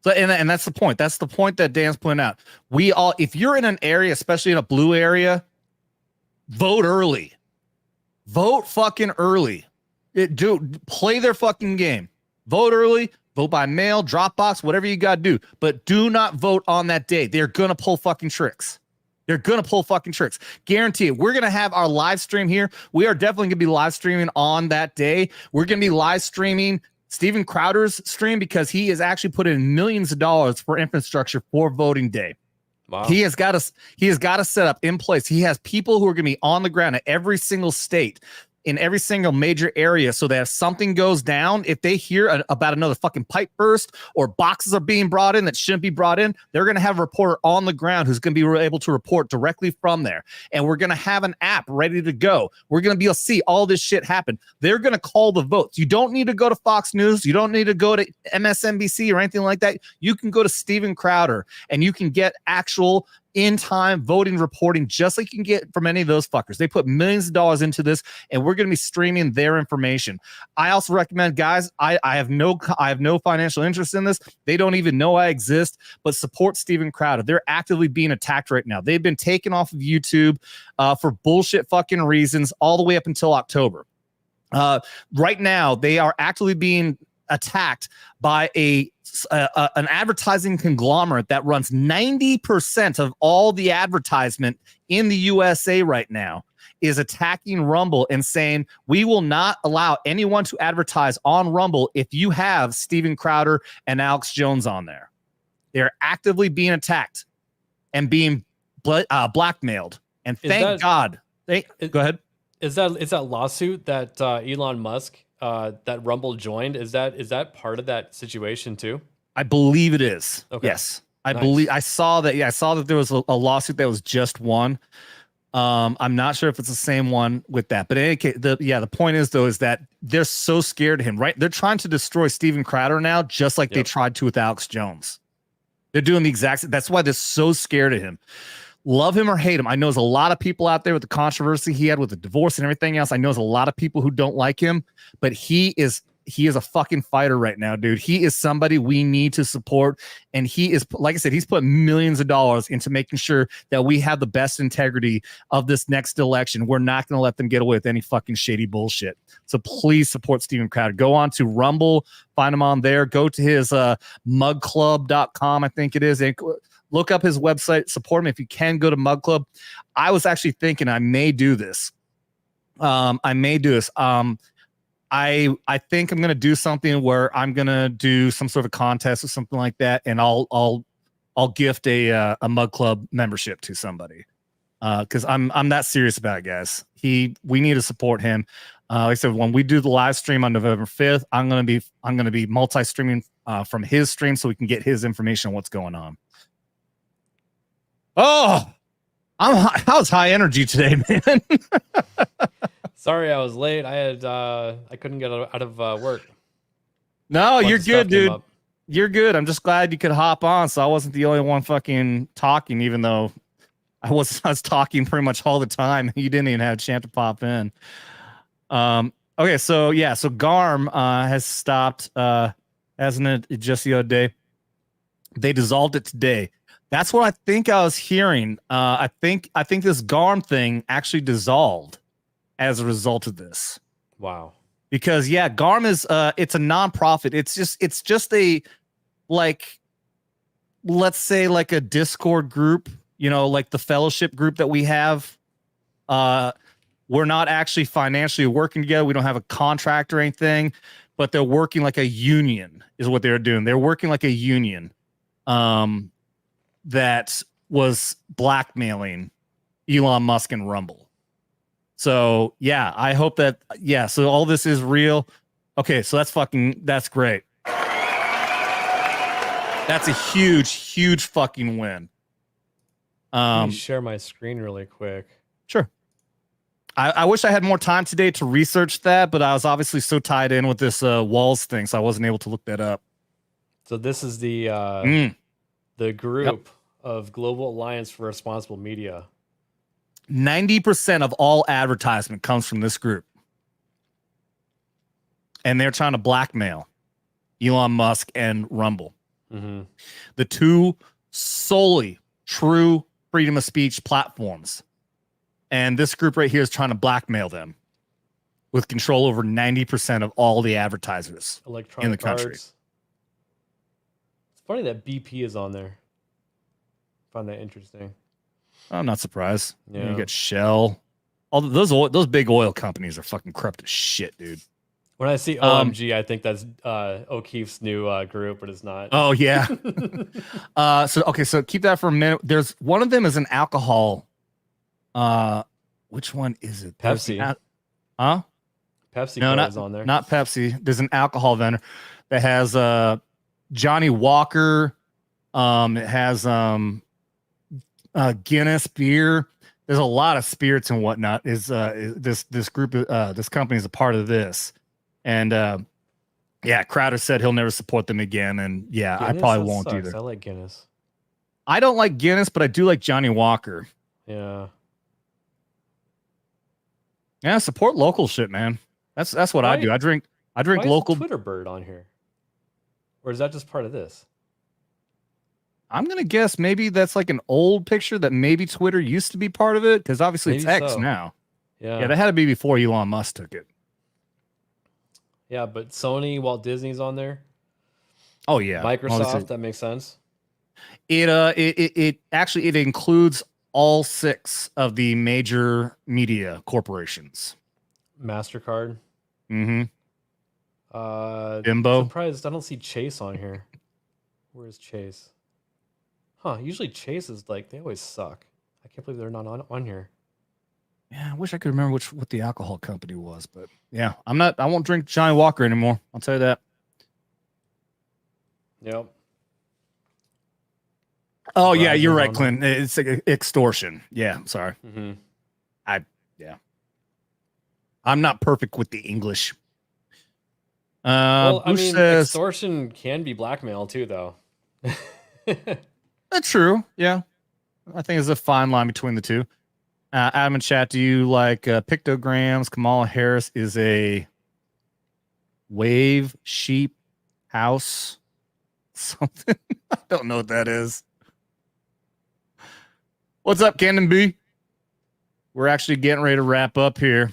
So, and that's the point. That's the point that Dan's pointing out. If you're in an area, especially in a blue area, vote early. Vote fucking early. Play their fucking game. Vote early. Vote by mail, Dropbox, whatever you got to do. But do not vote on that day. They're going to pull fucking tricks. Guarantee it. We're going to have our live stream here. We are definitely going to be live streaming on that day. We're going to be live streaming Steven Crowder's stream because he has actually put in millions of dollars for infrastructure for voting day.
Wow.
He has got to set up in place. He has people who are going to be on the ground at every single state, in every single major area, so that if something goes down, if they hear about another fucking pipe burst or boxes are being brought in that shouldn't be brought in, they're going to have a reporter on the ground who's going to be able to report directly from there. And we're going to have an app ready to go. We're going to be able to see all this shit happen. They're going to call the votes. You don't need to go to Fox News. You don't need to go to MSNBC or anything like that. You can go to Steven Crowder and you can get actual in time voting reporting, just like you can get from any of those fuckers. They put millions of dollars into this, and we're going to be streaming their information. I also recommend, guys, I have no financial interest in this. They don't even know I exist, but support Steven Crowder. They're actively being attacked right now. They've been taken off of YouTube for bullshit fucking reasons all the way up until October. Right now, they are actively being attacked by an advertising conglomerate that runs 90% of all the advertisement in the USA right now, is attacking Rumble and saying, we will not allow anyone to advertise on Rumble if you have Steven Crowder and Alex Jones on there. They're actively being attacked and being blackmailed. And thank God. Go ahead.
Is that lawsuit that Elon Musk that Rumble joined? Is that part of that situation too?
I believe it is.
Okay.
Yes, I saw that. Yeah, I saw that there was a lawsuit that was just won. I'm not sure if it's the same one with that, but in any case, the point is though is that they're so scared of him, right? They're trying to destroy Steven Crowder now, just like they tried to with Alex Jones. They're doing the exact same. That's why they're so scared of him. Love him or hate him. I know there's a lot of people out there with the controversy he had with the divorce and everything else. I know there's a lot of people who don't like him, but he is a fucking fighter right now, dude. He is somebody we need to support. And he is, like I said, he's put millions of dollars into making sure that we have the best integrity of this next election. We're not going to let them get away with any fucking shady bullshit. So please support Steven Crowder. Go on to Rumble, find him on there. Go to his mugclub.com, I think it is. And look up his website, support him if you can. Go to Mug Club. I was actually thinking I may do this. I think I'm going to do something where I'm going to do some sort of contest or something like that. And I'll gift a Mug Club membership to somebody. Cause I'm that serious about it, guys. We need to support him. Like I said, when we do the live stream on November 5th, I'm going to be multi-streaming from his stream so we can get his information on what's going on. Oh, I was high energy today, man.
Sorry, I was late. I couldn't get out of work.
No, you're good, dude. You're good. I'm just glad you could hop on, so I wasn't the only one fucking talking, even though I was talking pretty much all the time. You didn't even have a chance to pop in. Okay, so yeah, so GARM has stopped, hasn't it? Just the other day, they dissolved it today. That's what I think I was hearing. I think this GARM thing actually dissolved as a result of this.
Wow.
Because yeah, GARM is it's a nonprofit. It's just a, like, let's say like a Discord group, you know, like the fellowship group that we have. We're not actually financially working together. We don't have a contract or anything, but they're working like a union is what they're doing. They're working like a union. That was blackmailing Elon Musk and Rumble. So yeah, I hope that, yeah, so all this is real. Okay, so that's great. That's a huge fucking win.
Let me share my screen really quick.
Sure. I wish I had more time today to research that, but I was obviously so tied in with this Walz thing, so I wasn't able to look that up.
So this is the group of Global Alliance for Responsible Media.
90% of all advertisement comes from this group. And they're trying to blackmail Elon Musk and Rumble.
Mm-hmm.
The two solely true freedom of speech platforms. And this group right here is trying to blackmail them with control over 90% of all the advertisers in the country.
It's funny that BP is on there. I find that interesting.
I'm not surprised.
Yeah.
You get Shell. All those big oil companies are fucking corrupt as shit, dude.
When I see OMG, I think that's O'Keefe's new group, but it's not.
Oh yeah. So keep that for a minute. There's one of them is an alcohol. Which one is it?
Pepsi. Pepsi is on there.
Not Pepsi. There's an alcohol vendor that has Johnny Walker. It has Guinness beer. There's a lot of spirits and whatnot. This group, this company is a part of this, and yeah, Crowder said he'll never support them again, and yeah,
Guinness?
I probably
That
won't
sucks.
either.
I like Guinness.
I don't like Guinness, but I do like Johnny Walker.
Yeah.
Yeah, support local shit, man. That's what I do. I drink
Why
local.
is the Twitter bird on here? Or is that just part of this?
I'm gonna guess maybe that's like an old picture that maybe Twitter used to be part of it, because obviously it's
Maybe
X
so.
now.
Yeah.
Yeah, that had to be before Elon Musk took it.
Yeah, but Sony, Walt Disney's on there.
Oh yeah,
Microsoft,
obviously.
that makes sense.
It actually it includes all 6 of the major media corporations.
MasterCard.
Mm-hmm.
I'm surprised I don't see Chase on here. Where's Chase? Huh, usually Chase is like, they always suck. I can't believe they're not on here.
Yeah, I wish I could remember what the alcohol company was, but yeah, I won't drink Johnny Walker anymore. I'll tell you that.
Yep.
Oh yeah, you're
Verizon's
right,
on
Clint. It's like extortion. Yeah, I'm sorry.
Mm-hmm.
I'm not perfect with the English.
Well, I
Bush
mean,
says,
extortion can be blackmail too, though.
that's true. Yeah, I think there's a fine line between the two. Adam and chat, do you like pictograms? Kamala Harris is a wave sheep house something. I don't know what that is. What's up, Cannon B? We're actually getting ready to wrap up here.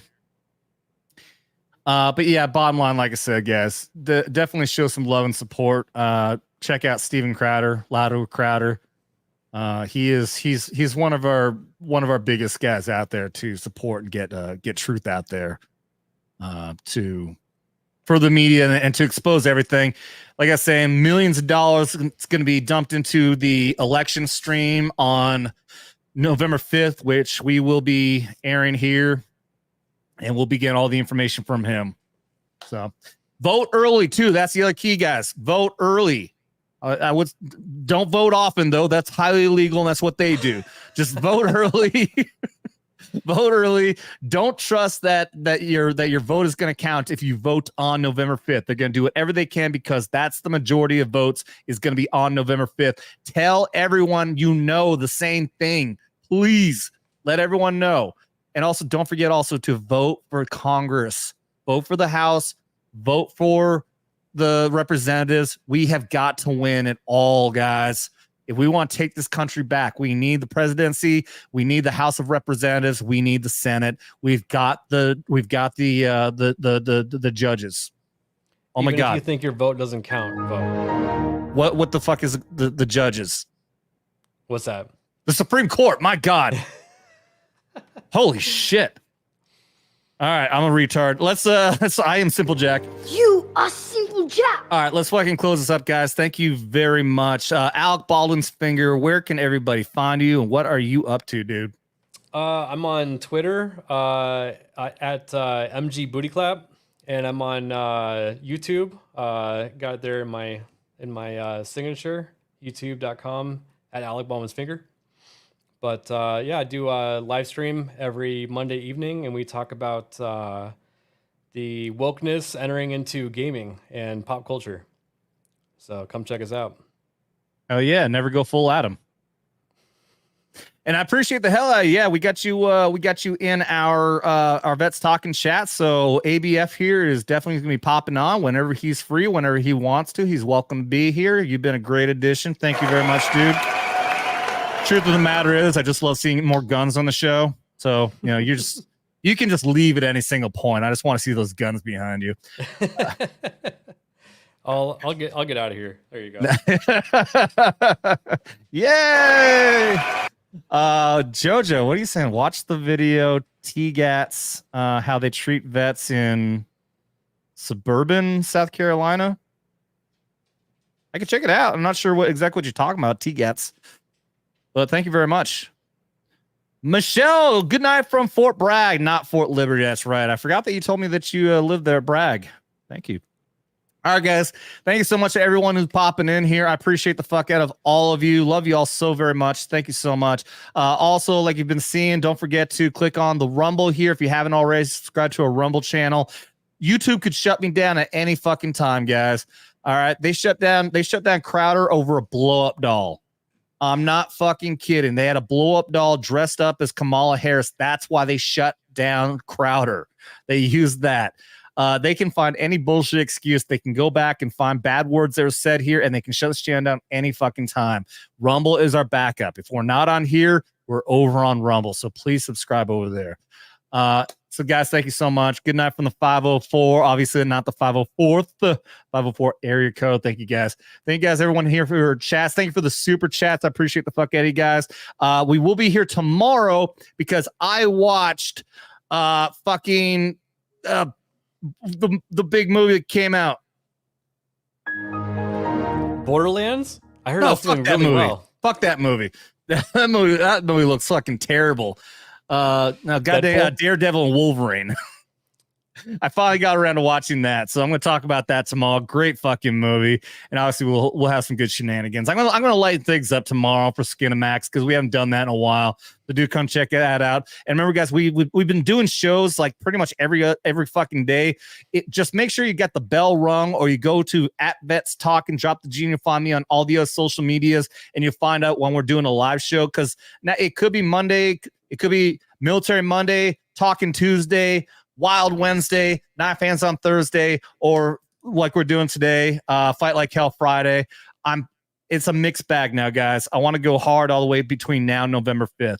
But yeah, bottom line, like I said, guys, definitely show some love and support. Check out Steven Crowder, Lado Crowder. He's one of our biggest guys out there to support and get truth out there for the media and to expose everything. Like I say, millions of dollars it's going to be dumped into the election stream on November 5th, which we will be airing here. And we'll be getting all the information from him. So vote early too. That's the other key, guys. Vote early. Don't vote often though. That's highly illegal, and that's what they do. Just vote early. Vote early. Don't trust that your vote is going to count if you vote on November 5th. They're going to do whatever they can because that's the majority of votes is going to be on November 5th. Tell everyone you know the same thing. Please let everyone know. And also, don't forget also to vote for Congress. Vote for the House. Vote for the representatives. We have got to win it all, guys. If we want to take this country back, we need the presidency. We need the House of Representatives. We need the Senate. We've got the judges. Oh my God!
If you think your vote doesn't count, vote.
What the fuck is the judges?
What's that?
The Supreme Court. My God. Holy shit. All right, I'm a retard. Let's I am Simple Jack.
You are Simple Jack.
All right, let's fucking close this up, guys. Thank you very much. Alec Baldwin's Finger, where can everybody find you and what are you up to, dude?
I'm on Twitter at MG Booty Clap, and I'm on YouTube. Got it there in my signature, youtube.com at Alec Baldwin's Finger. But yeah, I do a live stream every Monday evening, and we talk about the wokeness entering into gaming and pop culture. So come check us out.
Oh yeah, never go full Adam. And I appreciate the hell out of you. Yeah, we got you in our Vets Talking chat. So ABF here is definitely gonna be popping on whenever he's free, whenever he wants to. He's welcome to be here. You've been a great addition. Thank you very much, dude. Truth of the matter is, I just love seeing more guns on the show. So, you know, you can just leave at any single point. I just want to see those guns behind you.
I'll get out of here. There you go.
Yay! Jojo, what are you saying? Watch the video TGATs, how they treat vets in suburban South Carolina. I can check it out. I'm not sure exactly what you're talking about, TGATs. But thank you very much. Michelle, good night from Fort Bragg, not Fort Liberty. That's right. I forgot that you told me that you lived there at Bragg. Thank you. All right, guys. Thank you so much to everyone who's popping in here. I appreciate the fuck out of all of you. Love you all so very much. Thank you so much. Also, like you've been seeing, don't forget to click on the Rumble here. If you haven't already, subscribe to our Rumble channel. YouTube could shut me down at any fucking time, guys. All right. They shut down Crowder over a blow-up doll. I'm not fucking kidding. They had a blow up doll dressed up as Kamala Harris. That's why they shut down Crowder. They used that. They can find any bullshit excuse. They can go back and find bad words that are said here, and they can shut this channel down any fucking time. Rumble is our backup. If we're not on here, we're over on Rumble. So please subscribe over there. So guys, thank you so much. Good night from the 504. Obviously not the 504th, the 504 area code. Thank you guys. Thank you guys, everyone here for your chats. Thank you for the super chats. I appreciate the fuck out of you guys. We will be here tomorrow because I watched fucking the big movie that came out.
Borderlands? I heard
No,
that's doing really
movie.
well.
Fuck that movie. That movie looks fucking terrible. Now, goddamn, Daredevil and Wolverine. I finally got around to watching that, so I'm going to talk about that tomorrow. Great fucking movie, and obviously we'll have some good shenanigans. I'm gonna lighten things up tomorrow for Skinamax because we haven't done that in a while. So do come check that out. And remember, guys, we've been doing shows like pretty much every fucking day. Just make sure you get the bell rung, or you go to @VetsTalk and drop the G. You'll find me on all the other social medias, and you'll find out when we're doing a live show. Because now it could be Monday, it could be Military Monday, Talking Tuesday, Wild Wednesday, Knife Hands on Thursday, or like we're doing today, Fight Like Hell Friday. It's a mixed bag now, guys. I want to go hard all the way between now and November 5th.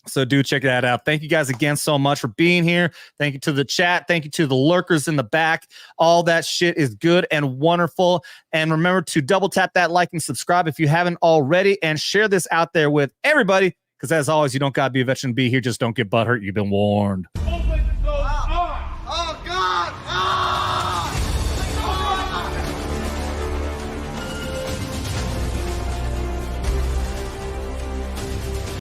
So do check that out. Thank you guys again so much for being here. Thank you to the chat. Thank you to the lurkers in the back. All that shit is good and wonderful. And remember to double tap that like and subscribe if you haven't already, and share this out there with everybody. Because as always, you don't got to be a veteran to be here. Just don't get butthurt. You've been warned.